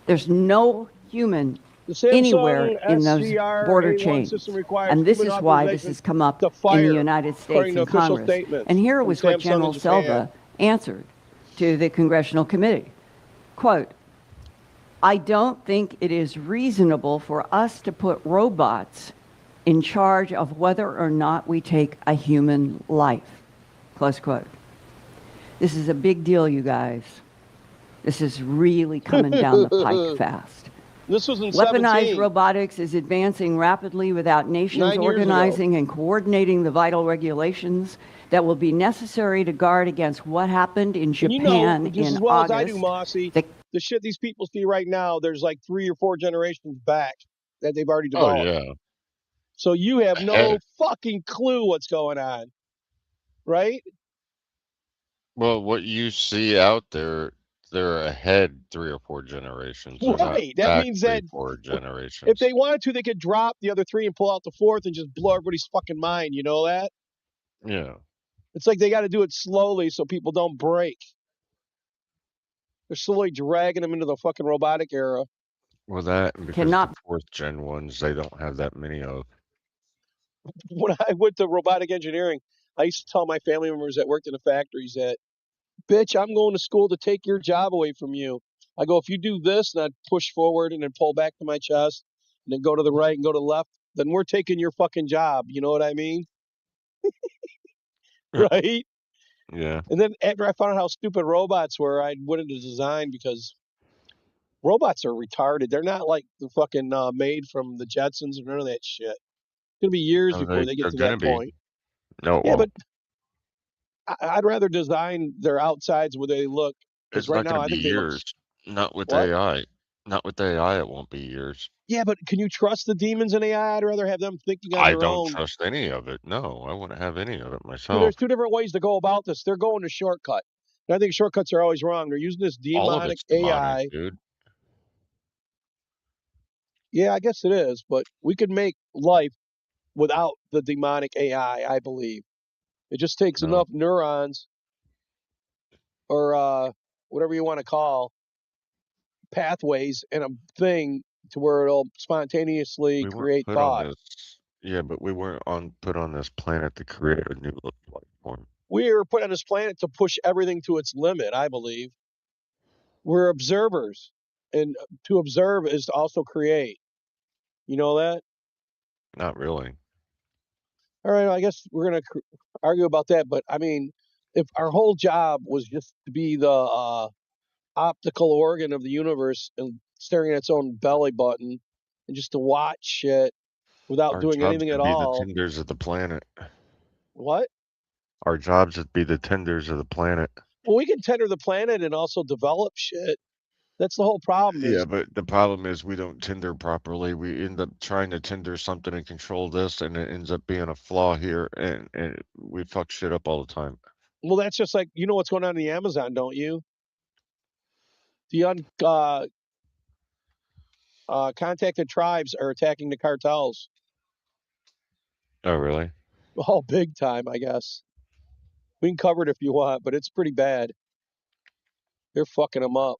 There's no human anywhere in those border chains. And this is why this has come up in the United States in Congress. And here was what General Selva answered to the Congressional Committee. Quote, "I don't think it is reasonable for us to put robots in charge of whether or not we take a human life." Close quote. This is a big deal, you guys. This is really coming down the pike fast. This was in Weaponized 17. robotics is advancing rapidly without nations 9 years ago. organizing and coordinating the vital regulations that will be necessary to guard against what happened in Japan You know, just in as well August. as I do, Mossy, the shit these people see right now, there's like 3 or 4 generations back that they've already Oh developed. yeah. So you have no Ahead. fucking clue what's going on, right? Well, what you see out there, they're ahead 3 or 4 generations. They're not Right. That back means 3, that 4 if generations. they wanted to, they could drop the other 3 and pull out the 4th and just blow everybody's fucking mind. You know that? Yeah. It's like they got to do it slowly so people don't break. They're slowly dragging them into the fucking robotic era. Well, that and because the 4th gen ones, they don't have that many of. When I went to robotic engineering, I used to tell my family members that worked in the factories that, bitch, I'm going to school to take your job away from you. I go, if you do this, and I'd push forward and then pull back to my chest, and then go to the right and go to the left, then we're taking your fucking job. You know what I mean? Right? Yeah. And then after I found out how stupid robots were, I went into design because robots are retarded. They're not like the fucking made from the Jetsons or none of that shit. It's going to be years No, before they get they're to gonna that be. point. No, it Yeah, won't. but I'd rather design their outsides where they look. Because It's right not now, gonna I be think they look. years. Not with What? AI. Not with AI, it won't be years. Yeah, but can you trust the demons in AI? I'd rather have them thinking on I their don't own. trust any of it. No, I wouldn't have any of it See, myself. there's 2 different ways to go about this. They're going to shortcut. And I think shortcuts are always wrong. They're using this All of demonic it's demonic, AI. dude. Yeah, I guess it is, but we could make life without the demonic AI, I believe. It just takes No. enough neurons or whatever you want to call pathways and a thing to where it'll spontaneously We weren't create put on thought. this. Yeah, but we weren't put on this planet to create a new life form. We were put on this planet to push everything to its limit, I believe. We're observers, and to observe is to also create. You know that? Not really. All right, I guess we're going to argue about that, but I mean, if our whole job was just to be the optical organ of the universe and staring at its own belly button and just to watch shit without Our doing jobs anything at would be the all. tenders of the planet. What? Our jobs would be the tenders of the planet. Well, we can tender the planet and also develop shit. That's the whole problem Yeah, is, but the problem is we don't tender properly. We end up trying to tender something and control this, and it ends up being a flaw here, and we fuck shit up all the time. well, that's just like, you know what's going on in the Amazon, don't you? The contacted tribes are attacking the cartels. Oh, really? Oh, big time, I guess. We can cover it if you want, but it's pretty bad. They're fucking them up.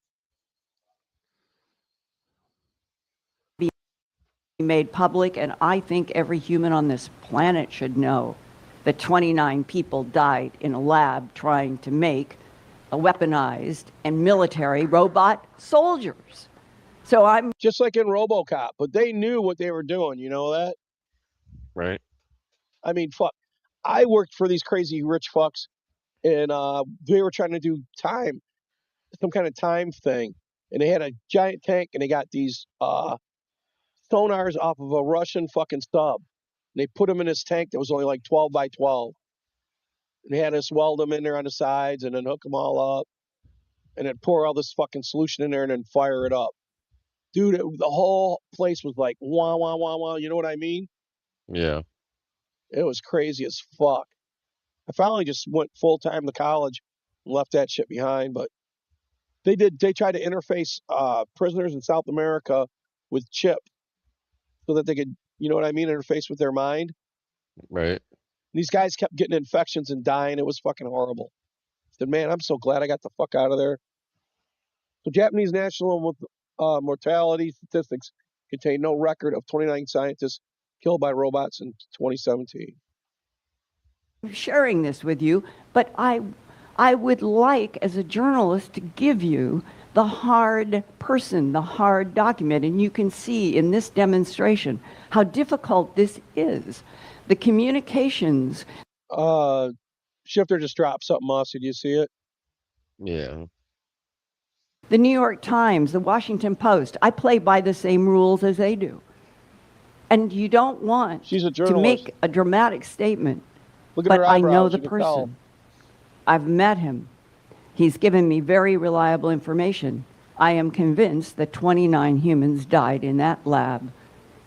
Be made public, and I think every human on this planet should know that 29 people died in a lab trying to make a weaponized and military robot soldiers. So I'm just like in RoboCop, but they knew what they were doing. You know that? Right. I mean, fuck. I worked for these crazy rich fucks, and they were trying to do time, some kind of time thing, and they had a giant tank, and they got these sonars off of a Russian fucking sub. And they put them in this tank that was only like 12 by 12. And they had us weld them in there on the sides and then hook them all up, and then pour all this fucking solution in there and then fire it up. Dude, the whole place was like wah wah wah wah. You know what I mean? Yeah. It was crazy as fuck. I finally just went full time to college and left that shit behind. But they tried to interface prisoners in South America with chip so that they could, you know what I mean, interface with their mind. Right. These guys kept getting infections and dying. It was fucking horrible. I said, man, I'm so glad I got the fuck out of there. The Japanese national mortality statistics contain no record of 29 scientists killed by robots in 2017. sharing this with you, but I would like, as a journalist, to give you the hard person, the hard document, and you can see in this demonstration how difficult this is. The communications. Shifter just dropped something, Mossy. Do you see it? Yeah. The New York Times, the Washington Post. I play by the same rules as they do. And you don't want to make a dramatic statement, Look at but her I know eyebrows, the you can tell. person. I've met him. He's given me very reliable information. I am convinced that 29 humans died in that lab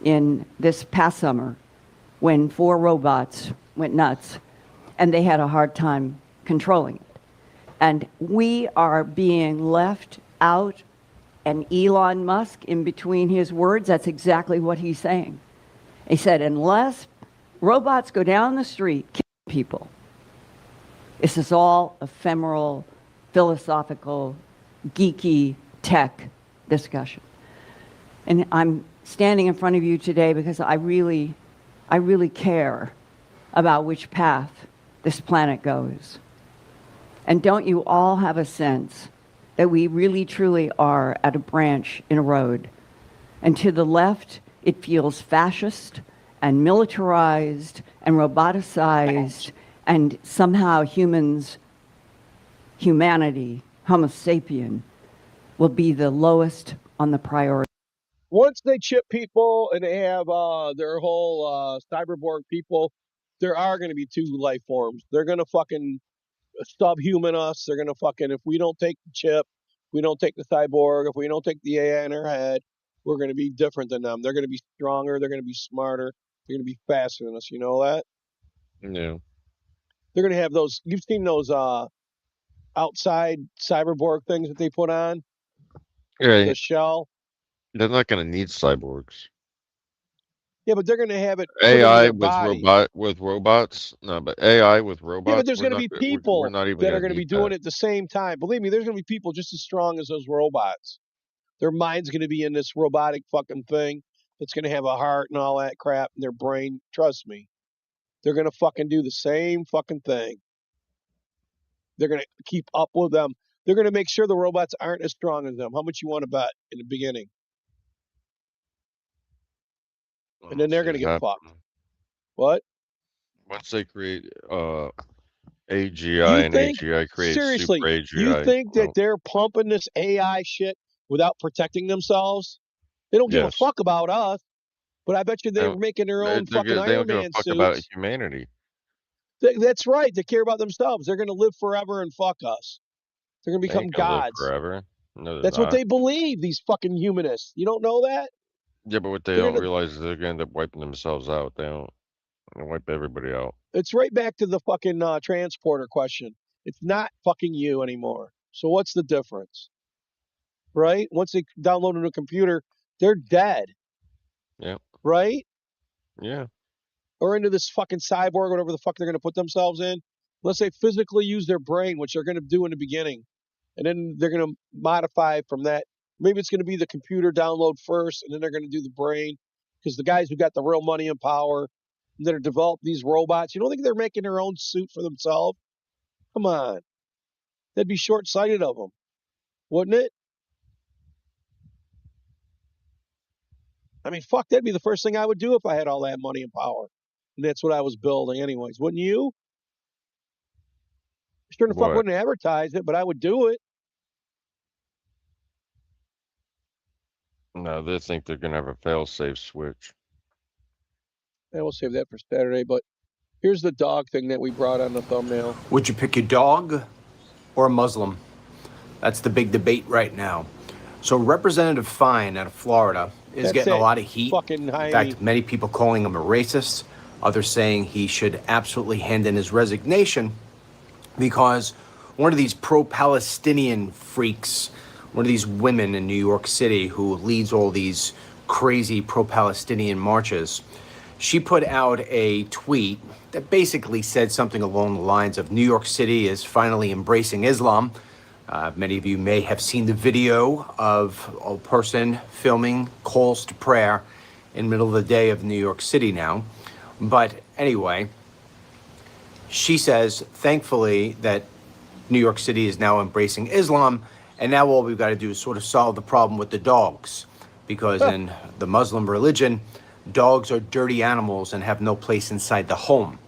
in this past summer when 4 robots went nuts and they had a hard time controlling it. And we are being left out, and Elon Musk, in between his words, that's exactly what he's saying. He said, unless robots go down the street, kill people, this is all ephemeral, philosophical, geeky tech discussion. And I'm standing in front of you today because I really care about which path this planet goes. And don't you all have a sense that we really truly are at a branch in a road? And to the left, it feels fascist and militarized and roboticized, and somehow humanity, Homo sapien, will be the lowest on the priority. Once they chip people and they have their whole cyberborg people, there are going to be 2 life forms. They're going to fucking subhuman us. They're going to fucking, if we don't take the chip, if we don't take the cyborg, if we don't take the AI in our head, we're going to be different than them. They're going to be stronger. They're going to be smarter. They're going to be faster than us. You know that? No. They're going to have those, you've seen those outside cyberborg things that they put on? Yeah, The shell? they're not going to need cyborgs. Yeah, but they're going to have it put into AI their body. with robots. No, but AI with Yeah, but robots. there's going to be We're people not even that are going to going to be need doing that. it at the same time. Believe me, there's going to be people just as strong as those robots. Their mind's going to be in this robotic fucking thing that's going to have a heart and all that crap in their brain. Trust me. They're going to fucking do the same fucking thing. They're going to keep up with them. They're going to make sure the robots aren't as strong as them. How much you want to bet in the beginning? And then they're going to get fucked. What? Once they create You AGI and think, AGI creates super seriously, you AGI. think that they're pumping this AI shit without protecting themselves? They don't give a Yes. fuck about us, but I bet you they're making their own fucking They Iron don't give a Man fuck about suits. humanity. That's right. They care about themselves. They're going to live forever and fuck us. They're going to They become ain't gonna live gods. forever. No, they're That's what not. they believe, these fucking humanists. You don't know that? Yeah, but what they They're don't gonna, realize is they're gonna end up wiping themselves out. They're gonna wipe everybody out. it's right back to the fucking transporter question. It's not fucking you anymore. So what's the difference? Right? Once they download it on a computer, they're dead. Yeah. Right? Yeah. Or into this fucking cyborg, whatever the fuck they're going to put themselves in, unless they physically use their brain, which they're going to do in the beginning. And then they're going to modify from that. Maybe it's going to be the computer download first, and then they're going to do the brain. Because the guys who got the real money and power that are developed these robots, you don't think they're making their own suit for themselves? Come on. That'd be short-sighted of them, wouldn't it? I mean, fuck, that'd be the first thing I would do if I had all that money and power. And that's what I was building anyways. Wouldn't you? Sure the fuck What? wouldn't advertise it, but I would do it. No, they think they're gonna have a fail-safe switch. And we'll save that for Saturday. But here's the dog thing that we brought on the thumbnail. Would you pick a dog or a Muslim? That's the big debate right now. So Representative Fine out of Florida is getting a lot of heat. In fact, many people calling him a racist, others saying he should absolutely hand in his resignation because one of these pro-Palestinian freaks, one of these women in New York City who leads all these crazy pro-Palestinian marches, she put out a tweet that basically said something along the lines of New York City is finally embracing Islam. Many of you may have seen the video of a person filming calls to prayer in the middle of the day of New York City now. But anyway, she says, thankfully, that New York City is now embracing Islam, and now all we've got to do is sort of solve the problem with the dogs, because in the Muslim religion, dogs are dirty animals and have no place inside the home.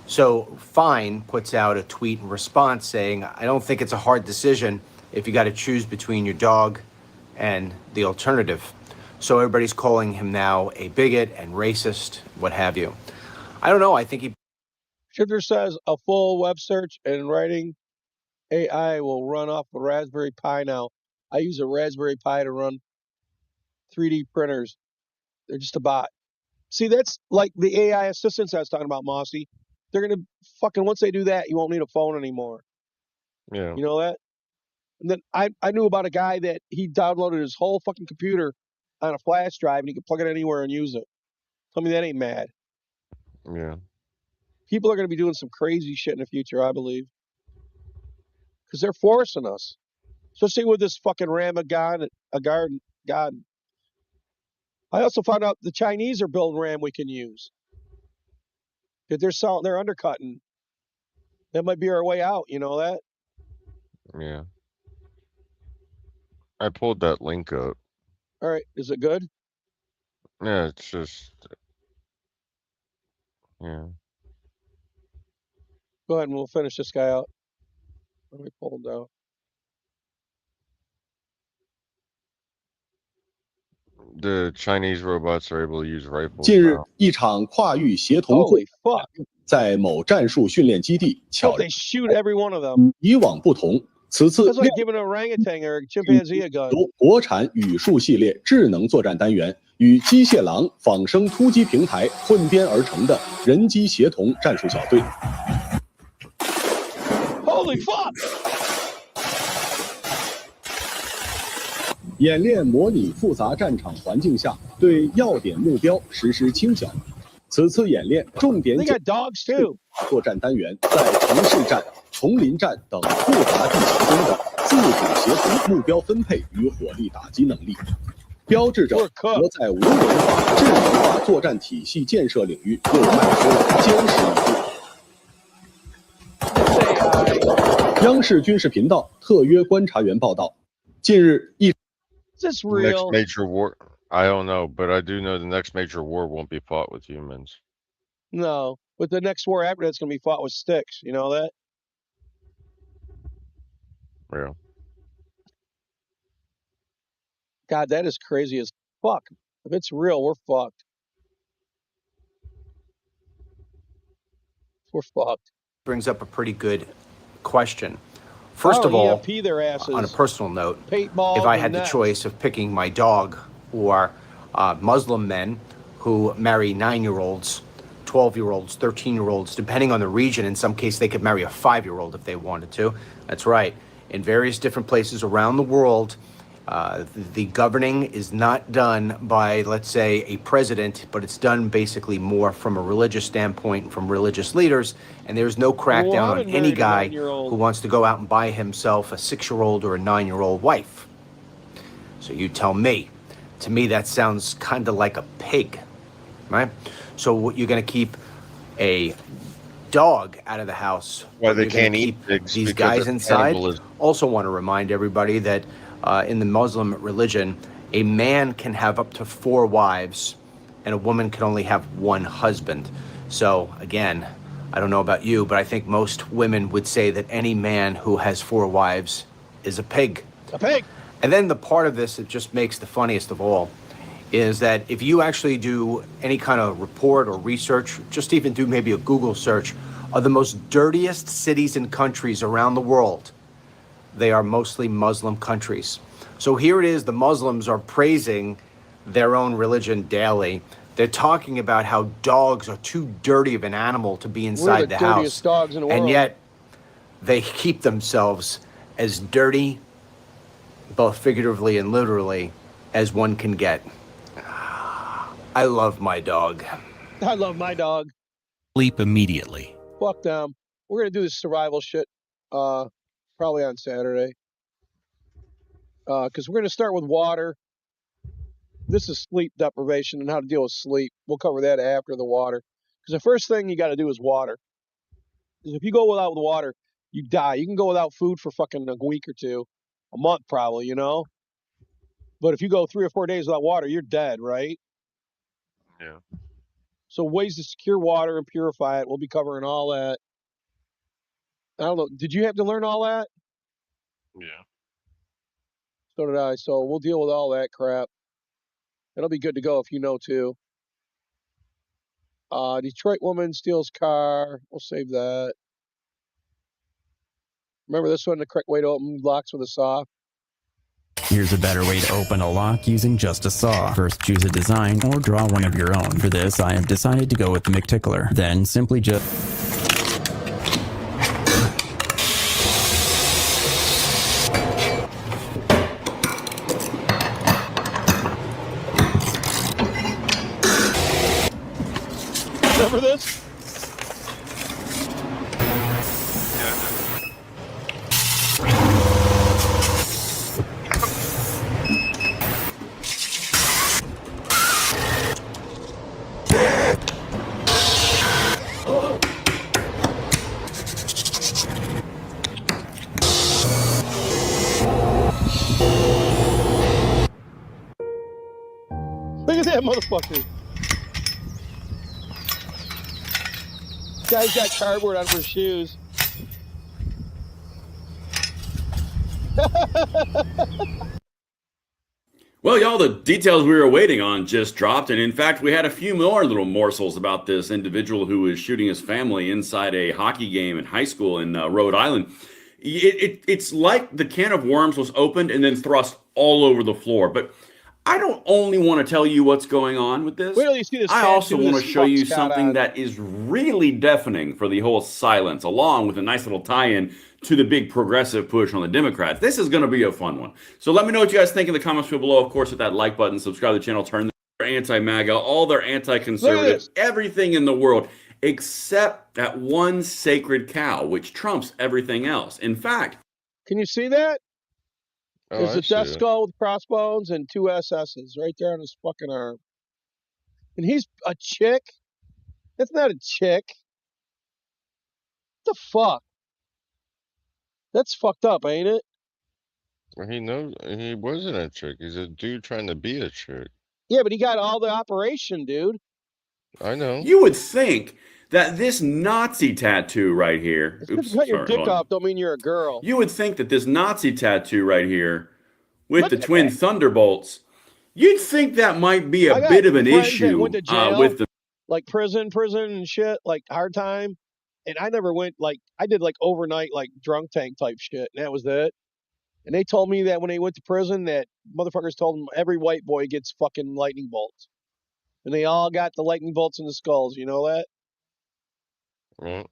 So Fine puts out a tweet in response saying, I don't think it's a hard decision if you got to choose between your dog and the alternative. So everybody's calling him now a bigot and racist, what have you. I don't know. I think he. Sugar says a full web search and writing AI will run off a Raspberry Pi now. I use a Raspberry Pi to run 3D printers. They're just a bot. See, that's like the AI assistants I was talking about, Mossy. They're going to fucking, once they do that, you won't need a phone anymore. Yeah. You know that? And then I knew about a guy that he downloaded his whole fucking computer on a flash drive and he could plug it anywhere and use it. Tell me that ain't mad. Yeah. People are going to be doing some crazy shit in the future, I believe. Because they're forcing us. Especially with this fucking God. I also found out the Chinese are building RAM we can use. That they're undercutting. That might be our way out, you know that? Yeah. I pulled that link up. All right, is it good? Yeah, it's just yeah. Go ahead and we'll finish this guy out. Let me pull him down. The Chinese robots are able to use rifles 近日 now.，一场跨域协同作 Holy fuck! 在某战术训练基地 Hope 悄 they shoot every one of them. 以往不同，此次 That's like giving an orangutan or a chimpanzee a gun. 由国产语数系列智能作战单元与机械狼仿生突击平台混编而成的人机协同战术小队。 Holy fuck! 演练模拟复杂战场环境下对要点目标实施清剿。此次演练重点 They got dogs too. 作战单元在城市战、丛林战等复杂地形中的自主协同目标分配与火力打击能力，标志着我在无人化、智能化作战体系建设领域又迈出了坚实一步。央视军事频道特约观察员报道，近日一。 Is this The next real? major war, I don't know, but I do know the next major war won't be fought with humans. No. But the next war after that's going to be fought with sticks. You know that? Yeah. God, that is crazy as fuck. If it's real, we're fucked. We're fucked. Brings up a pretty good question. First of all, on a personal note, if I had the choice of picking my dog or Muslim men who marry 9-year-olds, 12-year-olds, 13-year-olds, depending on the region, in some cases they could marry a 5-year-old if they wanted to. That's right. In various different places around the world, the governing is not done by, let's say, a president, but it's done basically more from a religious standpoint, from religious leaders, and there's no crackdown on any guy who wants to go out and buy himself a 6-year-old or a 9-year-old wife. So you tell me. To me, that sounds kind of like a pig, right? So you're going to keep a dog out of the house. Why they you're gonna can't eat keep pigs these because guys of inside. cannibalism. Also want to remind everybody that in the Muslim religion, a man can have up to 4 wives and a woman can only have 1 husband. So again, I don't know about you, but I think most women would say that any man who has 4 wives is a pig. A pig. And then the part of this that just makes the funniest of all is that if you actually do any kind of report or research, just even do maybe a Google search of the most dirtiest cities and countries around the world, they are mostly Muslim countries. So here it is, the Muslims are praising their own religion daily. They're talking about how dogs are too dirty of an animal to be inside the house. Dirtiest dogs in the world. And yet they keep themselves as dirty, both figuratively and literally, as one can get. I love my dog. I love my dog. Sleep immediately. Fuck them. We're going to do this survival shit probably on Saturday. Because we're going to start with water. This is sleep deprivation and how to deal with sleep. We'll cover that after the water. Because the first thing you got to do is water. Because if you go without water, you die. You can go without food for fucking a week or 2. A month probably, you know? But if you go 3 or 4 days without water, you're dead, right? Yeah. So ways to secure water and purify it. We'll be covering all that. I don't know. Did you have to learn all that? Yeah. So did I. So we'll deal with all that crap. It'll be good to go if you know too. Detroit woman steals car. We'll save that. Remember this one, the correct way to open locks with a saw? Here's a better way to open a lock using just a saw. First, choose a design or draw one of your own. For this, I have decided to go with the McTickler. Then simply just... Remember this? Look at that motherfucker. Guy's got cardboard on his shoes. Well, y'all, the details we were waiting on just dropped. And in fact, we had a few more little morsels about this individual who was shooting his family inside a hockey game in high school in Rhode Island. It's like the can of worms was opened and then thrust all over the floor. But I don't only want to tell you what's going on with this. Wait till you see this. I also want to this show you fuck's got something on. that is really deafening for the whole silence, along with a nice little tie-in to the big progressive push on the Democrats. This is going to be a fun one. So let me know what you guys think in the comments below. Of course, hit that like button, subscribe to the channel, turn their anti-MAGA, all their anti-conservative, everything in the world, except that one sacred cow, which trumps everything else. In fact, can you see that? Oh, There's I a death see it. skull with crossbones and 2 SS's right there on his fucking arm. And he's a chick? That's not a chick. What the fuck? That's fucked up, ain't it? Well, he knows he wasn't a chick. He's a dude trying to be a chick. Yeah, but he got all the operation, dude. I know. you would think that this Nazi tattoo right here. Just 'cause you cut your dick hold on. off don't mean you're a girl. You would think that this Nazi tattoo right here with Look the at twin that. thunderbolts, you'd think that might be I a got bit of an friends that issue went to jail, with the like prison and shit, like hard time. And I never went, like, I did like overnight, like drunk tank type shit, and that was it. And they told me that when they went to prison, that motherfuckers told them every white boy gets fucking lightning bolts. And they all got the lightning bolts in the skulls. You know that? Yeah.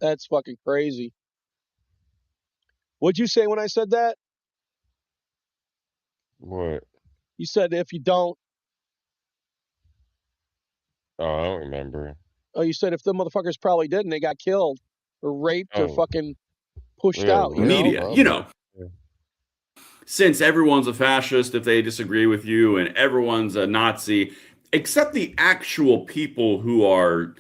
That's fucking crazy. What'd you say when I said that? What? You said if you don't. Oh, I don't remember. Oh, you said if the motherfuckers probably did and they got killed or raped or Oh. fucking pushed Yeah, out. You media. know? You know, since everyone's a fascist if they disagree with you, and everyone's a Nazi, except the actual people who are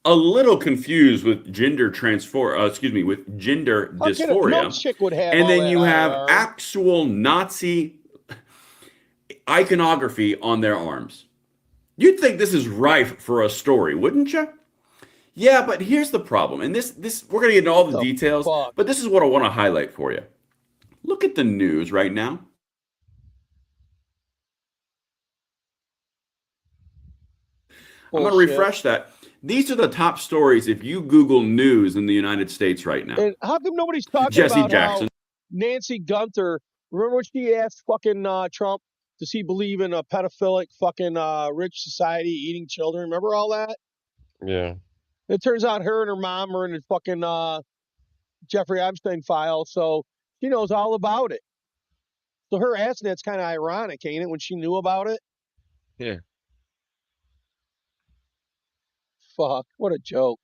a little confused with gender with gender No dysphoria. chick would have And all then that you have IR. actual Nazi iconography on their arms. You'd think this is rife for a story, wouldn't you? Yeah, but here's the problem. And this we're going to get into all the details, but this is what I want to highlight for you. Look at the news right now. I'm going to refresh that. These are the top stories if you Google news in the United States right now. And how come nobody's talking Jesse about Jackson. how Nancy Gunther, remember when she asked fucking Trump, does he believe in a pedophilic fucking rich society eating children? Remember all that? Yeah. It turns out her and her mom are in the fucking Jeffrey Epstein file, so she knows all about it. So her asking that's kind of ironic, ain't it, when she knew about it? Yeah. Fuck, what a joke.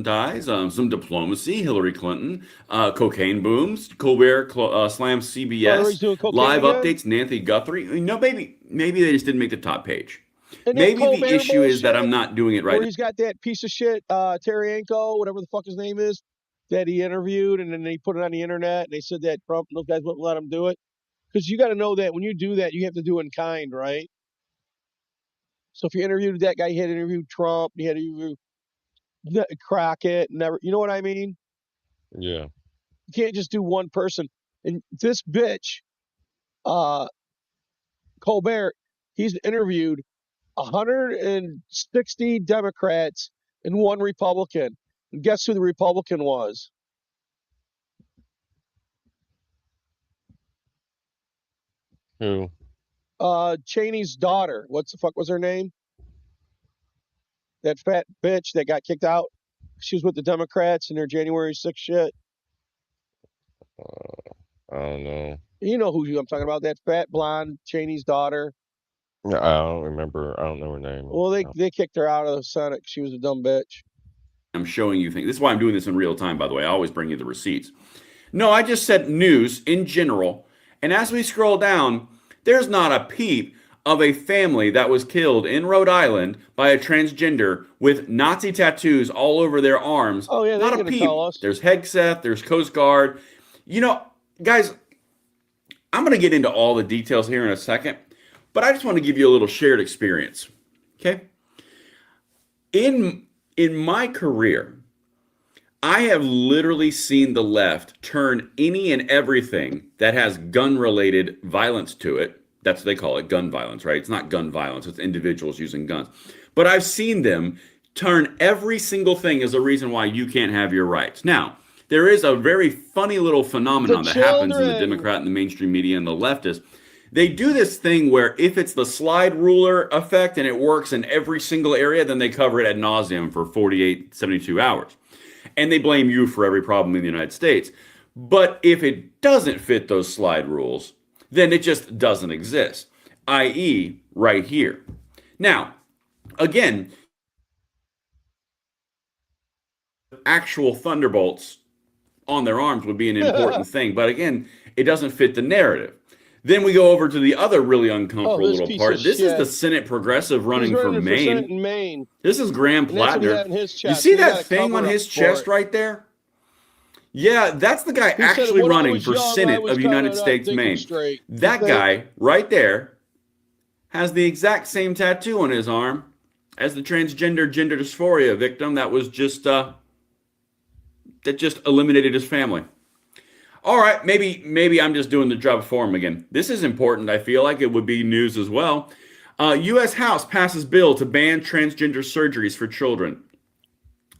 Dies, some diplomacy, Hillary Clinton, cocaine booms, Colbert slams Hillary's CBS, doing cocaine live again? updates, Nancy Guthrie. No, maybe they just didn't make the top page. And that Maybe the Colbert issue is that bullshit, I'm not doing it right where now. he's got that piece of shit, Tarayenko, whatever the fuck his name is, that he interviewed, and then they put it on the internet, and they said that Trump and those guys wouldn't let him do it. Because you got to know that when you do that, you have to do it in kind, right? So if you interviewed that guy, you had to interview Trump, you had to interview Crockett, never, you know what I mean? Yeah. You can't just do one person. And this bitch, Colbert, he's interviewed 160 Democrats and 1 Republican. And guess who the Republican was? Who? Cheney's daughter. What's the fuck was her name? That fat bitch that got kicked out. She was with the Democrats in their January 6th shit. I don't know. You know who I'm talking about? That fat blonde Cheney's daughter. I don't remember. I don't know her name. Well, they kicked her out of the Senate. She was a dumb bitch. I'm showing you things. This is why I'm doing this in real time, by the way. I always bring you the receipts. No, I just said news in general. And as we scroll down, there's not a peep of a family that was killed in Rhode Island by a transgender with Nazi tattoos all over their arms. Oh, yeah, they're not a gonna peep. tell us. There's Hegseth, there's Coast Guard. You know, guys, I'm going to get into all the details here in a second, but I just want to give you a little shared experience. Okay? In my career, I have literally seen the left turn any and everything that has gun-related violence to it. That's what they call it, gun violence, right? It's not gun violence. It's individuals using guns. But I've seen them turn every single thing as a reason why you can't have your rights. Now, there is a very funny little phenomenon that happens in the Democrat and the mainstream media and the leftists. They do this thing where if it's the slide ruler effect and it works in every single area, then they cover it ad nauseum for 48, 72 hours. And they blame you for every problem in the United States. But if it doesn't fit those slide rules, then it just doesn't exist, i.e. right here. Now, again, actual thunderbolts on their arms would be an important thing. But again, it doesn't fit the narrative. Then we go over to the other really uncomfortable little part. This is the Senate progressive running for Maine. This is Graham Plattner. You see that thing on his chest right there? Yeah, that's the guy actually running for Senate of United States, Maine. That guy right there has the exact same tattoo on his arm as the transgender gender dysphoria victim that was just that just eliminated his family. All right, maybe I'm just doing the job for him again. This is important. I feel like it would be news as well. U.S. House passes bill to ban transgender surgeries for children.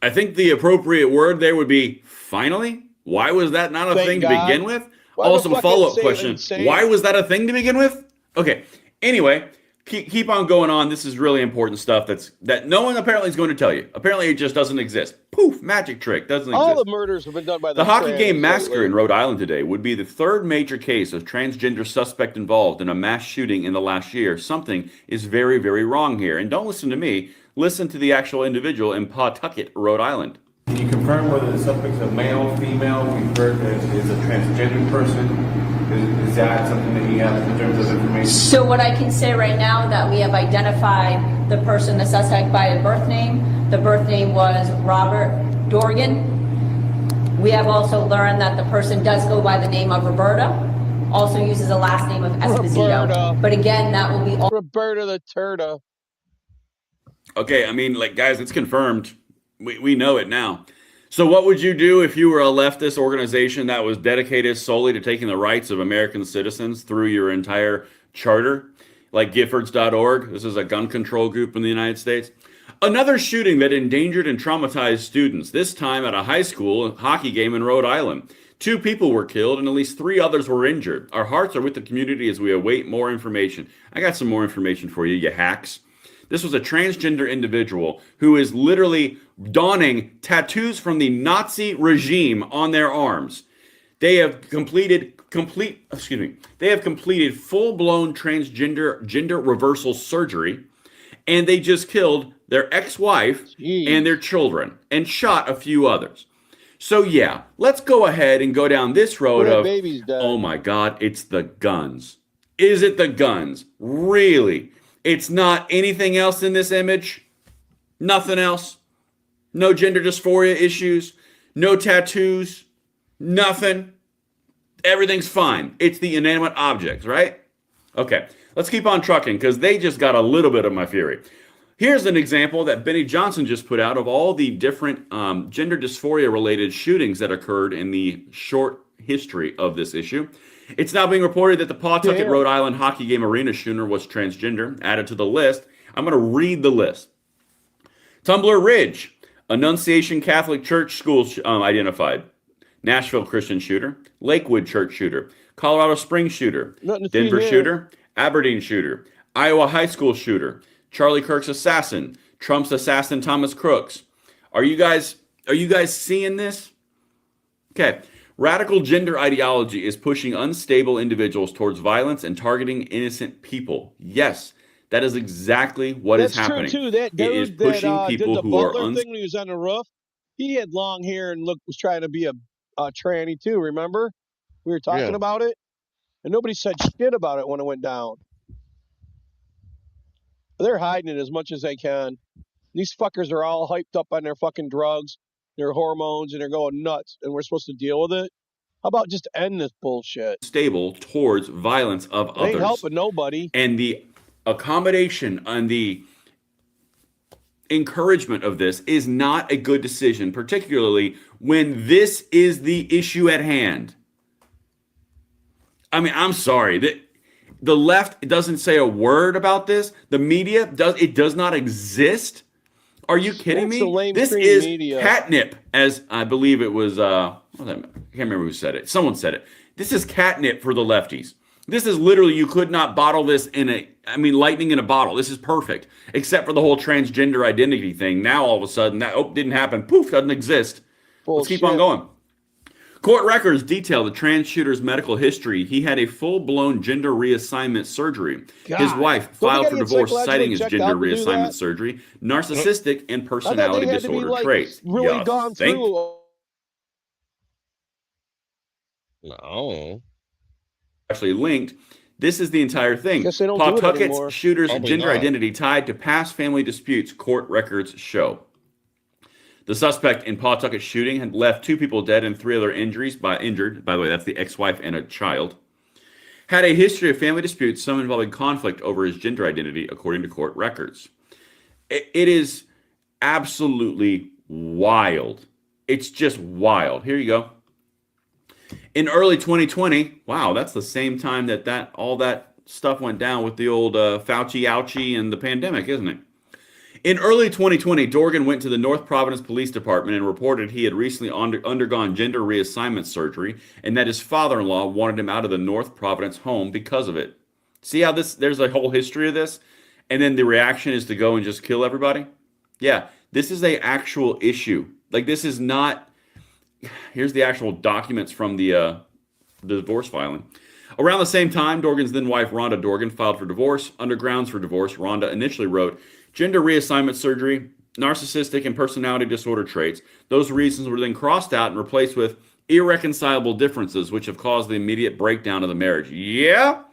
I think the appropriate word there would be finally. Why was that not a thing to begin with? Also, follow-up question. Why was that a thing to begin with? Okay. Anyway, keep on going on. This is really important stuff that no one apparently is going to tell you. Apparently, it just doesn't exist. Poof, magic trick. Doesn't exist. All the murders have been done by the hockey game massacre in Rhode Island today would be the third major case of transgender suspect involved in a mass shooting in the last year. Something is very, very wrong here. And don't listen to me. Listen to the actual individual in Pawtucket, Rhode Island. Can you confirm whether the suspect's a male, female? We've heard that is a transgender person. Is that something that you have in terms of information? So what I can say right now that we have identified the person, the suspect, by a birth name. The birth name was Robert Dorgan. We have also learned that the person does go by the name of Roberta. Also uses the last name of Esposito. Roberta. But again, that will be all. Roberta the Turda. Okay, I mean, like, guys, it's confirmed. We know it now. So what would you do if you were a leftist organization that was dedicated solely to taking the rights of American citizens through your entire charter? Like Giffords.org. This is a gun control group in the United States. Another shooting that endangered and traumatized students, this time at a high school hockey game in Rhode Island. 2 people were killed and at least 3 others were injured. Our hearts are with the community as we await more information. I got some more information for you, you hacks. This was a transgender individual who is literally donning tattoos from the Nazi regime on their arms. They have completed full-blown transgender gender reversal surgery, and they just killed their ex-wife and their children and shot a few others. So yeah, let's go ahead and go down this road of, oh my God, it's the guns. Is it the guns? Really? It's not anything else in this image? Nothing else? No gender dysphoria issues? No tattoos? Nothing? Everything's fine. It's the inanimate objects, right? Okay, let's keep on trucking because they just got a little bit of my fury. Here's an example that Benny Johnson just put out of all the different gender dysphoria related shootings that occurred in the short history of this issue. It's now being reported that the Pawtucket, Rhode Island hockey game arena shooter was transgender, added to the list. I'm going to read the list. Tumbler Ridge, Annunciation Catholic Church School identified. Nashville Christian shooter, Lakewood Church shooter, Colorado Springs shooter, Denver shooter, Aberdeen shooter, Iowa High School shooter, Charlie Kirk's assassin, Trump's assassin Thomas Crooks. Are you guys seeing this? Okay. Radical gender ideology is pushing unstable individuals towards violence and targeting innocent people. Yes, that is exactly what is happening. That's true, too. That dude it is pushing that people did the who are Butler thing when he was on the roof, he had long hair and was trying to be a tranny, too, remember? We were talking about it, and nobody said shit about it when it went down. They're hiding it as much as they can. These fuckers are all hyped up on their fucking drugs, their hormones, and they're going nuts, and we're supposed to deal with it? How about just end this bullshit? Stable towards violence of others. Ain't helping nobody. And the accommodation and the encouragement of this is not a good decision, particularly when this is the issue at hand. I mean, I'm sorry. The left doesn't say a word about this. The media does not exist. Are you kidding me? This is catnip, as I believe it was, I can't remember who said it. Someone said it. This is catnip for the lefties. This is literally, you could not bottle this lightning in a bottle. This is perfect, except for the whole transgender identity thing. Now, all of a sudden, that didn't happen. Poof, doesn't exist. Let's keep on going. Court records detail the trans shooter's medical history. He had a full-blown gender reassignment surgery. His wife filed for divorce, citing his gender reassignment surgery, narcissistic and personality disorder traits. Really gone through. No. Actually linked. This is the entire thing. Pawtucket's shooter's gender identity tied to past family disputes, court records show. The suspect in Pawtucket shooting had left 2 people dead and 3 other injured. By the way, that's the ex-wife and a child. Had a history of family disputes, some involving conflict over his gender identity, according to court records. It is absolutely wild. It's just wild. Here you go. In early 2020, wow, that's the same time that all that stuff went down with the old Fauci ouchie and the pandemic, isn't it? In early 2020, Dorgan went to the North Providence Police Department and reported he had recently undergone gender reassignment surgery and that his father-in-law wanted him out of the North Providence home because of it. See how there's a whole history of this? And then the reaction is to go and just kill everybody? Yeah, this is an actual issue. Like, this is not... Here's the actual documents from the divorce filing. Around the same time, Dorgan's then-wife, Rhonda Dorgan, filed for divorce. Under grounds for divorce, Rhonda initially wrote, gender reassignment surgery, narcissistic and personality disorder traits. Those reasons were then crossed out and replaced with irreconcilable differences, which have caused the immediate breakdown of the marriage. Yeah,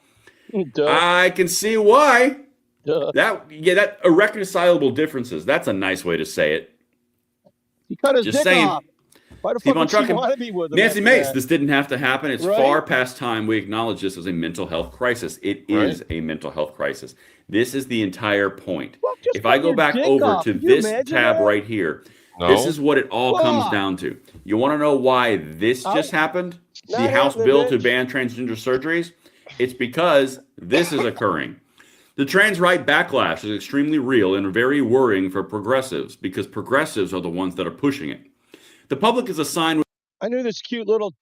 I can see why. That irreconcilable differences. That's a nice way to say it. He cut his dick off. Why the fuck would she want to be with him? Nancy Mace, this didn't have to happen. It's far past time we acknowledge this as a mental health crisis. It is a mental health crisis. This is the entire point. Well, if I go back over to this tab right here, this is what it all comes down to. You want to know why this just happened? The House bill to ban transgender surgeries? It's because this is occurring. The trans right backlash is extremely real and very worrying for progressives because progressives are the ones that are pushing it. The public is assigned. I knew this cute little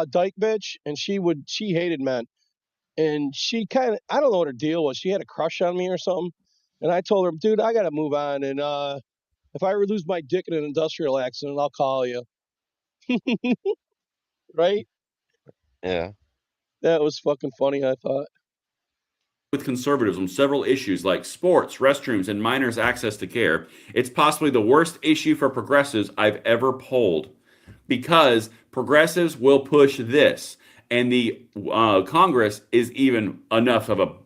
dyke bitch, and she hated men. And she kind of, I don't know what her deal was. She had a crush on me or something. And I told her, dude, I got to move on. And if I ever lose my dick in an industrial accident, I'll call you. Right? Yeah. That was fucking funny, I thought. With conservatives on several issues like sports, restrooms, and minors' access to care, it's possibly the worst issue for progressives I've ever polled because progressives will push this, and the Congress is even enough of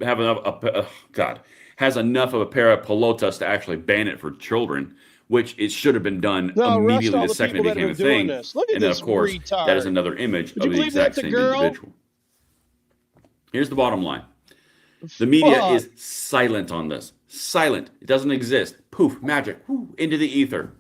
has enough of a pair of pelotas to actually ban it for children, which it should have been done immediately the second it became a thing. And then, of course, that is another image of the exact same individual. Here's the bottom line. The media is silent on this. Silent. It doesn't exist. Poof, magic. Whoo, into the ether.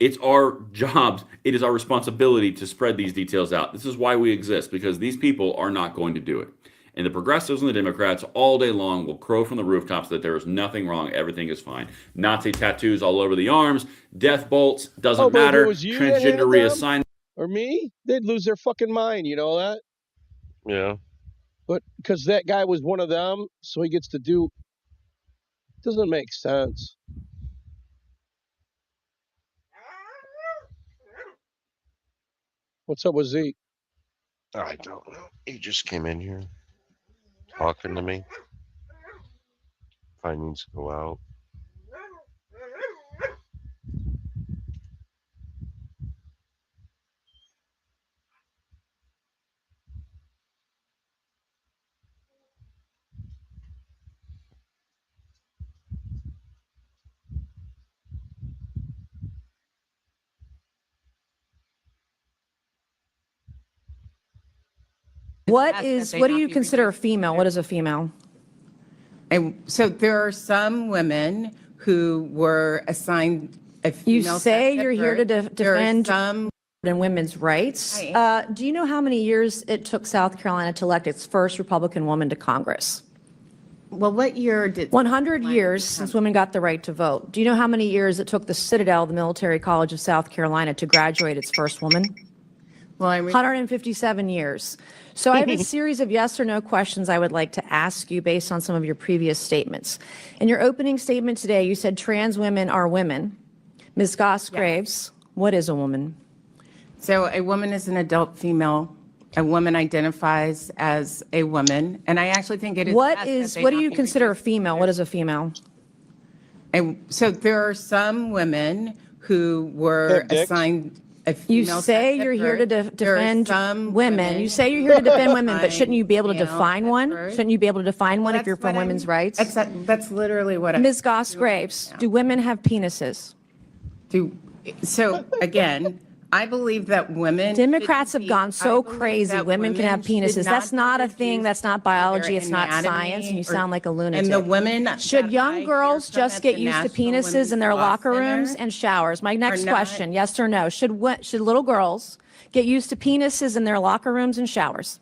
It's our jobs. It is our responsibility to spread these details out. This is why we exist, because these people are not going to do it. And the progressives and the Democrats all day long will crow from the rooftops that there is nothing wrong, everything is fine. Nazi tattoos all over the arms, death bolts, doesn't matter, transgender reassignment. Or me, they'd lose their fucking mind, you know that? Yeah. But because that guy was one of them, so he gets to do, doesn't make sense. What's up with Zeke? I don't know. He just came in here talking to me. If I need to go out. What do you consider a female? What is a female? So there are some women who were assigned a female. You say you're here to defend and women's rights. Do you know how many years it took South Carolina to elect its first Republican woman to Congress? Well, what year did 100 years since women got the right to vote. Do you know how many years it took the Citadel, the military college of South Carolina, to graduate its first woman? Well, 157 years. So I have a series of yes or no questions I would like to ask you based on some of your previous statements. In your opening statement today, you said trans women are women. Ms. Goss-Graves, what is a woman? So a woman is an adult female. A woman identifies as a woman, and I actually think it is. What do you consider a female? What is a female? So there are some women who were assigned a female. You say you're here to defend women. You say you're here to defend women, but shouldn't you be able to define one? Shouldn't you be able to define one if you're for women's rights? That's literally what Ms. Goss-Graves, do women have penises? So again, I believe that women. Democrats have gone so crazy. Women can have penises. That's not a thing. That's not biology. It's not science. And you sound like a lunatic. And the women. Should young girls just get used to penises in their locker rooms and showers? My next question, yes or no? Should little girls get used to penises in their locker rooms and showers?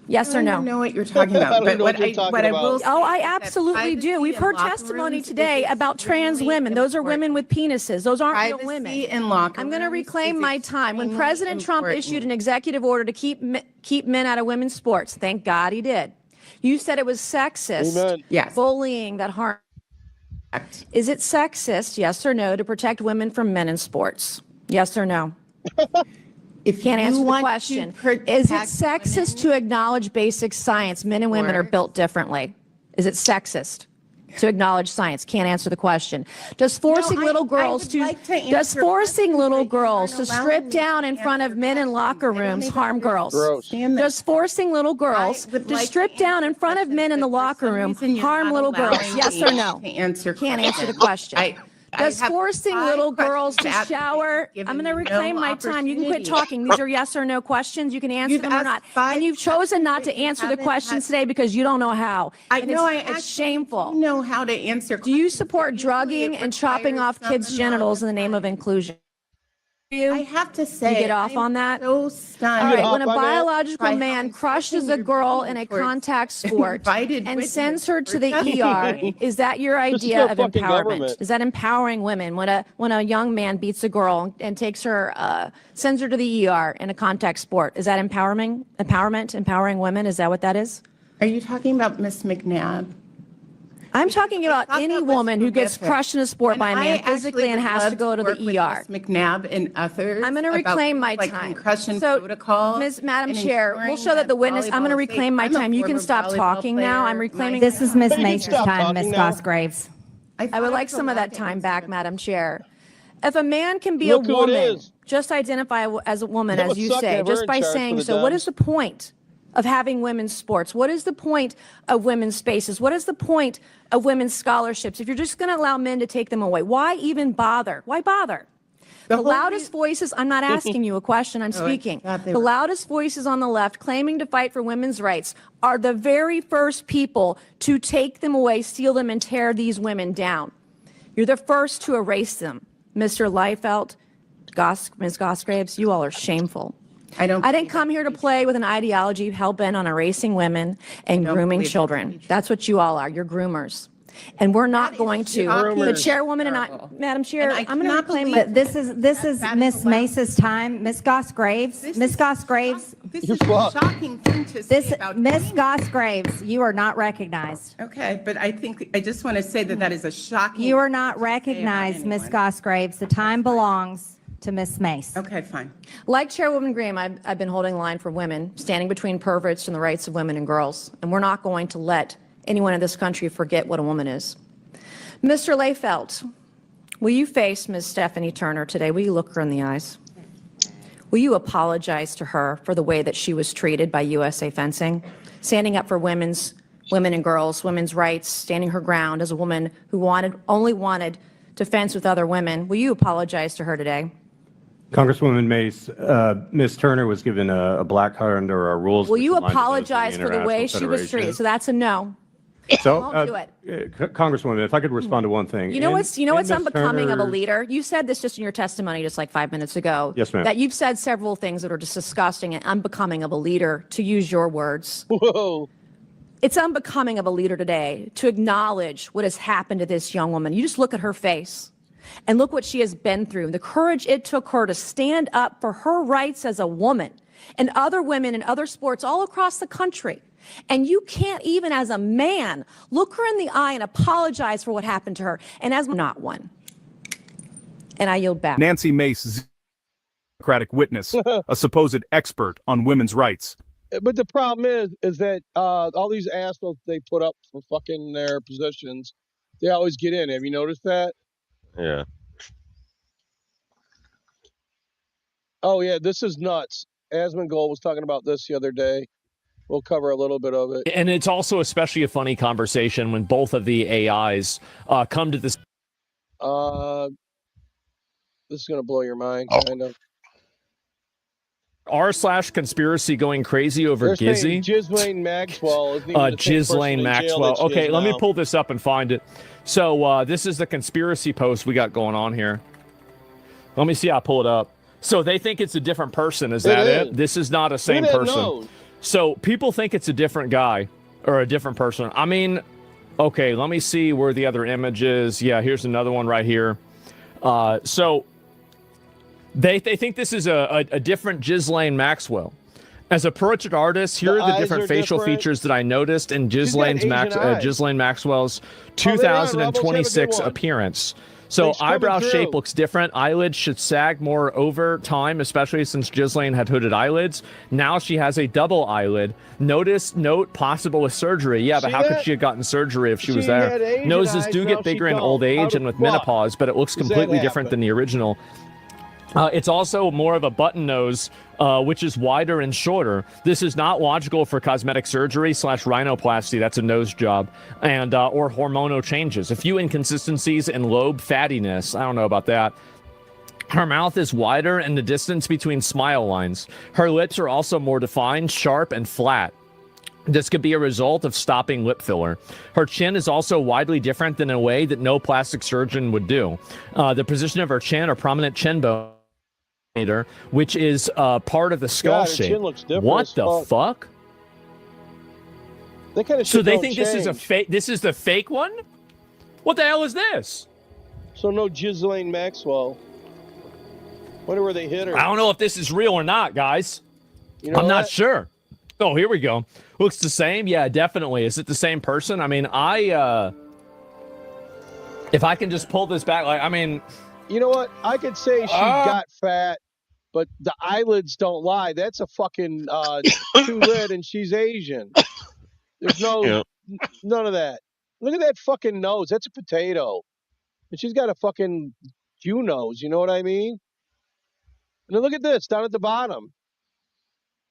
Yes or no? I don't know what you're talking about. But what I will say I absolutely do. We've heard testimony today about trans women. Those are women with penises. Those aren't real women. I'm going to reclaim my time. When President Trump issued an executive order to keep men out of women's sports, thank God he did. You said it was sexist, bullying that harm. Is it sexist, yes or no, to protect women from men in sports? Yes or no? If can't answer the question. Is it sexist to acknowledge basic science? Men and women are built differently. Is it sexist to acknowledge science? Can't answer the question. Does forcing little girls to strip down in front of men in locker rooms harm girls? Does forcing little girls to strip down in front of men in the locker room harm little girls? Yes or no? Can't answer the question. Does forcing little girls to shower, I'm going to reclaim my time. You can quit talking. These are yes or no questions. You can answer them or not. And you've chosen not to answer the questions today because you don't know how. It's shameful. Know how to answer. Do you support drugging and chopping off kids' genitals in the name of inclusion? I have to say, you get off on that? So stunned. All right, when a biological man crushes a girl in a contact sport and sends her to the ER, is that your idea of empowerment? Is that empowering women? When a young man beats a girl and takes her, sends her to the ER in a contact sport, is that empowering women? Is that what that is? Are you talking about Miss McNabb? I'm talking about any woman who gets crushed in a sport by a man physically and has to go to the ER. Ms. McNabb and others. I'm going to reclaim my time. So, Madam Chair, we'll show that the witness. I'm going to reclaim my time. You can stop talking now. I'm reclaiming. This is Ms. Macer's time, Ms. Goss-Graves. I would like some of that time back, Madam Chair. If a man can be a woman, just identify as a woman, as you say, just by saying so, what is the point of having women's sports? What is the point of women's spaces? What is the point of women's scholarships? If you're just going to allow men to take them away, why even bother? Why bother? The loudest voices, I'm not asking you a question, I'm speaking. The loudest voices on the left claiming to fight for women's rights are the very first people to take them away, steal them, and tear these women down. You're the first to erase them. Mr. Liefeld, Ms. Gosgraves, you all are shameful. I didn't come here to play with an ideology hell-bent on erasing women and grooming children. That's what you all are. You're groomers. And we're not going to. The chairwoman and I, Madam Chair, I'm going to reclaim my. This is Miss Mace's time. Miss Gosgraves. Miss Gosgraves. This is a shocking thing to say about Miss Gosgraves, you are not recognized. Okay, but I just want to say that is a shocking. You are not recognized, Miss Gosgraves. The time belongs to Miss Mace. Okay, fine. Like Chairwoman Graham, I've been holding the line for women, standing between perverts and the rights of women and girls. And we're not going to let anyone in this country forget what a woman is. Mr. Layfelt, will you face Ms. Stephanie Turner today? Will you look her in the eyes? Will you apologize to her for the way that she was treated by USA Fencing, standing up for women and girls, women's rights, standing her ground as a woman who only wanted to fence with other women? Will you apologize to her today? Congresswoman Mace, Ms. Turner was given a black card under our rules. Will you apologize for the way she was treated? So that's a no. So, Won't do it. Congresswoman, if I could respond to one thing. You know what's unbecoming of a leader? You said this just in your testimony just like 5 minutes ago. Yes, ma'am. That you've said several things that are just disgusting and unbecoming of a leader, to use your words. Whoa. It's unbecoming of a leader today to acknowledge what has happened to this young woman. You just look at her face and look what she has been through. The courage it took her to stand up for her rights as a woman and other women in other sports all across the country. And you can't even as a man look her in the eye and apologize for what happened to her. And as not one. And I yield back. Nancy Mace, Democratic witness, a supposed expert on women's rights. But the problem is that all these assholes they put up for fucking their positions, they always get in. Have you noticed that? Yeah. Oh yeah, this is nuts. Asmongold was talking about this the other day. We'll cover a little bit of it. And it's also especially a funny conversation when both of the AIs come to this. This is going to blow your mind, kind of. r/conspiracy going crazy over Gizzy. Ghislaine Maxwell. Isn't even the same Ghislaine person in jail Maxwell. that she Okay, is let me now. pull this up and find it. So this is the conspiracy post we got going on here. Let me see. I'll pull it up. So they think it's a different person. Is that it? This is not a same person. nose. So people think it's a different guy or a different person. I mean, okay, let me see where the other image is. Yeah, here's another one right here. So they think this is a different Ghislaine Maxwell. As a portrait artist, here are the different facial features that I noticed in Ghislaine Maxwell's 2026 appearance. So eyebrow shape looks different. Eyelids should sag more over time, especially since Ghislaine had hooded eyelids. Now she has a double eyelid. Note possible with surgery. Yeah, but how could she have gotten surgery if she was there? Noses do get bigger in old age and with menopause, but it looks completely different than the original. It's also more of a button nose, which is wider and shorter. This is not logical for cosmetic surgery / rhinoplasty. That's a nose job. And or hormonal changes. A few inconsistencies in lobe fattiness. I don't know about that. Her mouth is wider and the distance between smile lines. Her lips are also more defined, sharp, and flat. This could be a result of stopping lip filler. Her chin is also widely different in a way that no plastic surgeon would do. The position of her chin or prominent chin bone, which is part of the skull shape. What the fuck? So they think this is a fake. This is the fake one. What the hell is this? So no Ghislaine Maxwell. Wonder where they hit her. I don't know if this is real or not, guys. You know I'm not what? sure. Oh, here we go. Looks the same. Yeah, definitely. Is it the same person? I mean, if I can just pull this back, like, I mean, you know what? I could say she got fat, but the eyelids don't lie. That's a fucking two-lid, and she's Asian. There's none of that. Look at that fucking nose. That's a potato. And she's got a fucking Jew nose. You know what I mean? And then look at this down at the bottom.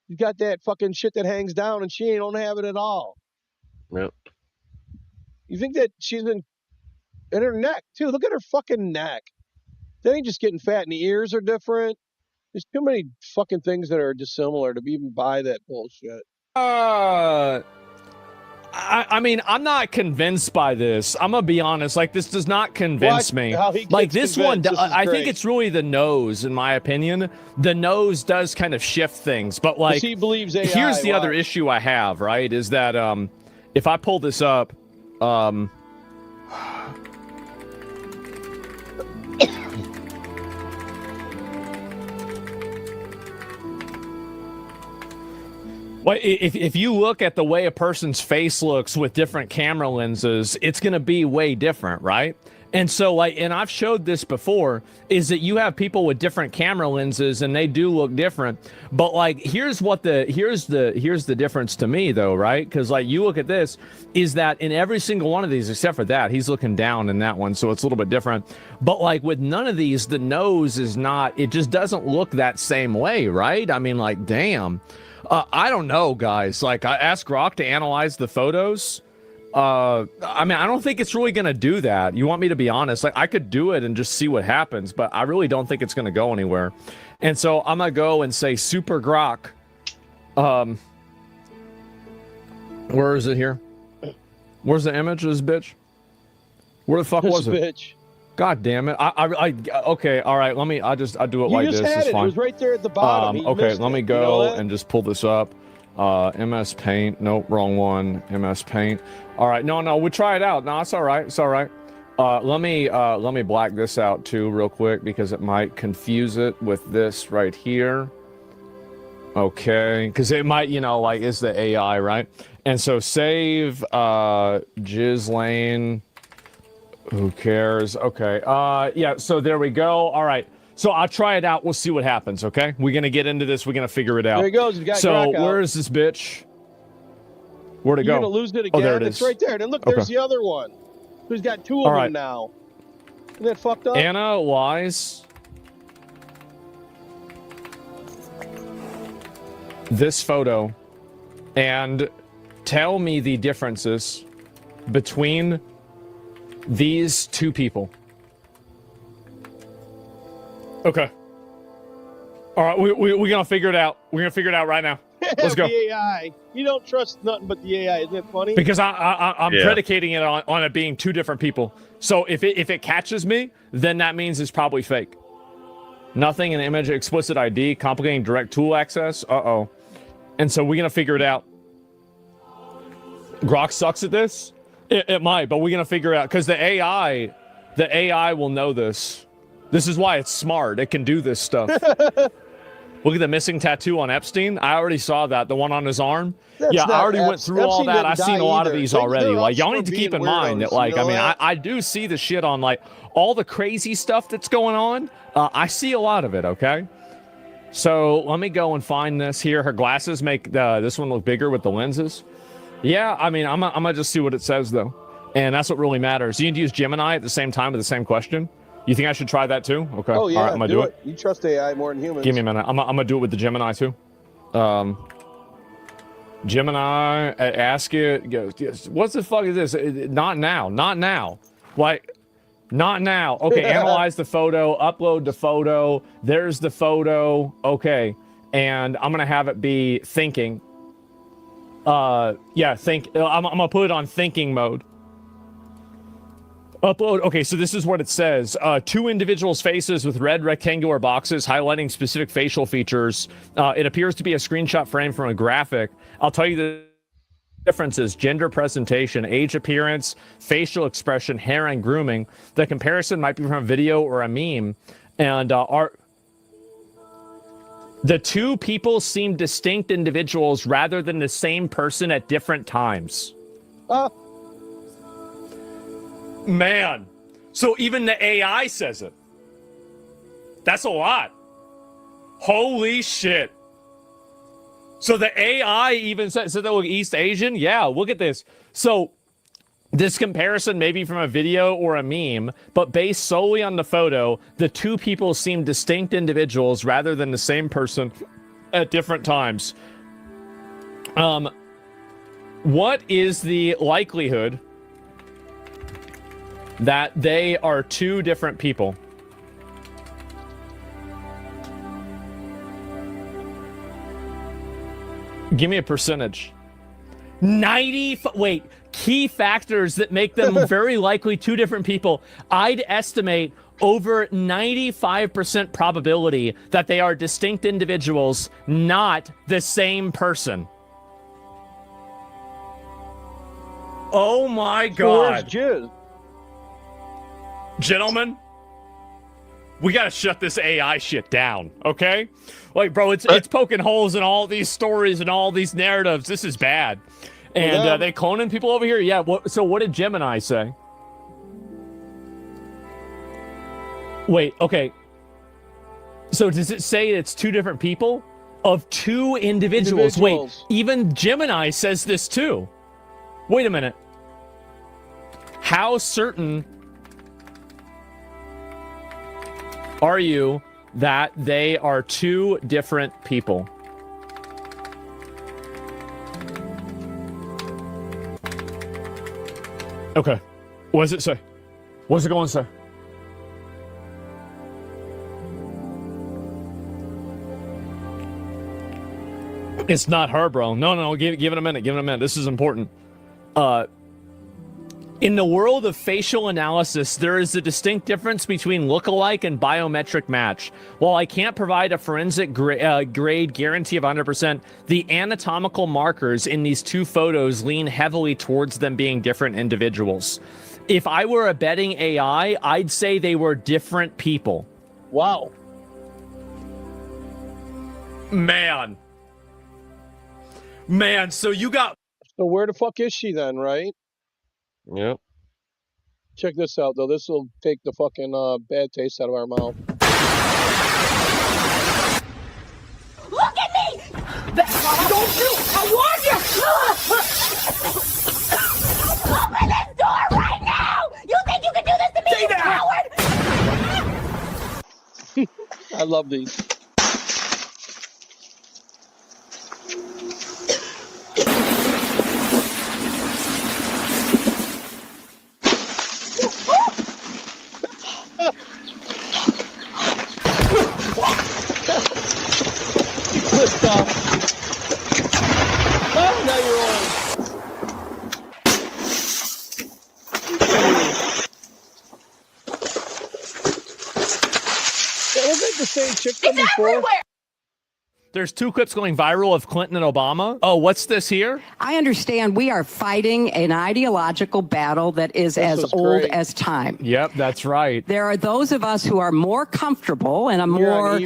You got that fucking shit that hangs down, and she don't have it at all. Yep. You think that she's been in her neck too? Look at her fucking neck. That ain't just getting fat, and the ears are different. There's too many fucking things that are dissimilar to even buy that bullshit. I mean, I'm not convinced by this. I'm gonna be honest. Like, this does not convince me. Like this one, I think it's really the nose, in my opinion. The nose does kind of shift things, but like, he believes AI, here's the other issue I have. Right, is that if I pull this up, well, if you look at the way a person's face looks with different camera lenses, it's going to be way different, right? And so, like, and I've showed this before, is that you have people with different camera lenses and they do look different. But like, here's the difference to me, though, right? Because like, you look at this, is that in every single one of these, except for that, he's looking down in that one, so it's a little bit different. But like with none of these, the nose is not. It just doesn't look that same way, right? I mean, like, damn. I don't know, guys. Like, I asked Grok to analyze the photos. I mean, I don't think it's really going to do that. You want me to be honest? Like, I could do it and just see what happens, but I really don't think it's going to go anywhere. And so I'm going to go and say, Super Grok. Where is it here? Where's the image of this bitch? Where the fuck was it? Bitch. God damn it. Okay, all right, I do it like this. It's fine. It was right there at the bottom. Okay, let me go and just pull this up. MS Paint. Nope, wrong one. MS Paint. All right, no, we'll try it out. No, it's all right. It's all right. Let me black this out too real quick because it might confuse it with this right here. Okay, because it might, like, it's the AI, right? And so save Ghislaine. Who cares? Okay. Yeah, so there we go. All right. So I'll try it out. We'll see what happens, okay? We're going to get into this. We're going to figure it out. There he goes. So where is this bitch? Where'd it go? You're going to lose it again? Oh, there it is. It's right there. Then look, there's the other one. Who's got two of them now. Isn't that fucked up? Anna Wise. This photo. And tell me the differences between these two people. Okay. All right, we're going to figure it out. We're going to figure it out right now. Let's go. The AI. You don't trust nothing but the AI. Isn't it funny? Because I'm predicating it on it being two different people. So if it catches me, then that means it's probably fake. Nothing in image, explicit ID, complicating direct tool access. Uh-oh. And so we're going to figure it out. Grok sucks at this? It might, but we're going to figure it out. Because the AI will know this. This is why it's smart. It can do this stuff. Look at the missing tattoo on Epstein. I already saw that. The one on his arm. I already went through all that. I've seen a lot of these already. Like, y'all need to keep in mind that, like, I do see the shit on, like, all the crazy stuff that's going on. I see a lot of it, okay? So let me go and find this here. Her glasses make this one look bigger with the lenses. Yeah, I mean, I'm going to just see what it says, though. And that's what really matters. You need to use Gemini at the same time with the same question. You think I should try that, too? Okay. Oh, yeah, all right, I'm going to do it. You trust AI more than humans. Give me a minute. I'm going to do it with the Gemini, too. Gemini, ask it. What the fuck is this? Not now. Not now. Like, not now. Okay, analyze the photo. Upload the photo. There's the photo. Okay. And I'm going to have it be thinking. Yeah, think. I'm going to put it on thinking mode. Upload. Okay, so this is what it says. Two individuals' faces with red rectangular boxes highlighting specific facial features. It appears to be a screenshot frame from a graphic. I'll tell you the differences: gender presentation, age, appearance, facial expression, hair, and grooming. The comparison might be from a video or a meme. And the two people seem distinct individuals rather than the same person at different times. Man, so even the AI says it. That's a lot. Holy shit. So the AI even said, so they look East Asian? Yeah, look at this. So this comparison may be from a video or a meme, but based solely on the photo, the two people seem distinct individuals rather than the same person at different times. What is the likelihood that they are two different people? Give me a percentage. Key factors that make them very likely two different people. I'd estimate over 95% probability that they are distinct individuals, not the same person. Oh my God. Gentlemen, we got to shut this AI shit down, okay? Like, bro, it's poking holes in all these stories and all these narratives. This is bad. And they cloning people over here? Yeah, so what did Gemini say? Wait, okay. So does it say it's two different people? Of two individuals. Wait, even Gemini says this too. Wait a minute. How certain are you that they are two different people? Okay. What does it say? What's it going to say? It's not her, bro. No, give it a minute. Give it a minute. This is important. In the world of facial analysis, there is a distinct difference between lookalike and biometric match. While I can't provide a forensic grade guarantee of 100%, the anatomical markers in these two photos lean heavily towards them being different individuals. If I were a betting AI, I'd say they were different people. Wow. Man, so you got... So where the fuck is she then, right? Yep. Check this out, though. This will take the fucking bad taste out of our mouth. Look at me! Don't you! I warned you! Open this door right now! You think you can do this to me, you coward? I love these. Oh, now you're on. That wasn't the same chick from before. Everywhere. There's two clips going viral of Clinton and Obama. Oh, what's this here? I understand we are fighting an ideological battle that is as old as time. Yep, that's right. There are those of us who are more comfortable in a more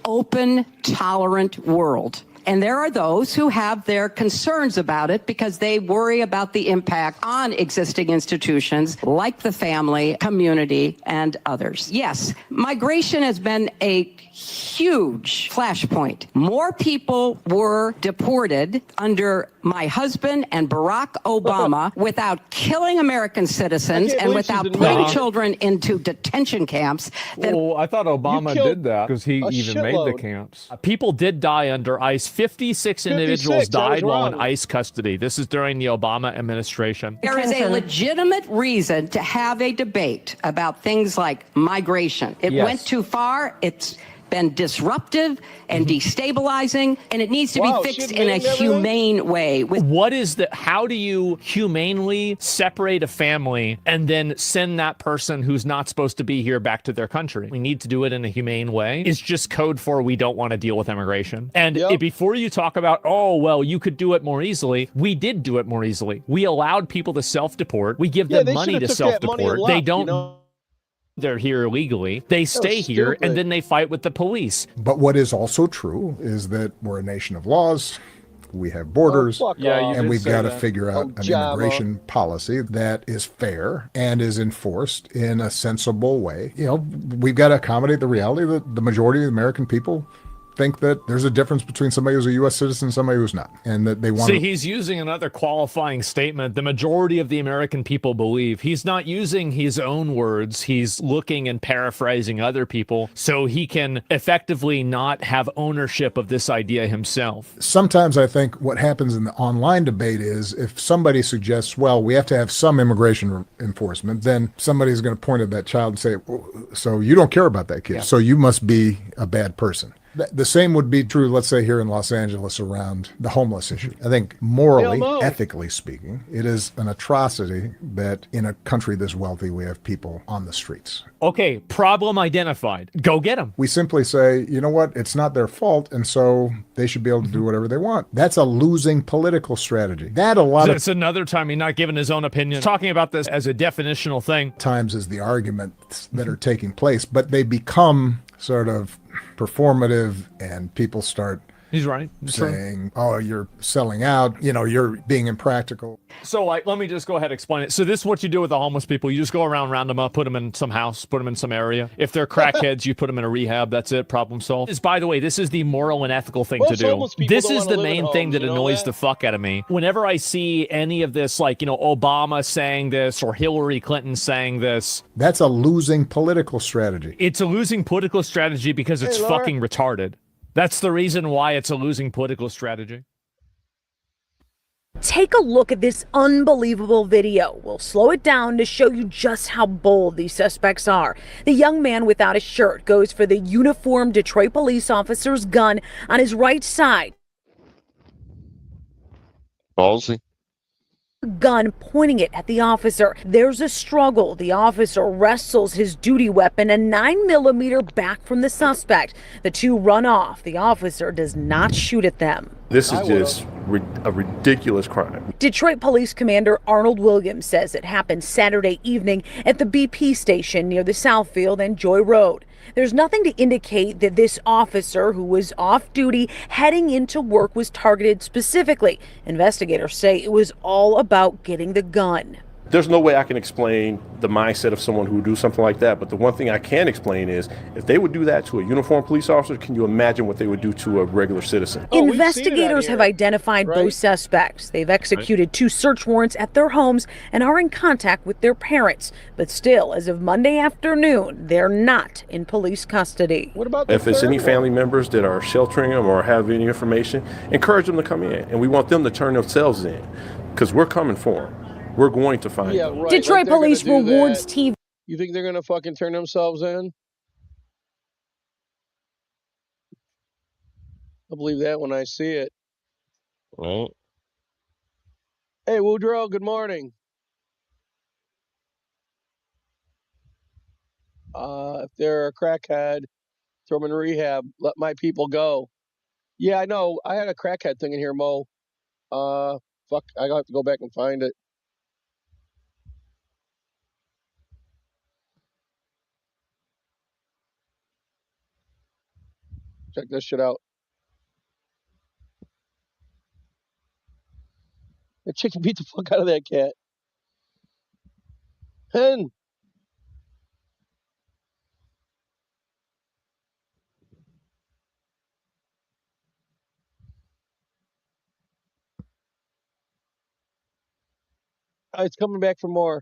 open, tolerant world. And there are those who have their concerns about it because they worry about the impact on existing institutions like the family, community, and others. Yes, migration has been a huge flashpoint. More people were deported under my husband and Barack Obama without killing American citizens and without putting children into detention camps. Oh, I thought Obama did that because he even made the camps. People did die under ICE. 56 individuals died while in ICE custody. This is during the Obama administration. There is a legitimate reason to have a debate about things like migration. It went too far. It's been disruptive and destabilizing, and it needs to be fixed in a humane way. How do you humanely separate a family and then send that person who's not supposed to be here back to their country? We need to do it in a humane way. It's just code for we don't want to deal with immigration. And before you talk about, oh, well, you could do it more easily, we did do it more easily. We allowed people to self-deport. We give them money to self-deport. They don't... They're here illegally. They stay here, and then they fight with the police. But what is also true is that we're a nation of laws. We have borders, and we've got to figure out an immigration policy that is fair and is enforced in a sensible way. You know, we've got to accommodate the reality that the majority of the American people think that there's a difference between somebody who's a U.S. citizen and somebody who's not, and that they want to... See, he's using another qualifying statement. The majority of the American people believe. He's not using his own words. He's looking and paraphrasing other people so he can effectively not have ownership of this idea himself. Sometimes I think what happens in the online debate is if somebody suggests, well, we have to have some immigration enforcement, then somebody's going to point at that child and say, so you don't care about that kid, so you must be a bad person. The same would be true, let's say, here in Los Angeles around the homeless issue. I think morally, ethically speaking, it is an atrocity that in a country this wealthy, we have people on the streets. Okay, problem identified. Go get them. We simply say, you know what? It's not their fault, and so they should be able to do whatever they want. That's a losing political strategy. It's another time he's not giving his own opinion. Talking about this as a definitional thing. Times is the arguments that are taking place, but they become sort of performative, and people start He's right. saying, oh, you're selling out, you're being impractical. So, let me just go ahead and explain it. So this is what you do with the homeless people. You just go around, round them up, put them in some house, put them in some area. If they're crackheads, you put them in a rehab. That's it. Problem solved. By the way, this is the moral and ethical thing to do. This is the main thing that annoys the fuck out of me. Whenever I see any of this, Obama saying this or Hillary Clinton saying this. That's a losing political strategy. It's a losing political strategy because it's fucking retarded. That's the reason why it's a losing political strategy. Take a look at this unbelievable video. We'll slow it down to show you just how bold these suspects are. The young man without a shirt goes for the uniformed Detroit police officer's gun on his right side. Ballsy. Gun, pointing it at the officer. There's a struggle. The officer wrestles his duty weapon, a 9mm, back from the suspect. The two run off. The officer does not shoot at them. This is just a ridiculous crime. Detroit Police Commander Arnold Williams says it happened Saturday evening at the BP station near the Southfield and Joy Road. There's nothing to indicate that this officer, who was off duty heading into work, was targeted specifically. Investigators say it was all about getting the gun. There's no way I can explain the mindset of someone who would do something like that, but the one thing I can explain is if they would do that to a uniformed police officer, can you imagine what they would do to a regular citizen? Investigators have identified both suspects. They've executed 2 search warrants at their homes and are in contact with their parents. But still, as of Monday afternoon, they're not in police custody. What about if it's any family members that are sheltering them or have any information, encourage them to come in, and we want them to turn themselves in because we're coming for them. We're going to find them. Right. Detroit Police rewards TV. You think they're going to fucking turn themselves in? I'll believe that when I see it. Right. Hey, Woodrow, good morning. If they're a crackhead, throw them in rehab. Let my people go. Yeah, I know. I had a crackhead thing in here, Mo. Fuck, I got to go back and find it. Check this shit out. The chicken beat the fuck out of that cat. Hen. It's coming back for more.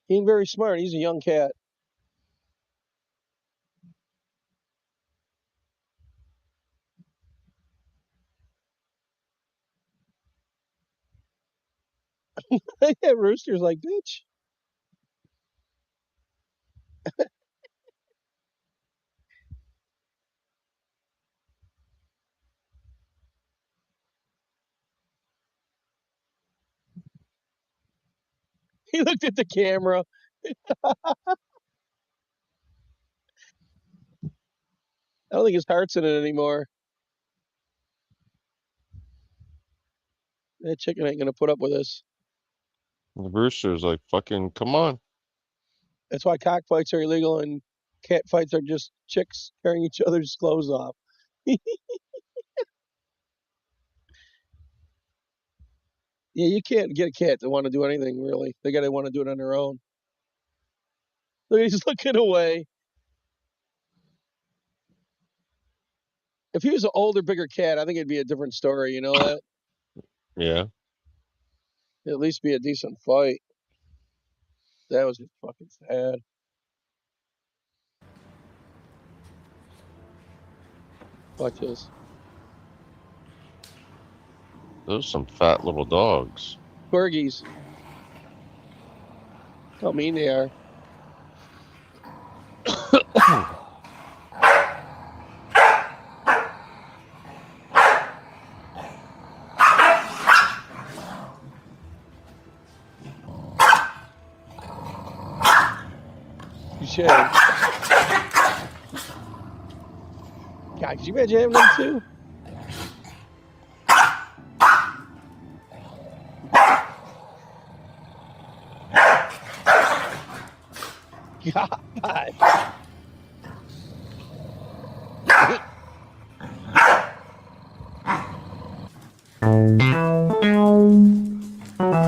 He ain't very smart. He's a young cat. Yeah, Rooster's like, bitch. He looked at the camera. I don't think his heart's in it anymore. That chicken ain't gonna put up with us. The rooster's like, fucking, come on. That's why cockfights are illegal and cat fights are just chicks tearing each other's clothes off. Yeah, you can't get a cat to want to do anything, really. They gotta want to do it on their own. Look, he's looking away. If he was an older, bigger cat, I think it'd be a different story, you know that? Yeah. It'd at least be a decent fight. That was just fucking sad. Watch this. Those are some fat little dogs. Corgis. How mean they are. You should. God, could you imagine having them too? God.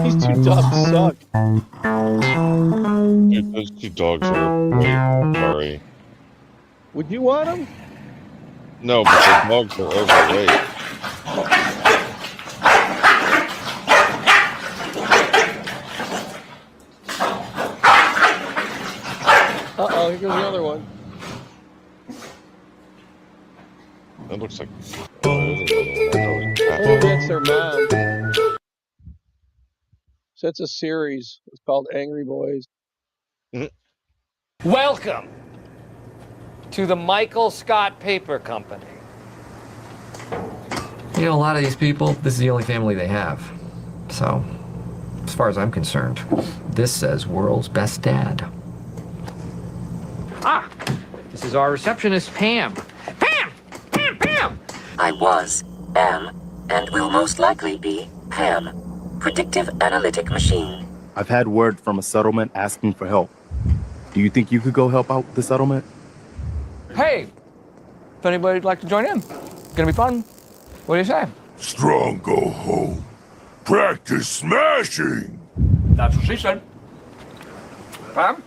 These two dogs suck. Dude, those two dogs are overweight. Sorry. Would you want them? No, but the dogs are overweight. Uh-oh, here goes the other one. That looks like... Oh, that's their mom. So it's a series. It's called Angry Boys. Welcome to the Michael Scott Paper Company. You know, a lot of these people, this is the only family they have. So, as far as I'm concerned, this says world's best dad. Ah, this is our receptionist, Pam. Pam! Pam! Pam! I was, am, and will most likely be Pam. Predictive analytic machine. I've had word from a settlement asking for help. Do you think you could go help out the settlement? Hey, if anybody'd like to join in, gonna be fun. What do you say? Strong go home. Practice smashing. That's what she said. Pam?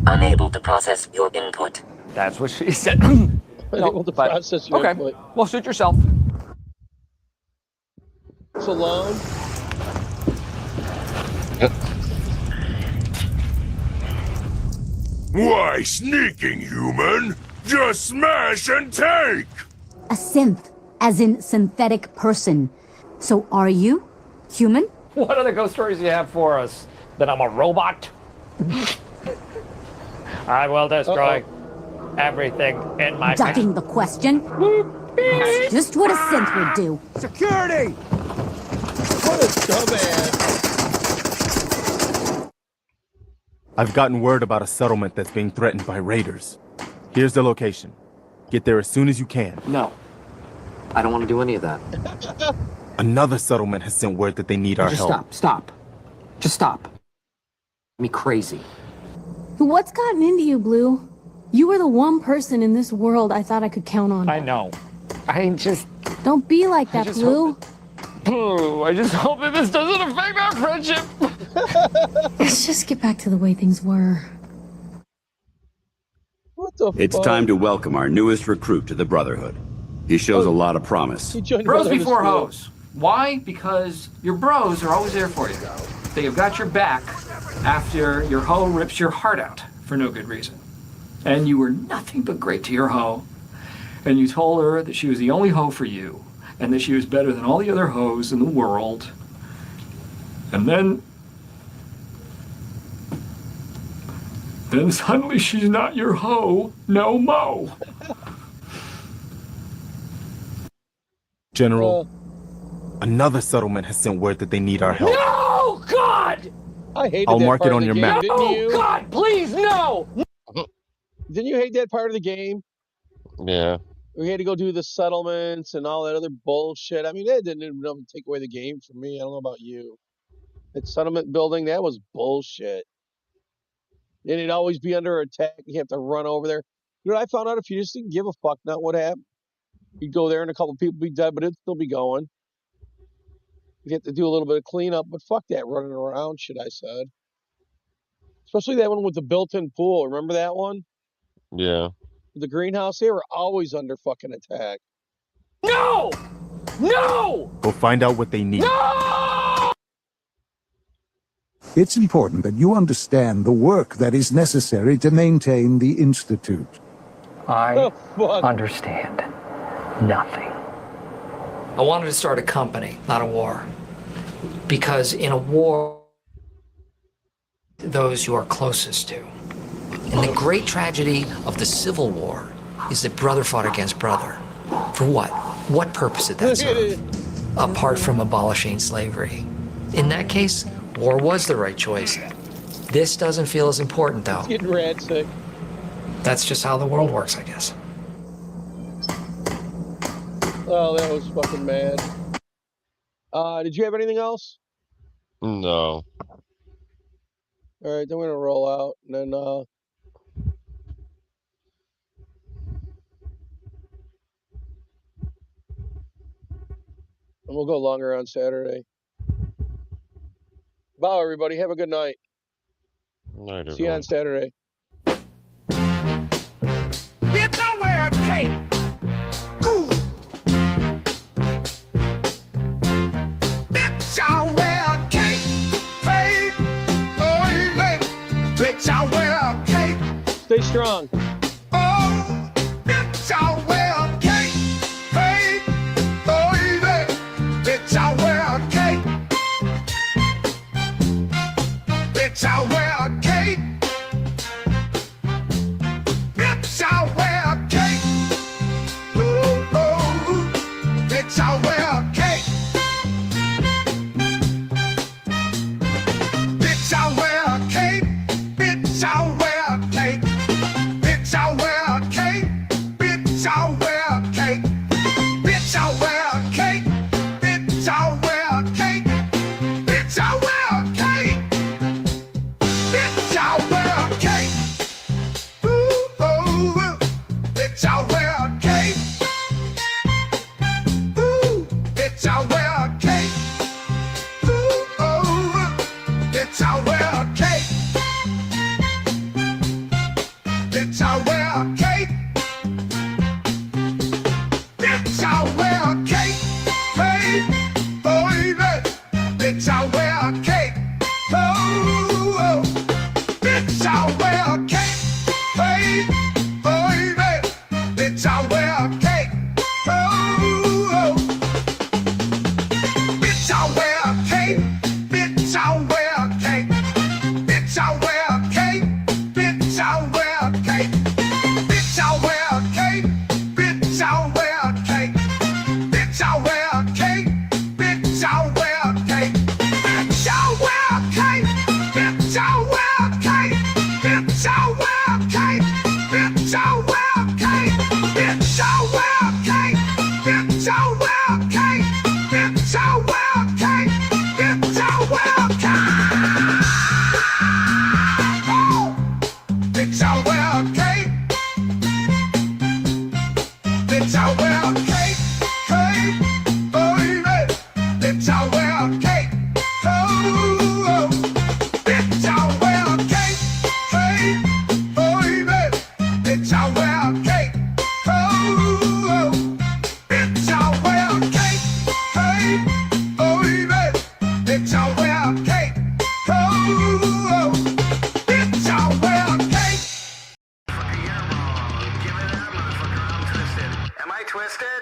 Unable to process your input. That's what she said. Unable to process your input. Okay, well, suit yourself. It's alone. Why, sneaking human? Just smash and take! A synth, as in synthetic person. So are you human? What other ghost stories do you have for us? That I'm a robot? I will destroy everything in my path. Ducking the question? That's just what a synth would do. Security! What a dumbass. I've gotten word about a settlement that's being threatened by raiders. Here's the location. Get there as soon as you can. No. I don't want to do any of that. Another settlement has sent word that they need our help. Stop. Just stop. Me crazy. What's gotten into you, Blue? You were the one person in this world I thought I could count on. I know. I just... Don't be like that, Blue. I just hope that this doesn't affect our friendship. Let's just get back to the way things were. What the It's fuck? time to welcome our newest recruit to the Brotherhood. He shows a lot of promise. Bros before hoes. Why? Because your bros are always there for you. They have got your back after your hoe rips your heart out for no good reason. And you were nothing but great to your hoe. And you told her that she was the only hoe for you. And that she was better than all the other hoes in the world. And then suddenly she's not your hoe no mo. General, another settlement has sent word that they need our help. No, God! I hated I'll that mark part it of on the your game, map. didn't you? Oh, God, please, no! Didn't you hate that part of the game? Yeah. We had to go do the settlements and all that other bullshit. I mean, that didn't even take away the game from me. I don't know about you. That settlement building, that was bullshit. And it'd always be under attack. You have to run over there. You know what I found out? If you just didn't give a fuck, not what happened. You'd go there and a couple people be dead, but it'd still be going. You have to do a little bit of cleanup, but fuck that running around shit, I said. Especially that one with the built-in pool. Remember that one? Yeah. The greenhouse, they were always under fucking attack. No! No! Go find out what they need. No! It's important that you understand the work that is necessary to maintain the Institute. I understand nothing. I wanted to start a company, not a war. Because in a war, those you are closest to. And the great tragedy of the Civil War is that brother fought against brother. For what? What purpose did that serve? Apart from abolishing slavery. In that case, war was the right choice. This doesn't feel as important, though. Getting rat sick. that's just how the world works, I guess. Oh, that was fucking mad. Did you have anything else? No. All right, then we're gonna roll out, and then and we'll go longer on Saturday. Bye, everybody. Have a good night. Night, See you on Saturday. It's nowhere to take. Ooh. It's our cake, babe. Oh, it's our cake. Stay strong. Oh, it's our cake, babe. Oh, it's our cake. It's our cake. It's our cake. Ooh, oh, it's our cake. It's our cake. It's our cake. It's our cake. It's our cake. It's our cake. It's our cake. It's our cake. It's our cake. Ooh, oh, it's our cake. Ooh, it's our cake. Ooh, oh, it's our cake. It's our cake. It's our cake, baby. It's our cake. Oh, it's our cake, baby. It's our cake. Oh, it's our cake. It's our cake. It's our cake. It's our cake. It's our cake. It's our cake. It's our cake. It's our cake. It's our cake. It's our cake. It's our cake. It's our cake. It's our cake. It's our cake. It's our cake. It's our cake. Oh, it's our cake. It's our cake. Cake, baby. It's our cake. Oh, it's our cake. Cake, baby. It's our cake. Oh, it's our cake. Cake, baby. It's our cake. Oh, it's our cake. Am I twisted?